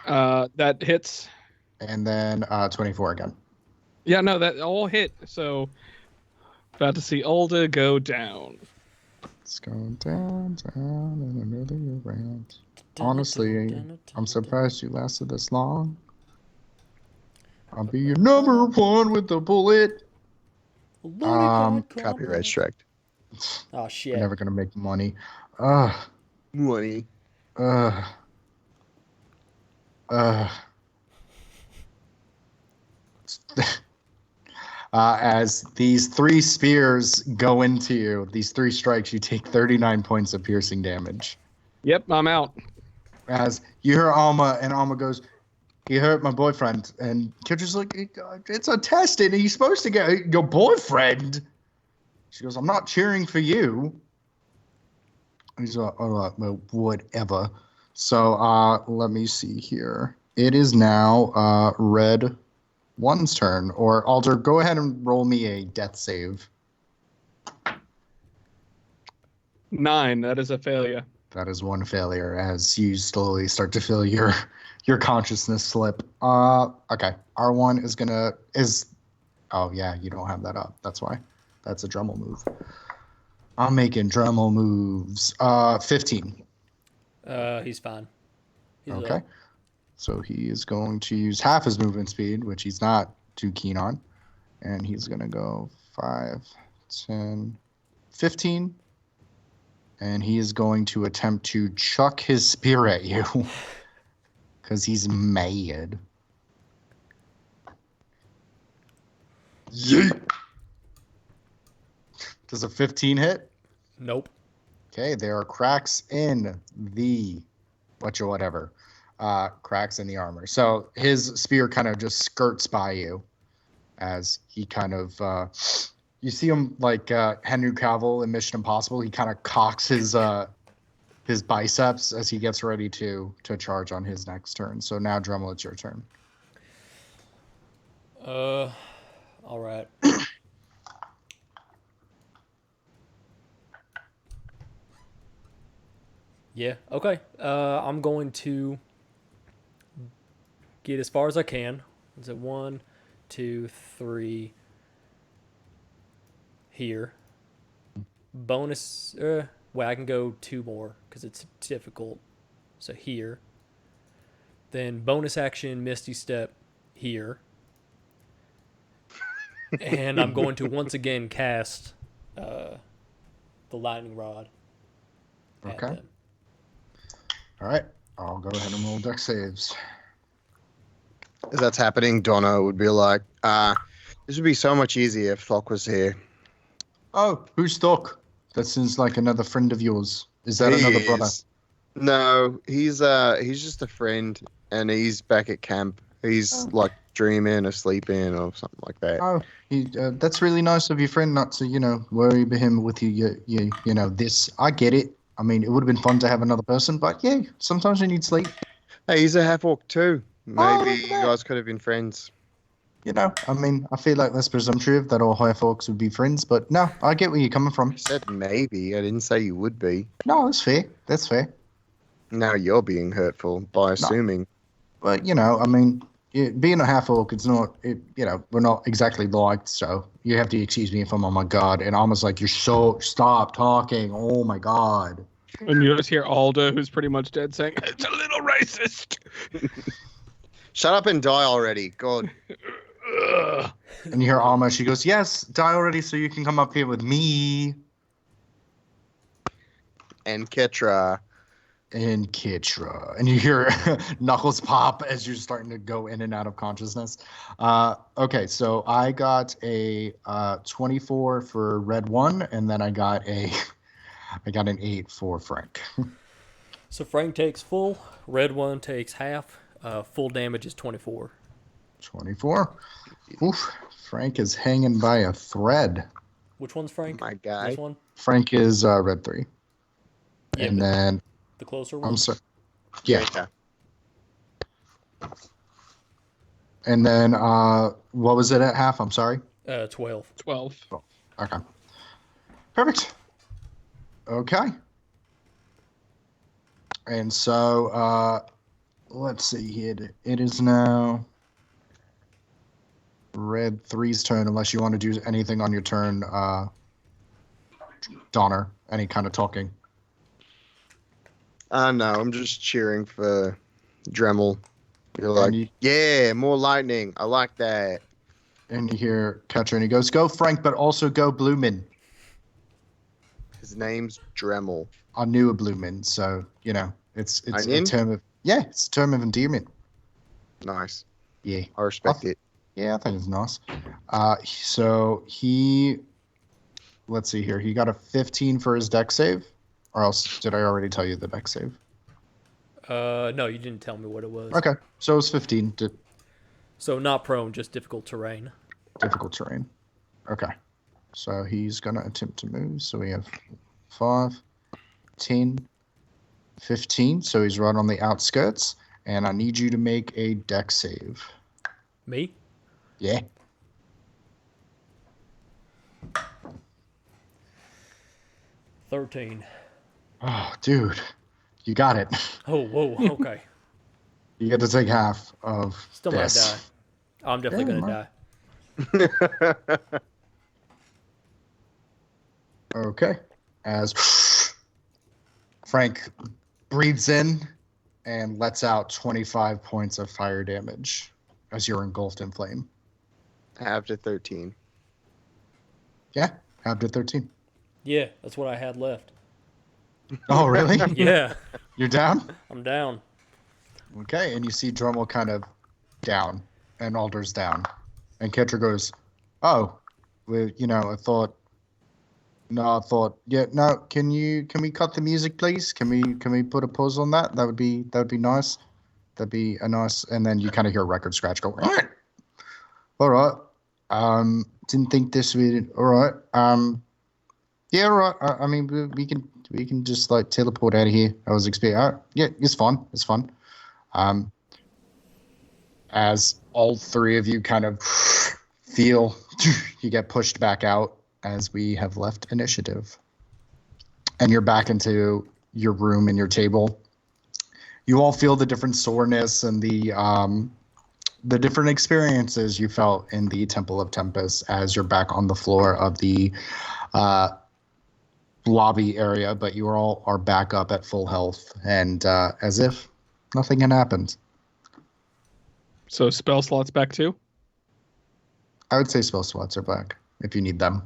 That hits. And then 24 again. Yeah, no, that all hit. So about to see Alda go down. It's going down, and another round. Honestly, I'm surprised you lasted this long. I'll be your number one with the bullet. Copyright strike. Oh We're shit. never gonna make money. Money. As these 3 spears go into you, these 3 strikes, you take 39 points of piercing damage. Yep, I'm out. As you hear Alma, and Alma goes, "You hurt my boyfriend," and Kildra's like, "It's a test, and he's supposed to get your boyfriend." She goes, "I'm not cheering for you." He's like, "All right, well, whatever." So let me see here. It is now Red 1's turn. Or Alder, go ahead and roll me a death save. 9. That is a failure. That is 1 failure as you slowly start to feel your consciousness slip. Okay. R1 is oh yeah, you don't have that up. That's why. That's a Dremel move. I'm making Dremel moves. 15. He's fine. He's Okay. up. So he is going to use half his movement speed, which he's not too keen on. And he's going to go 5, 10, 15. And he is going to attempt to chuck his spear at you. Because he's mad. Yeet! Does a 15 hit? Nope. Okay, there are cracks in the whatever. Cracks in the armor. So his spear kind of just skirts by you as he kind of you see him like Henry Cavill in Mission Impossible. He kind of cocks his biceps as he gets ready to charge on his next turn. So now Dremel, it's your turn. All right. Yeah. Okay. I'm going to get as far as I can. Is it 1, 2, 3 here? Bonus. Well, I can go 2 more because it's difficult. So here. Then bonus action, Misty Step here. And I'm going to once again cast the lightning rod. Okay. Them. All right. I'll go ahead and roll dex saves. As that's happening, Donna would be like, this would be so much easier if Thokk was here. Oh, who's Thokk? That seems like another friend of yours. Is that He another brother? is. No, he's just a friend, and he's back at camp. He's like dreaming or sleeping or something like that. Oh, that's really nice of your friend not to, worry about him with this. I get it. I mean, it would have been fun to have another person, but yeah, sometimes you need sleep. Hey, he's a half orc too. Maybe Oh, you guys could have been friends. I mean, I feel like that's presumptive that all high folks would be friends, but no, I get where you're coming from. I said maybe. I didn't say you would be. No, that's fair. That's fair. Now you're being hurtful by assuming. But, I mean, being a half orc, it's not, we're not exactly liked, so you have to excuse me if I'm on my guard. And almost like, stop talking. Oh my God. And you just hear Alda, who's pretty much dead, saying, "It's a little racist." Shut up and die already. God. And you hear Alma, she goes, "Yes, die already so you can come up here with me." And Ketra. And Kitra. And you hear Knuckles pop as you're starting to go in and out of consciousness. Okay, so I got a 24 for Red 1, and then I got an 8 for Frank. So Frank takes full. Red 1 takes half. Full damage is 24. 24. Oof. Frank is hanging by a thread. Which one's Frank? My guy. This one? Frank is Red 3. Yeah, and then the closer one? I'm sorry. Yeah. Yeah. And then what was it at half? I'm sorry. 12. 12. Okay. Perfect. Okay. And so, let's see here. It is now Red 3's turn, unless you want to do anything on your turn, Donner. Any kind of talking. No, I'm just cheering for Dremel. You're like, yeah, more lightning. I like that. And you hear Catcher, and he goes, "Go Frank, but also go Bloomin." His name's Dremel. I knew a Bloomin, so it's Onion? a term of it's a term of endearment. Nice. Yeah, I respect it. Yeah, I think it's nice. So let's see here. He got a 15 for his deck save, or else did I already tell you the deck save? No, you didn't tell me what it was. Okay, so it was 15. So not prone, just difficult terrain. Difficult terrain. Okay, so he's gonna attempt to move. So we have 5, 10, 15. So he's right on the outskirts, and I need you to make a deck save. Me? Yeah. $13. Oh, dude, you got it. Oh, whoa, okay. You get to take half of Still this. might die. Oh, I'm definitely gonna die. Okay. As Frank breathes in and lets out 25 points of fire damage as you're engulfed in flame. Half to 13. Yeah, halved to 13. Yeah, that's what I had left. Oh, really? Yeah, You're down? I'm down. Okay, and you see Drummel kind of down and Alder's down. And Ketra goes, "Oh, well, I thought, yeah, no, can we cut the music, please? Can we put a pause on that? That would be nice. That'd be a nice." And then you kind of hear a record scratch go, "All right. Didn't think this would, all right. Yeah, all right. I mean, we can just like teleport out of here. I was expecting, yeah, it's fun. It's fun." As all three of you kind of feel you get pushed back out as we have left initiative. And you're back into your room and your table. You all feel the different soreness and the different experiences you felt in the Temple of Tempest as you're back on the floor of the lobby area, but you all are back up at full health and as if nothing had happened. So spell slots back too? I would say spell slots are back if you need them.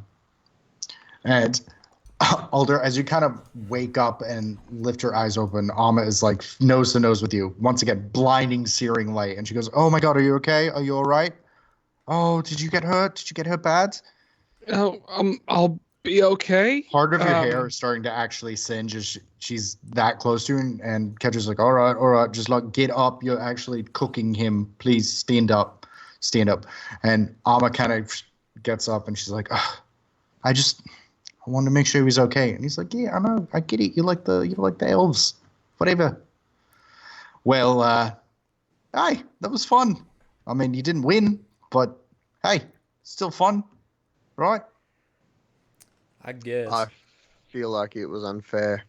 And Alder, as you kind of wake up and lift your eyes open, Amma is like nose to nose with you. Once again, blinding, searing light. And she goes, "Oh my God, are you okay? Are you all right? Oh, did you get hurt? Did you get hurt bad?" Oh, I'll be okay. Part of your hair is starting to actually singe as she's that close to you. And Ketra's like, all right, just like get up. You're actually cooking him. Please stand up. And Amma kind of gets up and she's like, I wanted to make sure he was okay. And he's like, yeah, I know, I get it. You're like the elves, whatever. Well, hey, that was fun. I mean, you didn't win, but hey, still fun, right? I guess. I feel like it was unfair.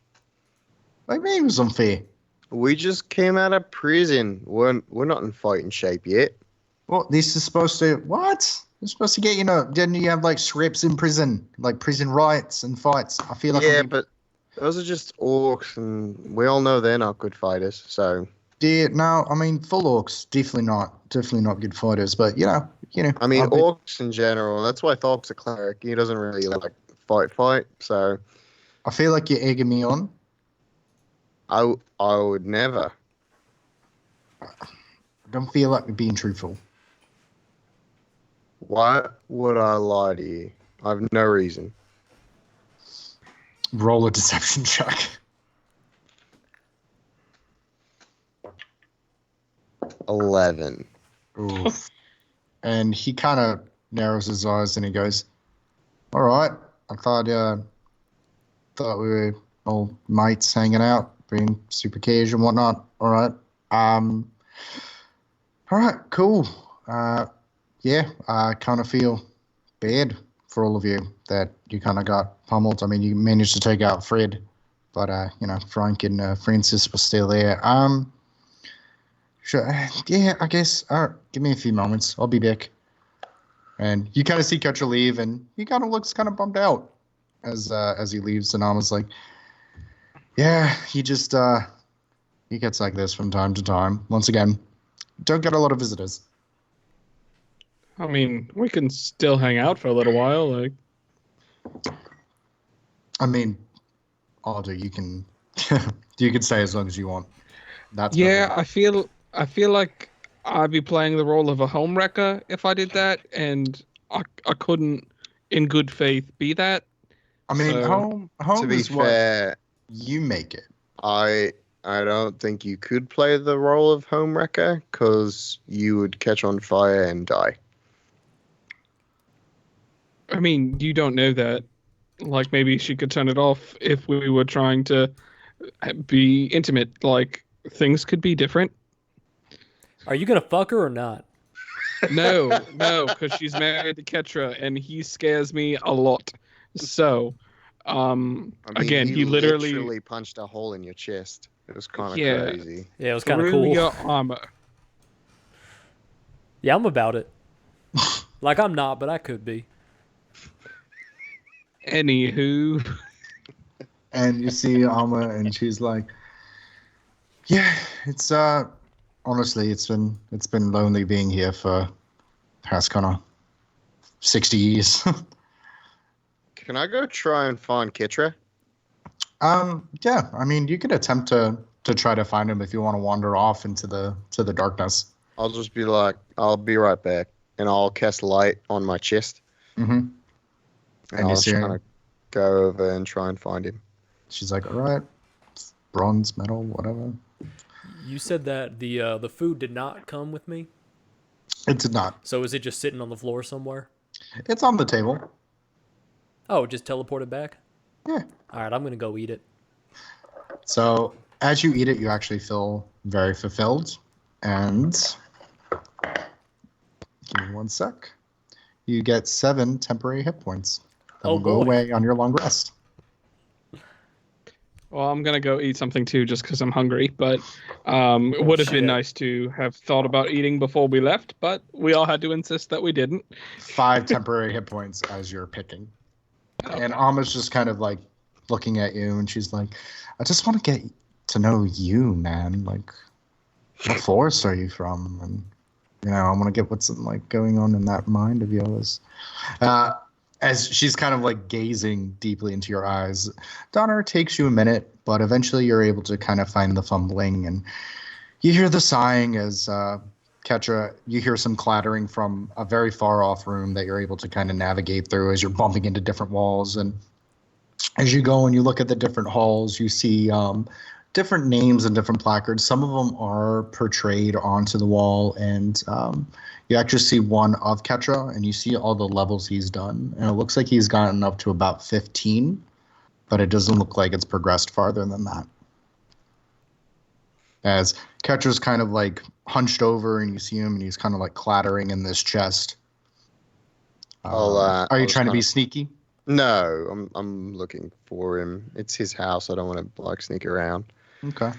What do you mean it was unfair? We just came out of prison. We're not in fighting shape yet. Well, this is supposed to what? It's supposed to get didn't you have like scripts in prison, like prison riots and fights? I feel like but those are just orcs, and we all know they're not good fighters. So yeah, no, I mean full orcs definitely not good fighters, but you know. I mean orcs in general. That's why Thokk's a cleric. He doesn't really like fight. So I feel like you're egging me on. I would never. I don't feel like you're being truthful. Why would I lie to you? I have no reason. Roll a deception check. 11. Oof. And he kind of narrows his eyes and he goes, "All right, I thought we were all mates hanging out, being super casual and whatnot. All right, all right, cool. Yeah, I kind of feel bad for all of you that you kind of got pummeled. I mean, you managed to take out Fred, but Frank and Francis were still there. Sure. Yeah, I guess. Give me a few moments. I'll be back. And you kind of see Ketcher leave, and he kind of looks kind of bummed out as he leaves. And I was like, yeah, he just he gets like this from time to time. Once again, don't get a lot of visitors. I mean, we can still hang out for a little while. Like, I mean, Alder, you can stay as long as you want. That's yeah, perfect. I feel like I'd be playing the role of a homewrecker if I did that, and I couldn't, in good faith, be that. I mean, So, home To be is what fair, you make it. I don't think you could play the role of homewrecker because you would catch on fire and die. I mean, you don't know that. Like, maybe she could turn it off if we were trying to be intimate. Like, things could be different. Are you gonna fuck her or not? No, because she's married to Ketra, and he scares me a lot. So, I mean, again, he literally punched a hole in your chest. It was kind of Yeah. crazy. Yeah, it was kind of through cool. your armor. Yeah, I'm about it. Like I'm not, but I could be. Anywho, And you see Alma, and she's like, "Yeah, it's honestly, it's been lonely being here for past kind of 60 years." Can I go try and find Kitra? Yeah, I mean, you could attempt to try to find him if you want to wander off into the darkness. I'll just be like, I'll be right back, and I'll cast light on my chest, Mm-hmm. and And you I'll see just her. kind of go over and try and find him. She's like, "All right, bronze, metal, whatever." You said that the food did not come with me, It did not. so is it just sitting on the floor somewhere? It's on the table. Oh, just teleported back? Yeah. All right, I'm gonna go eat it. So as you eat it, you actually feel very fulfilled. And give me one sec. You get 7 temporary hit points that Oh, will go boy. away on your long rest. well, I'm gonna go eat something too, just because I'm hungry. But it would have been shit. nice to have thought about eating before we left, but we all had to insist that we didn't. 5 temporary hit points as you're picking. And Alma's just kind of like looking at you, and she's like, "I just want to get to know you, man. Like, what forest are you from? And I want to get what's like going on in that mind of yours." As she's kind of like gazing deeply into your eyes, Donner, it takes you a minute, but eventually you're able to kind of find the fumbling, and you hear the sighing as Ketra, you hear some clattering from a very far off room that you're able to kind of navigate through as you're bumping into different walls. And as you go and you look at the different halls, you see different names and different placards. Some of them are portrayed onto the wall, and you actually see one of Ketra, and you see all the levels he's done. And it looks like he's gotten up to about 15, but it doesn't look like it's progressed farther than that. As Ketra's kind of like hunched over, and you see him, and he's kind of like clattering in this chest. Are you I'll trying to be just sneaky? No, I'm looking for him. It's his house. I don't want to like sneak around. Okay.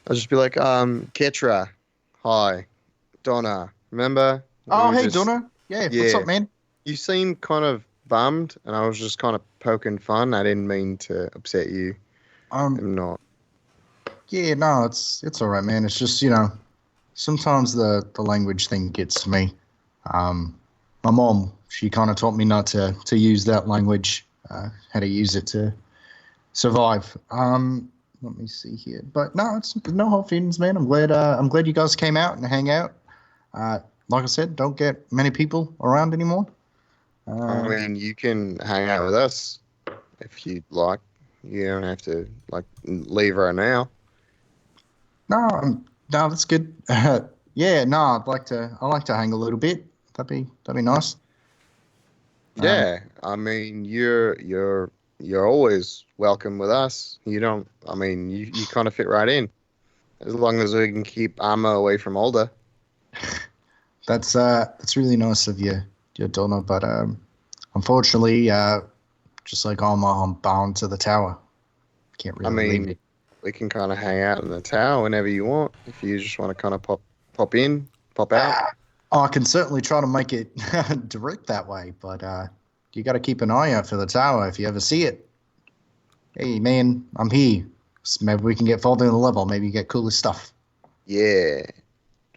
I'll just be like, Kitra, hi, Donna. Remember? Oh, We were hey, just- Donna. Yeah, what's Yeah. up, man? You seem kind of bummed, and I was just kind of poking fun. I didn't mean to upset you. I'm not. Yeah, no, it's all right, man. It's just, sometimes the language thing gets to me. My mom, she kind of taught me not to use that language, how to use it to survive. Let me see here. But no, it's no hard feelings, man. I'm glad you guys came out and hang out. Like I said, don't get many people around anymore. I mean, you can hang out with us if you'd like. You don't have to like leave right now. No, that's good. Yeah, no, I like to hang a little bit. That'd be nice. Yeah, I mean, you're always welcome with us. You don't. I mean, you kind of fit right in, as long as we can keep Armor away from Alder. That's really nice of you, Donna. But I'm unfortunately, just like I'm bound to the tower. Can't I really leave mean, it. we can kind of hang out in the tower whenever you want. If you just want to kind of pop in, pop out. I can certainly try to make it direct that way, but you got to keep an eye out for the tower if you ever see it. Hey, man, I'm here. So maybe we can get further in the level. Maybe you get cooler stuff. Yeah,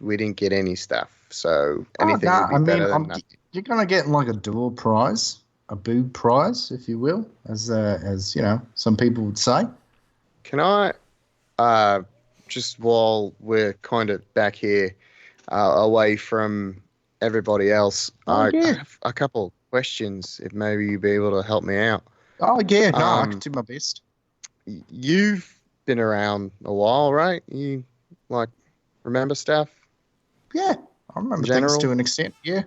we didn't get any stuff, so Oh, anything no, would be I mean, better than nothing. you're gonna get like a dual prize, a boob prize, if you will, as you know, some people would say. Can I, just while we're kind of back here, away from everybody else, Oh I yeah, have a couple questions. If maybe you'd be able to help me out. oh yeah. No, I can Um, do my best. you've been around a while, right? You like remember stuff Yeah, I in remember things to general? an extent. Yeah.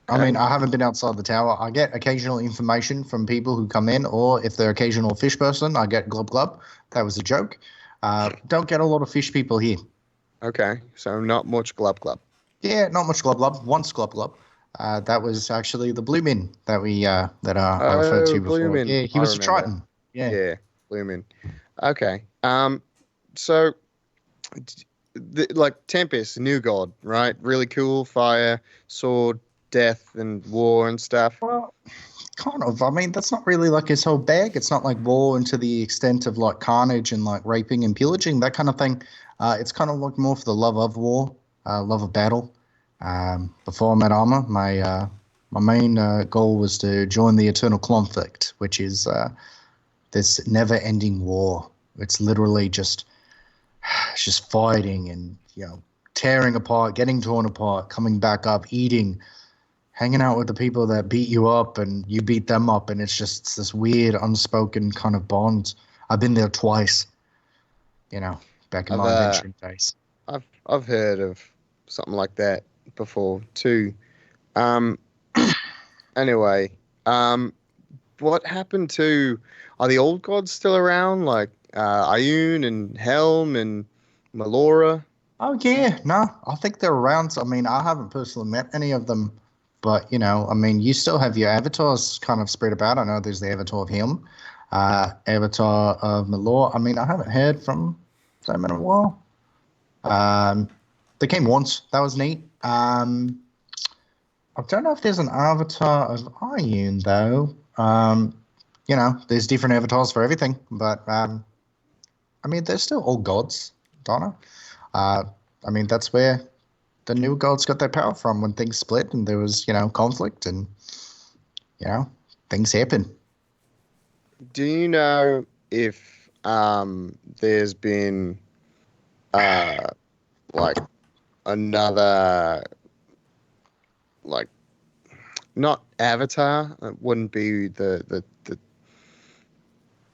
I mean, Okay. I haven't been outside the tower. I get occasional information from people who come in, or if they're occasional fish person, I get glub glub. That was a joke. Don't get a lot of fish people here. Okay. So not much glub glub. Yeah, not much glub glub. Once glub glub. That was actually the blue min that I referred Oh, to before. Bloomin'. Yeah, he I was a remember. Triton. Yeah. Yeah, Bloomin'. Okay. So like Tempest, new god, right? Really cool. Fire, sword, death, and war and stuff. Well, kind of. I mean, that's not really like his whole bag. It's not like war into the extent of like carnage and like raping and pillaging, that kind of thing. It's kind of like more for the love of war, love of battle. Before I met Armor, my main goal was to join the eternal conflict, which is this never-ending war. It's literally just it's just fighting and tearing apart, getting torn apart, coming back up, eating, hanging out with the people that beat you up and you beat them up, and it's this weird unspoken kind of bond. I've been there twice, back in I've my adventuring days. I've heard of something like that before too. Um. Anyway. What happened to? Are the old gods still around? Like Ioun and Helm and Melora? Oh yeah, no, I think they're around. I mean, I haven't personally met any of them, but I mean, you still have your avatars kind of spread about. I know there's the avatar of him, avatar of Malor. I mean, I haven't heard from them in a while. Um, they came once. That was neat. I don't know if there's an avatar of Ioun though. There's different avatars for everything, but I mean, they're still all gods, Donna. Uh, I mean, that's where the new gods got their power from when things split and there was, conflict and, things happen. Do you know if there's been like another like not avatar? It wouldn't be the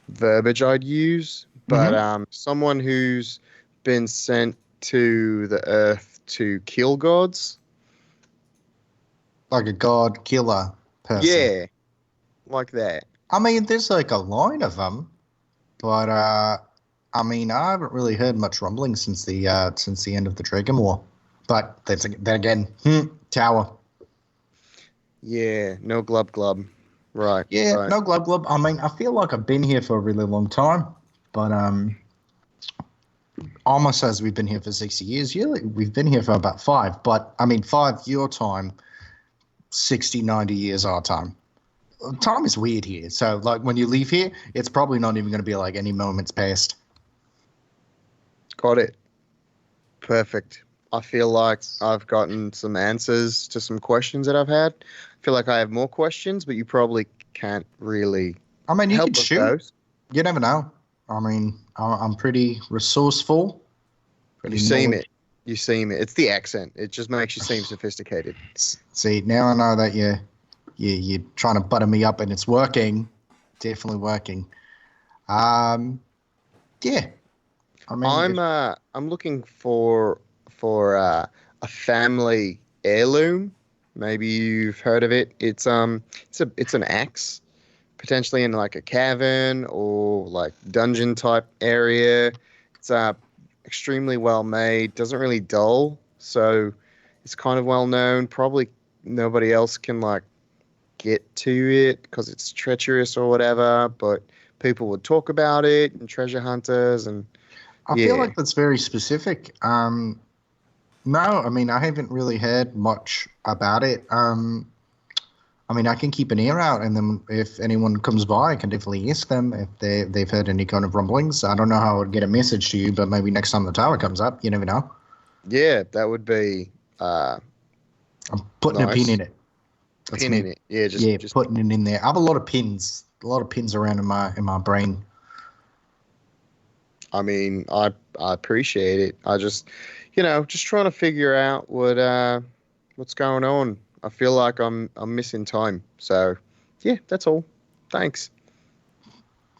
verbiage I'd use, but Mm-hmm. someone who's been sent to the earth to kill gods. Like a god killer person. Yeah, like that. I mean, there's like a line of them, but I mean, I haven't really heard much rumbling since the end of the Dragon War. But then again, tower. Yeah, no glub glub. Right, Yeah, right. no glub glub. I mean, I feel like I've been here for a really long time, but almost says we've been here for 60 years. Yeah, we've been here for about 5, but I mean, 5 your time, 60, 90 years our time. Time is weird here. So, like, when you leave here, it's probably not even going to be like any moments past. Got it. Perfect. I feel like I've gotten some answers to some questions that I've had. I feel like I have more questions, but you probably can't really I mean, you help could with shoot. those. You never know. I mean, I'm pretty resourcewful. You seem it. You seem it. It's the accent. It just makes you seem sophisticated. See, now I know that you're trying to butter me up, and it's working. Definitely working. Yeah. I mean, I'm looking for a family heirloom. Maybe you've heard of it. It's an axe, potentially in like a cavern or like dungeon type area. It's extremely well made. Doesn't really dull, so it's kind of well known. Probably nobody else can like get to it because it's treacherous or whatever, but people would talk about it and treasure hunters and I feel like that's very specific. No, I mean, I haven't really heard much about it. I mean, I can keep an ear out, and then if anyone comes by, I can definitely ask them if they've heard any kind of rumblings. I don't know how I would get a message to you, but maybe next time the tower comes up, you never know. yeah, that would be I'm putting a pin nice. in it. That's Pin me. in it. Yeah, just Putting it in there. I have a lot of pins around in my brain. I mean, I appreciate it. I just, just trying to figure out what's going on. I feel like I'm missing time. So, yeah, that's all. Thanks.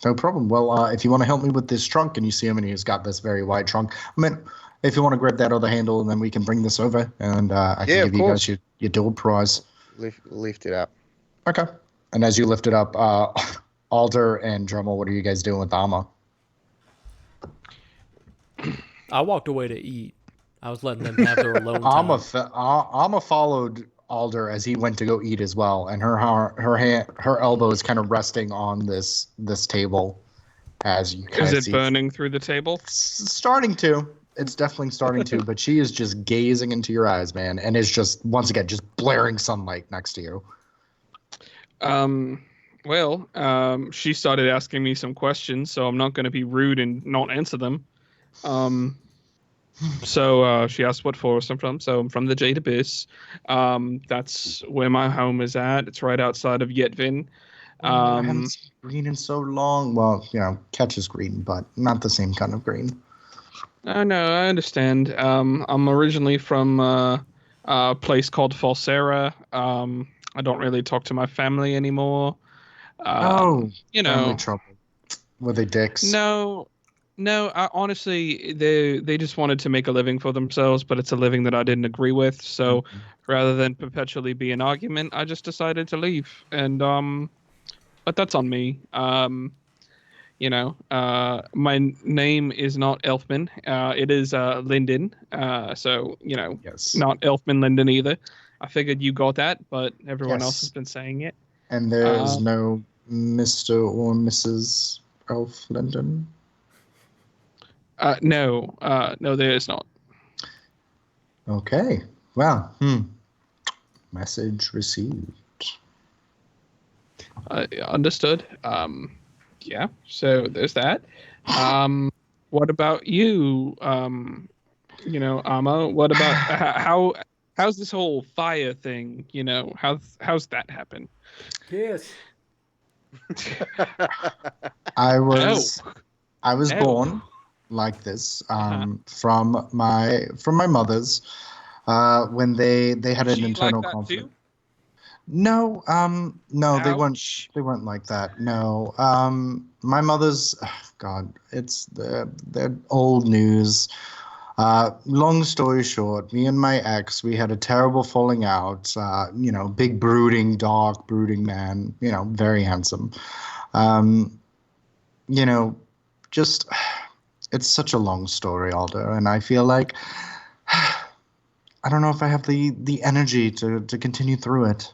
No problem. Well, if you want to help me with this trunk, and you see him, and he's got this very wide trunk. I mean, if you want to grab that other handle, and then we can bring this over, and I Yeah, can of give you guys course. your dual prize. Lift it up. Okay. And as you lift it up, Alder and Drummer, what are you guys doing with the armor? I walked away to eat. I was letting them have their alone time. Alma followed Alder as he went to go eat as well, and her elbow is kind of resting on this table as you kind Is of it see. burning through the table? Starting to. It's definitely starting to, but she is just gazing into your eyes, man, and is just once again just blaring sunlight next to you. She started asking me some questions, so I'm not going to be rude and not answer them. So she asked what forest I'm from. So I'm from the Jade Abyss. That's where my home is at. It's right outside of Yetvin. I haven't seen green in so long. Well, Ketch is green, but not the same kind of green. No, I understand. I'm originally from a place called Falsera. I don't really talk to my family anymore. Family trouble. Were they dicks? No. Honestly, they just wanted to make a living for themselves, but it's a living that I didn't agree with. So rather than perpetually be an argument, I just decided to leave. And but that's on me. My name is not Elfman. It is Linden. So Yes. not Elfman Linden either. I figured you got that, but everyone else Yes. has been saying it. And there's no Mr. or Mrs. Elf Linden? No, there is not. Okay. Well, message received. Understood. Yeah, so there's that. What about you, Amma? What about how's this whole fire thing, how's that happen? Yes. I was No. born like this from my mother's when they had an She internal like that conflict. too? No, they Ouch. weren't like that. No, my mother's God, they're old news. Long story short, me and my ex, we had a terrible falling out. Big dark brooding man. Very handsome. Just it's such a long story, Aldo, and I feel like I don't know if I have the energy to continue through it.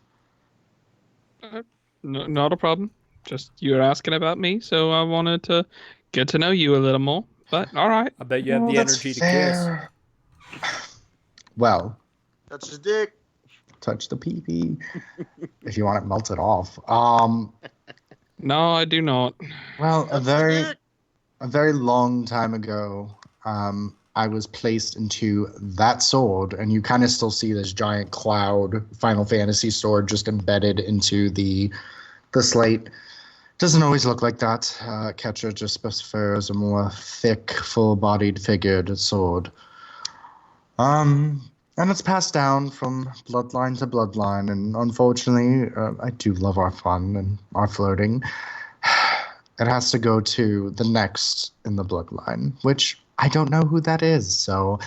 No, not a problem. Just you're asking about me, so I wanted to get to know you a little more. But all right. I bet you have the That's energy to fair. Well, Touch the dick. touch the pee-pee if you want it melted off. No, I do not. Well, Touch the dick. a very long time ago, I was placed into that sword, and you kind of still see this giant cloud Final Fantasy sword just embedded into the slate. Doesn't always look like that. Ketcher just prefers a more thick, full-bodied figured sword. And it's passed down from bloodline to bloodline, and unfortunately, I do love our fun and our flirting. It has to go to the next in the bloodline, which I don't know who that is. So,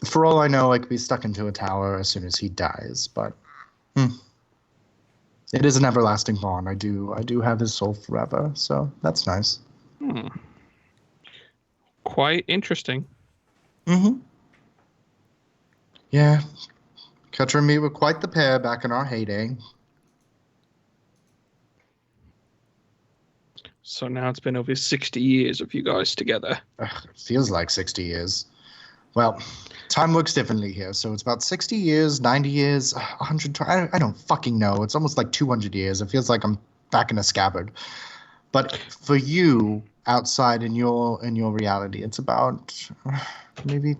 for all I know, I could be stuck into a tower as soon as he dies. But it is an everlasting bond. I do have his soul forever. So that's nice. Quite interesting. Mm-hmm. Yeah, Ketcher and me were quite the pair back in our heyday. So now it's been over 60 years of you guys together. Ugh, it feels like 60 years. Well, time works differently here. So it's about 60 years, 90 years, 100. I don't fucking know. It's almost like 200 years. It feels like I'm back in a scabbard. But for you, outside in your reality, it's about maybe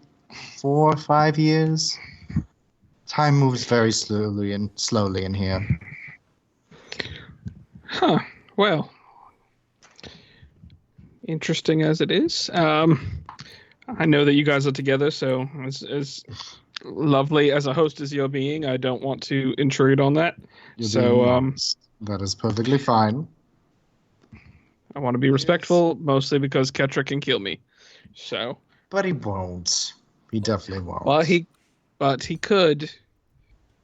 4 or 5 years. Time moves very slowly in here. Huh. Well, interesting as it is. I know that you guys are together, so as lovely as a host as you're being, I don't want to intrude on that. You're So being honest. That is perfectly fine. I want to be respectful, mostly because Ketra can kill me. So, But he won't. He definitely won't. well, he could.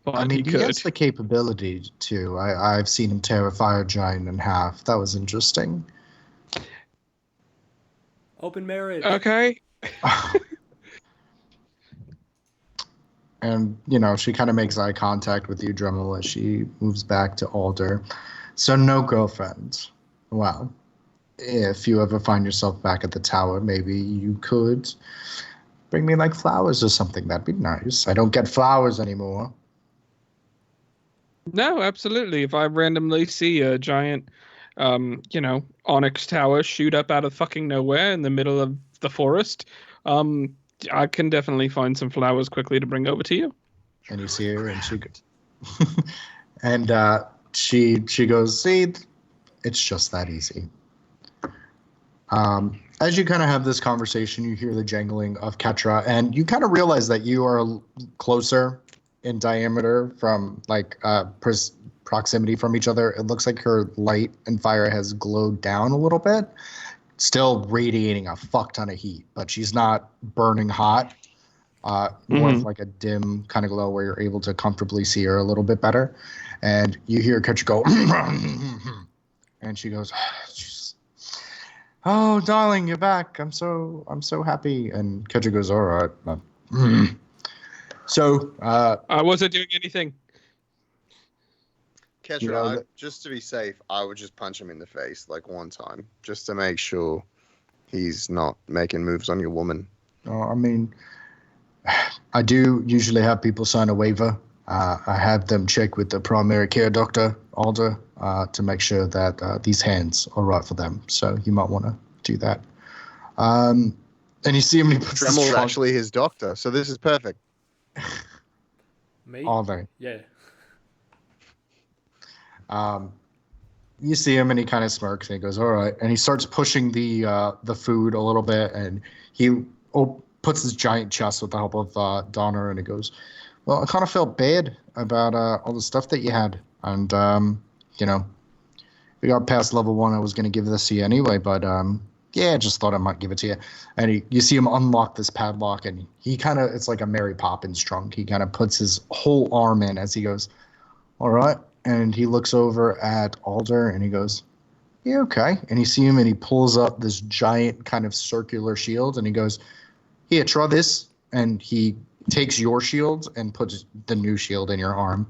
But I mean, he he could. has the capability to. I've seen him tear a fire giant in half. That was interesting. Open marriage. Okay. And, she kind of makes eye contact with you, Dremel, as she moves back to Alder. So no girlfriend. Well, if you ever find yourself back at the tower, maybe you could bring me, like, flowers or something. That'd be nice. I don't get flowers anymore. No, absolutely. If I randomly see a giant, onyx tower shoot up out of fucking nowhere in the middle of the forest, I can definitely find some flowers quickly to bring over to you. And you see her, and she goes, see, it's just that easy. As you kind of have this conversation, you hear the jangling of Ketra, and you kind of realize that you are closer in diameter from proximity from each other. It looks like her light and fire has glowed down a little bit, still radiating a fuck ton of heat, but she's not burning hot. More of like a dim kind of glow where you're able to comfortably see her a little bit better. And you hear Ketra go, and she goes, oh, darling, you're back. I'm so happy. And Ketra goes, all right. So I wasn't doing anything. Ketra, just to be safe, I would just punch him in the face like one time, just to make sure he's not making moves on your woman. I mean, I do usually have people sign a waiver. I have them check with the primary care doctor, Alder, to make sure that these hands are right for them. So you might want to do that. And you see him. Dremel's actually his doctor, so this is perfect. Me? Are they? Yeah. You see him and he kind of smirks and he goes, all right. And he starts pushing the food a little bit, and he puts his giant chest with the help of Donner, and he goes, well, I kind of felt bad about all the stuff that you had. And, we got past level 1. I was going to give this to you anyway, but I just thought I might give it to you. And you see him unlock this padlock, and he kind of, it's like a Mary Poppins trunk. He kind of puts his whole arm in as he goes, all right. And he looks over at Alder and he goes, yeah, okay. And you see him and he pulls up this giant kind of circular shield and he goes, here, try this. And he takes your shield and puts the new shield in your arm.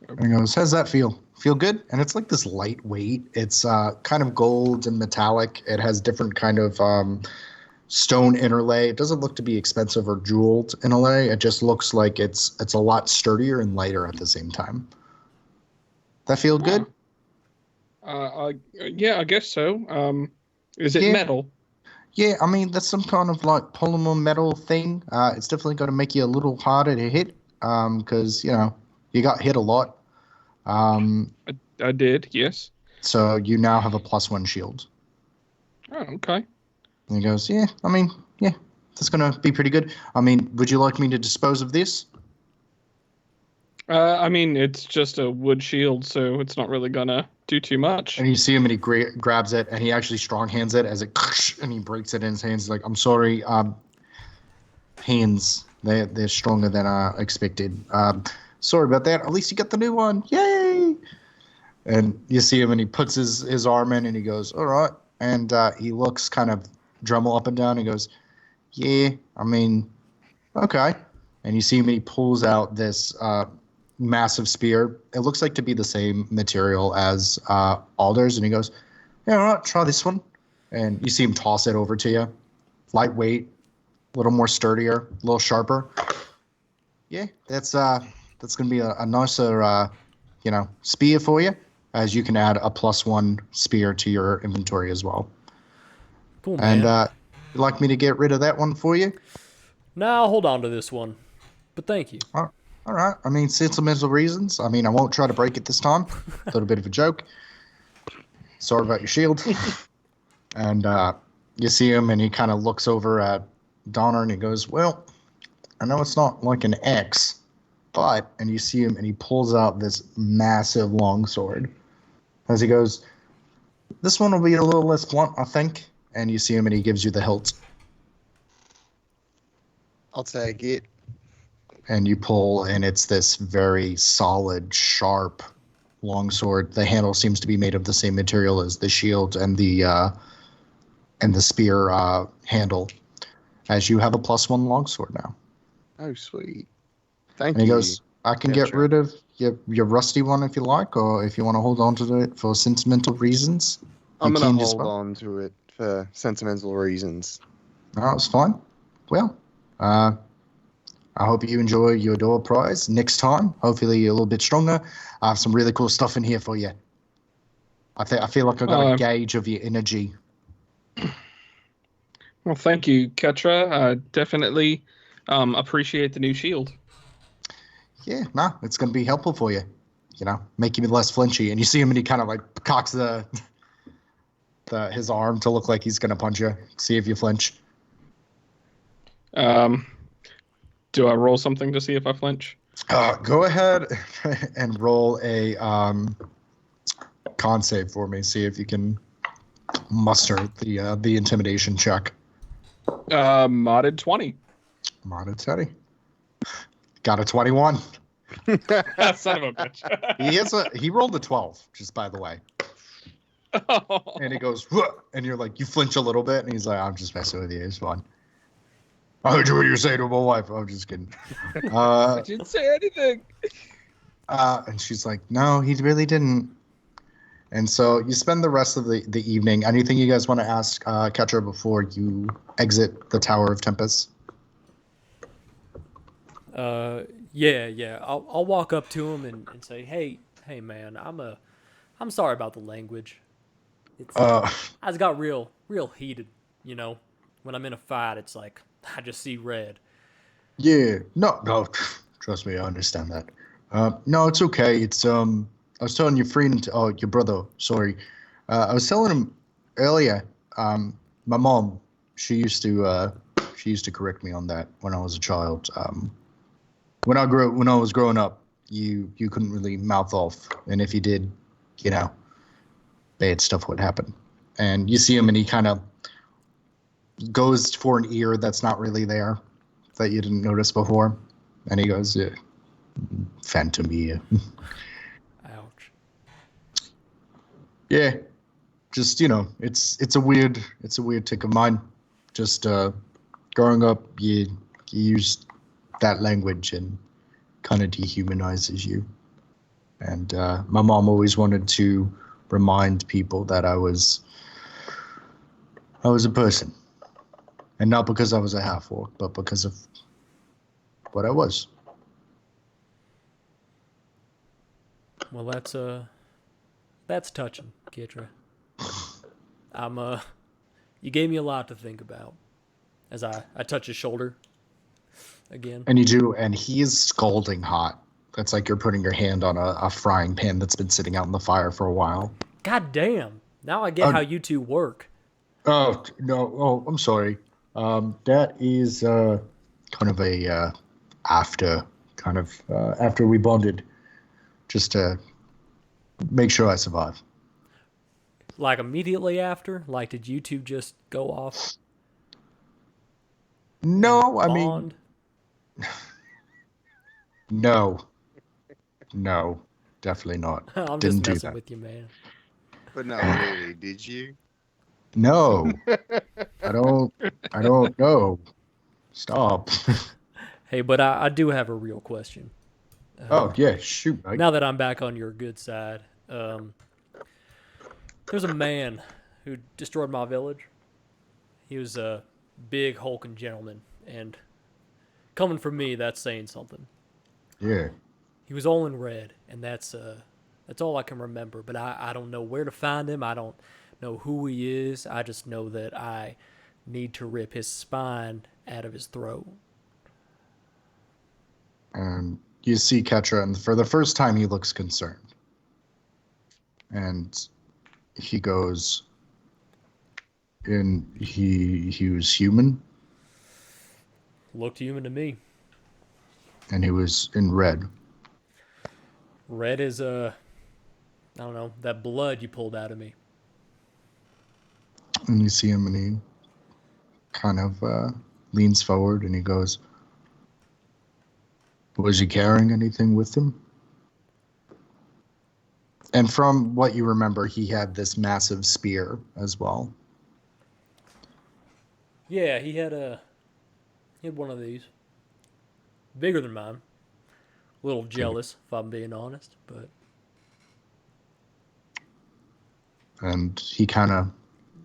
And he goes, how's that feel? Feel good? And it's like this lightweight. It's kind of gold and metallic. It has different kind of stone interlay. It doesn't look to be expensive or jeweled interlay. It just looks like it's a lot sturdier and lighter at the same time. That feel good? Yeah, I guess so. Is it metal? Yeah, I mean, that's some kind of like polymer metal thing. It's definitely going to make you a little harder to hit because, you got hit a lot. I did, yes. So you now have a +1 shield. Oh, okay. And he goes, yeah, that's going to be pretty good. I mean, would you like me to dispose of this? I mean, it's just a wood shield, so it's not really going to do too much. And you see him and he grabs it and he actually strong hands it as it and he breaks it in his hands. He's like, I'm sorry, hands, they're stronger than I expected. Sorry about that. At least you got the new one. Yay! And you see him and he puts his arm in and he goes, all right. And he looks kind of Dremel up and down and goes, yeah, I mean, okay. And you see him and he pulls out this massive spear. It looks like to be the same material as Alder's, and he goes, "Yeah, all right, try this one." And you see him toss it over to you. Lightweight, a little more sturdier, a little sharper. Yeah, that's gonna be a nicer spear for you, as you can add a +1 spear to your inventory as well. Cool, man. And you'd like me to get rid of that one for you? No, I'll hold on to this one. But thank you. All right. I mean, sentimental reasons. I mean, I won't try to break it this time. A little bit of a joke. Sorry about your shield. And you see him, and he kind of looks over at Donner, and he goes, "Well, I know it's not like an X, but," and you see him, and he pulls out this massive longsword. As he goes, "This one will be a little less blunt, I think." And you see him, and he gives you the hilt. I'll take it. And you pull, and it's this very solid, sharp longsword. The handle seems to be made of the same material as the shield and the spear handle, as you have a +1 longsword now. Oh, sweet. Thank And he you. goes, "I can get rid of your rusty one if you like, or if you want to hold on to it for sentimental reasons. I'm you going can to as hold well." on to it for sentimental reasons. No, it's fine. Well, I hope you enjoy your door prize next time. Hopefully you're a little bit stronger. I have some really cool stuff in here for you. I feel like I got a gauge of your energy. Well, thank you, Ketra. I definitely appreciate the new shield. Yeah, no, it's going to be helpful for you. Make you less flinchy. And you see him, and he kind of like cocks his arm to look like he's going to punch you. See if you flinch. Do I roll something to see if I flinch? Go ahead and roll a con save for me. See if you can muster the intimidation check. Modded 20. Modded 20. Got a 21. Son of a bitch. He rolled a 12, just by the way. Oh. And he goes, "Whoa," and you're like, you flinch a little bit, and he's like, "I'm just messing with you. It's fun." "I heard you what you were saying to my wife." "I'm just kidding." I didn't say anything. And she's like, "No, he really didn't." And so you spend the rest of the evening. Anything you guys want to ask Ketra before you exit the Tower of Tempest? Yeah. I'll walk up to him and say, hey, man, I'm sorry about the language. I just got real heated, When I'm in a fight, it's like I just see red. Yeah, no, trust me, I understand that. No, it's okay. It's I was telling your friend, your brother. Sorry, I was telling him earlier. My mom, she used to correct me on that when I was a child. When I was growing up, you couldn't really mouth off, and if you did, bad stuff would happen. And you see him, and he kind of goes for an ear that's not really there, that you didn't notice before, and he goes, "Phantom ear." Ouch. Yeah, just it's a weird tick of mine. Just growing up, you use that language and kind of dehumanizes you. And my mom always wanted to remind people that I was a person, and not because I was a half-orc, but because of what I was. Well, that's touching, Ketra. You gave me a lot to think about as I touch his shoulder again. And you do, and he is scalding hot. That's like you're putting your hand on a frying pan that's been sitting out in the fire for a while. God damn. Now I get how you two work. Oh, no. Oh, I'm sorry. That is kind of a after we bonded, just to make sure I survive. Like immediately after? Like, did you two just go off? No, I bond? mean, no, definitely not. I'm Didn't just do messing that. with you, man. But no, really, did you? No, I don't know. Stop. Hey, but I do have a real question. Oh, yeah, shoot. Now that I'm back on your good side, there's a man who destroyed my village. He was a big hulking gentleman, and coming from me, that's saying something. Yeah. He was all in red, and that's all I can remember. But I don't know where to find him. I don't know who he is. I just know that I need to rip his spine out of his throat. And you see Ketra, and for the first time, he looks concerned. And he goes, and he was human, Looked human to me. and he was in red. Red is I don't know, that blood you pulled out of me. And you see him, and he kind of leans forward, and he goes, was he carrying anything with him? And from what you remember, he had this massive spear as well. Yeah, he had one of these. Bigger than mine. A little jealous, if I'm being honest, but And he kind of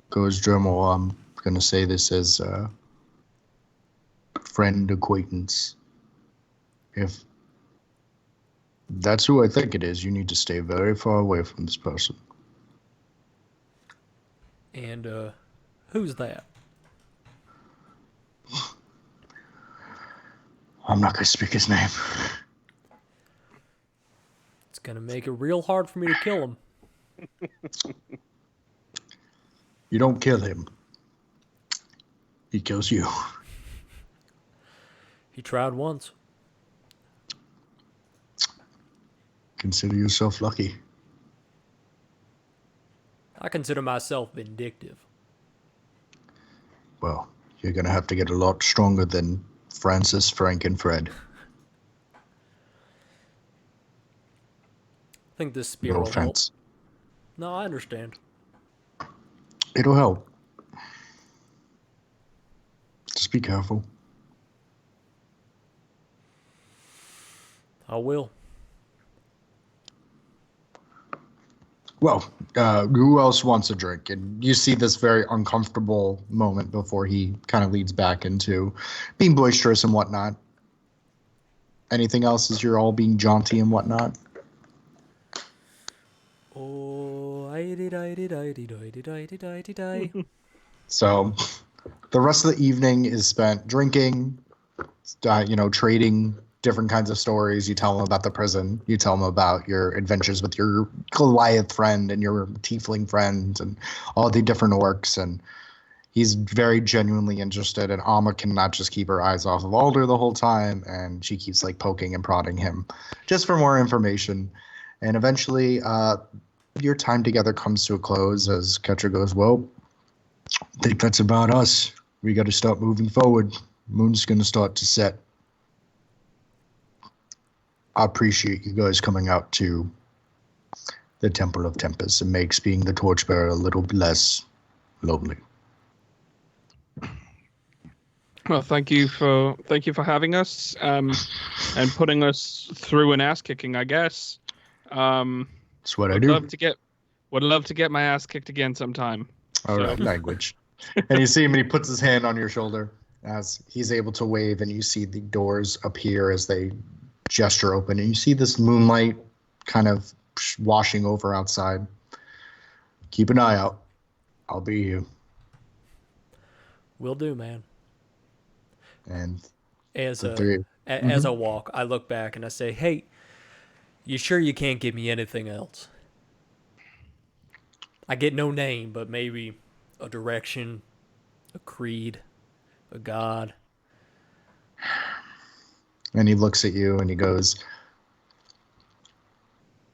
goes, Dremel, I'm going to say this as a friend, acquaintance. If that's who I think it is, you need to stay very far away from this person. and who's that? I'm not going to speak his name. It's gonna make it real hard for me to kill him. You don't kill him. He kills you. He tried once. Consider yourself lucky. I consider myself vindictive. Well, you're going to have to get a lot stronger than Francis, Frank, and Fred. I think this spear No will help. offense. No, I understand. It'll help. Just be careful. I will. Well, who else wants a drink? And you see this very uncomfortable moment before he kind of leads back into being boisterous and whatnot. Anything else as you're all being jaunty and whatnot? Oh, I. So the rest of the evening is spent drinking, trading different kinds of stories. You tell them about the prison. You tell them about your adventures with your Goliath friend and your tiefling friend and all the different orcs. And he's very genuinely interested. And Alma cannot just keep her eyes off of Alder the whole time. And she keeps like poking and prodding him just for more information. And eventually your time together comes to a close as Ketra goes, well, I think that's about us. We got to start moving forward. Moon's going to start to set. I appreciate you guys coming out to the Temple of Tempest. It makes being the torchbearer a little less lonely. Well, thank you for having us and putting us through an ass kicking, I guess. That's what I Would do. love to get my ass kicked again sometime. All right, language. And you see him, and he puts his hand on your shoulder as he's able to wave, and you see the doors appear as they gesture open, and you see this moonlight kind of washing over outside. Keep an eye out. I'll be here. Will do, man. And As the three. as I walk, I look back and I say, "Hey, you sure you can't give me anything else? I get no name, but maybe a direction, a creed, a god." And he looks at you and he goes,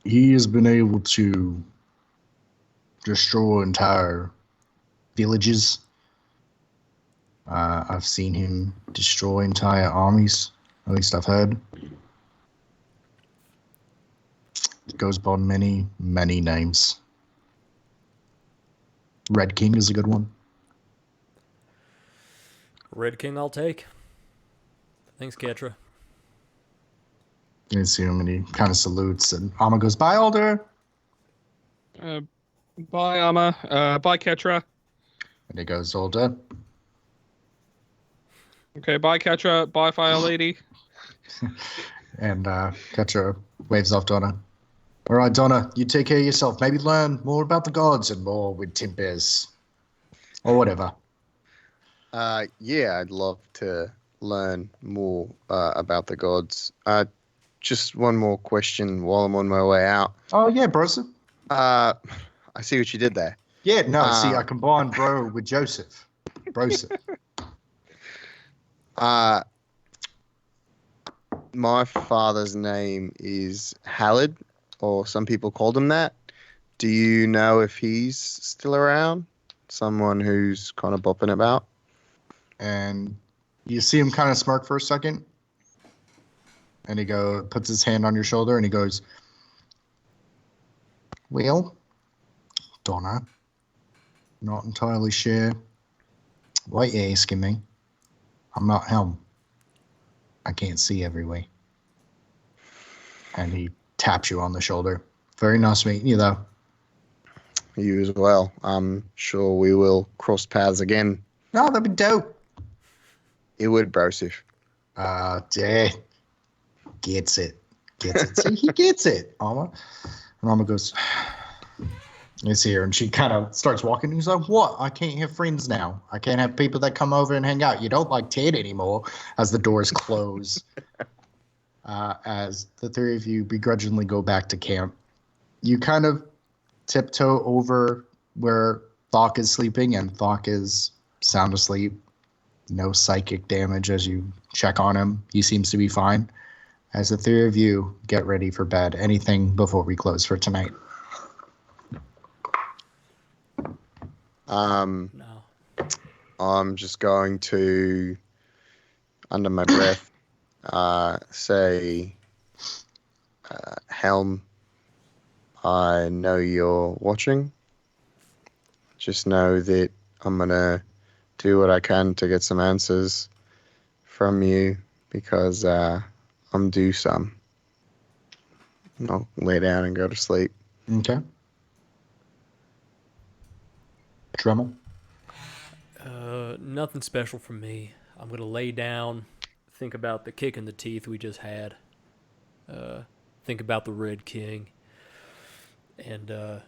he has been able to destroy entire villages. I've seen him destroy entire armies, at least I've heard. It goes by many, many names. Red King is a good one. Red King, I'll take. Thanks, Ketra. You see him and he kind of salutes, and Alma goes, "Bye, Alder." Bye, Amma. Bye, Ketra. And he goes, "Alder." Okay, bye, Ketra. Bye, Fire Lady. And Ketra waves off Donna. "All right, Donna, you take care of yourself. Maybe learn more about the gods and more with Timbers. Or whatever." Yeah, I'd love to learn more about the gods. Just one more question while I'm on my way out. Oh, yeah, Broseph. I see what you did there. Yeah, no, see, I combined bro with Joseph. Broseph. My father's name is Halid, or some people called him that. Do you know if he's still around? Someone who's kind of bopping about? And you see him kind of smirk for a second. And he puts his hand on your shoulder and he goes, "Well, Donna, not entirely sure what you're asking me. I'm not him. I can't see everywhere." And he taps you on the shoulder. "Very nice meeting you, though." You as well. I'm sure we will cross paths again. "No, that'd be dope." It would, Broseph. Yeah. Gets it. See, he gets it, Alma. And Alma goes, "It's here." And she kind of starts walking. He's like, "What? I can't have friends now. I can't have people that come over and hang out. You don't like Ted anymore," as the doors close. As the three of you begrudgingly go back to camp, you kind of tiptoe over where Thokk is sleeping, and Thokk is sound asleep. No psychic damage as you check on him. He seems to be fine. As the three of you get ready for bed, anything before we close for tonight? No. I'm just going to, under my breath, say, "Helm, I know you're watching. Just know that I'm going to do what I can to get some answers from you because I'm due some. I'll lay down and go to sleep." Okay. Dremel? Nothing special from me. I'm gonna lay down, think about the kick in the teeth we just had, think about the Red King, and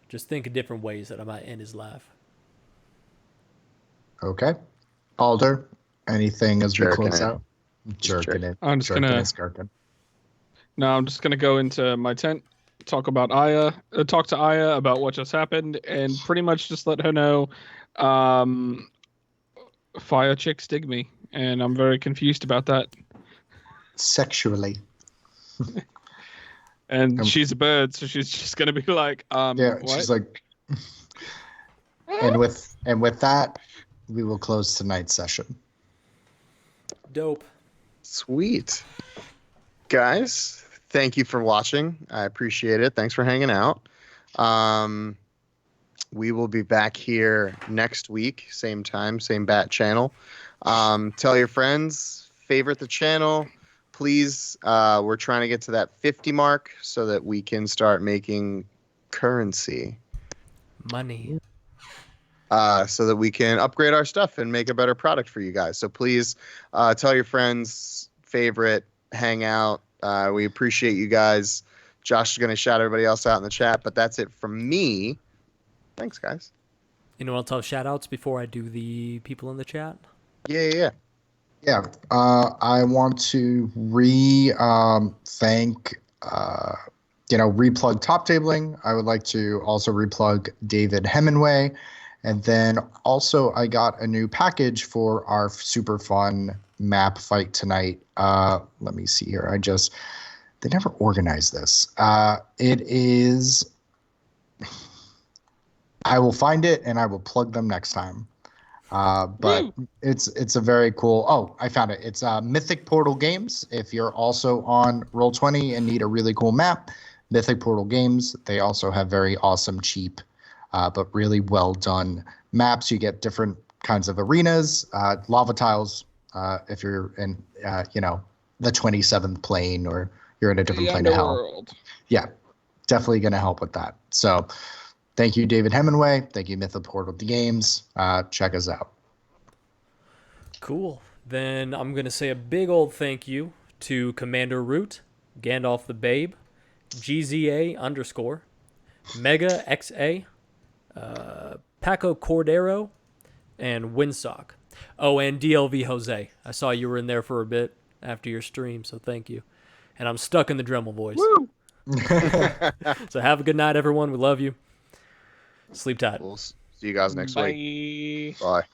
just think of different ways that I might end his life. Okay. Alder, anything as we Jerking close it. out? Jerking it. I'm just Jerking gonna- it, skirking. No, I'm just gonna go into my tent, talk to Aya about what just happened, and pretty much just let her know, fire chicks dig me, and I'm very confused about that. Sexually. And she's a bird, so she's just gonna be like, Yeah, what? she's like, and with that, we will close tonight's session. Dope. Sweet. Guys, thank you for watching. I appreciate it. Thanks for hanging out. We will be back here next week, same time, same bat channel. Tell your friends, favorite the channel. Please, we're trying to get to that 50 mark so that we can start making currency. Money. So that we can upgrade our stuff and make a better product for you guys. So please tell your friends, favorite, hang out. We appreciate you guys. Josh is going to shout everybody else out in the chat, but that's it from me. Thanks, guys. Anyone else have shout outs before I do the people in the chat? Yeah. Yeah, I want to thank replug Top Tabling. I would like to also replug David Hemingway, and then also I got a new package for our super fun map fight tonight. Let me see here. They never organized this. It is. I will find it and I will plug them next time. But it's a very cool. Oh, I found it. It's Mythic Portal Games. If you're also on Roll20 and need a really cool map, Mythic Portal Games. They also have very awesome, cheap, but really well done maps. You get different kinds of arenas, lava tiles. If you're in, the 27th plane, or you're in a different The plane of hell. underworld. Yeah, definitely going to help with that. So thank you, David Hemingway. Thank you, Mythic Portal Games. Check us out. Cool. Then I'm going to say a big old thank you to Commander Root, Gandalf the Babe, GZA_, Mega XA, Paco Cordero, and Windsock. Oh, and DLV Jose. I saw you were in there for a bit after your stream, so thank you. And I'm stuck in the Dremel voice. Woo! So have a good night, everyone. We love you. Sleep tight. We'll see you guys next week. Bye. Bye.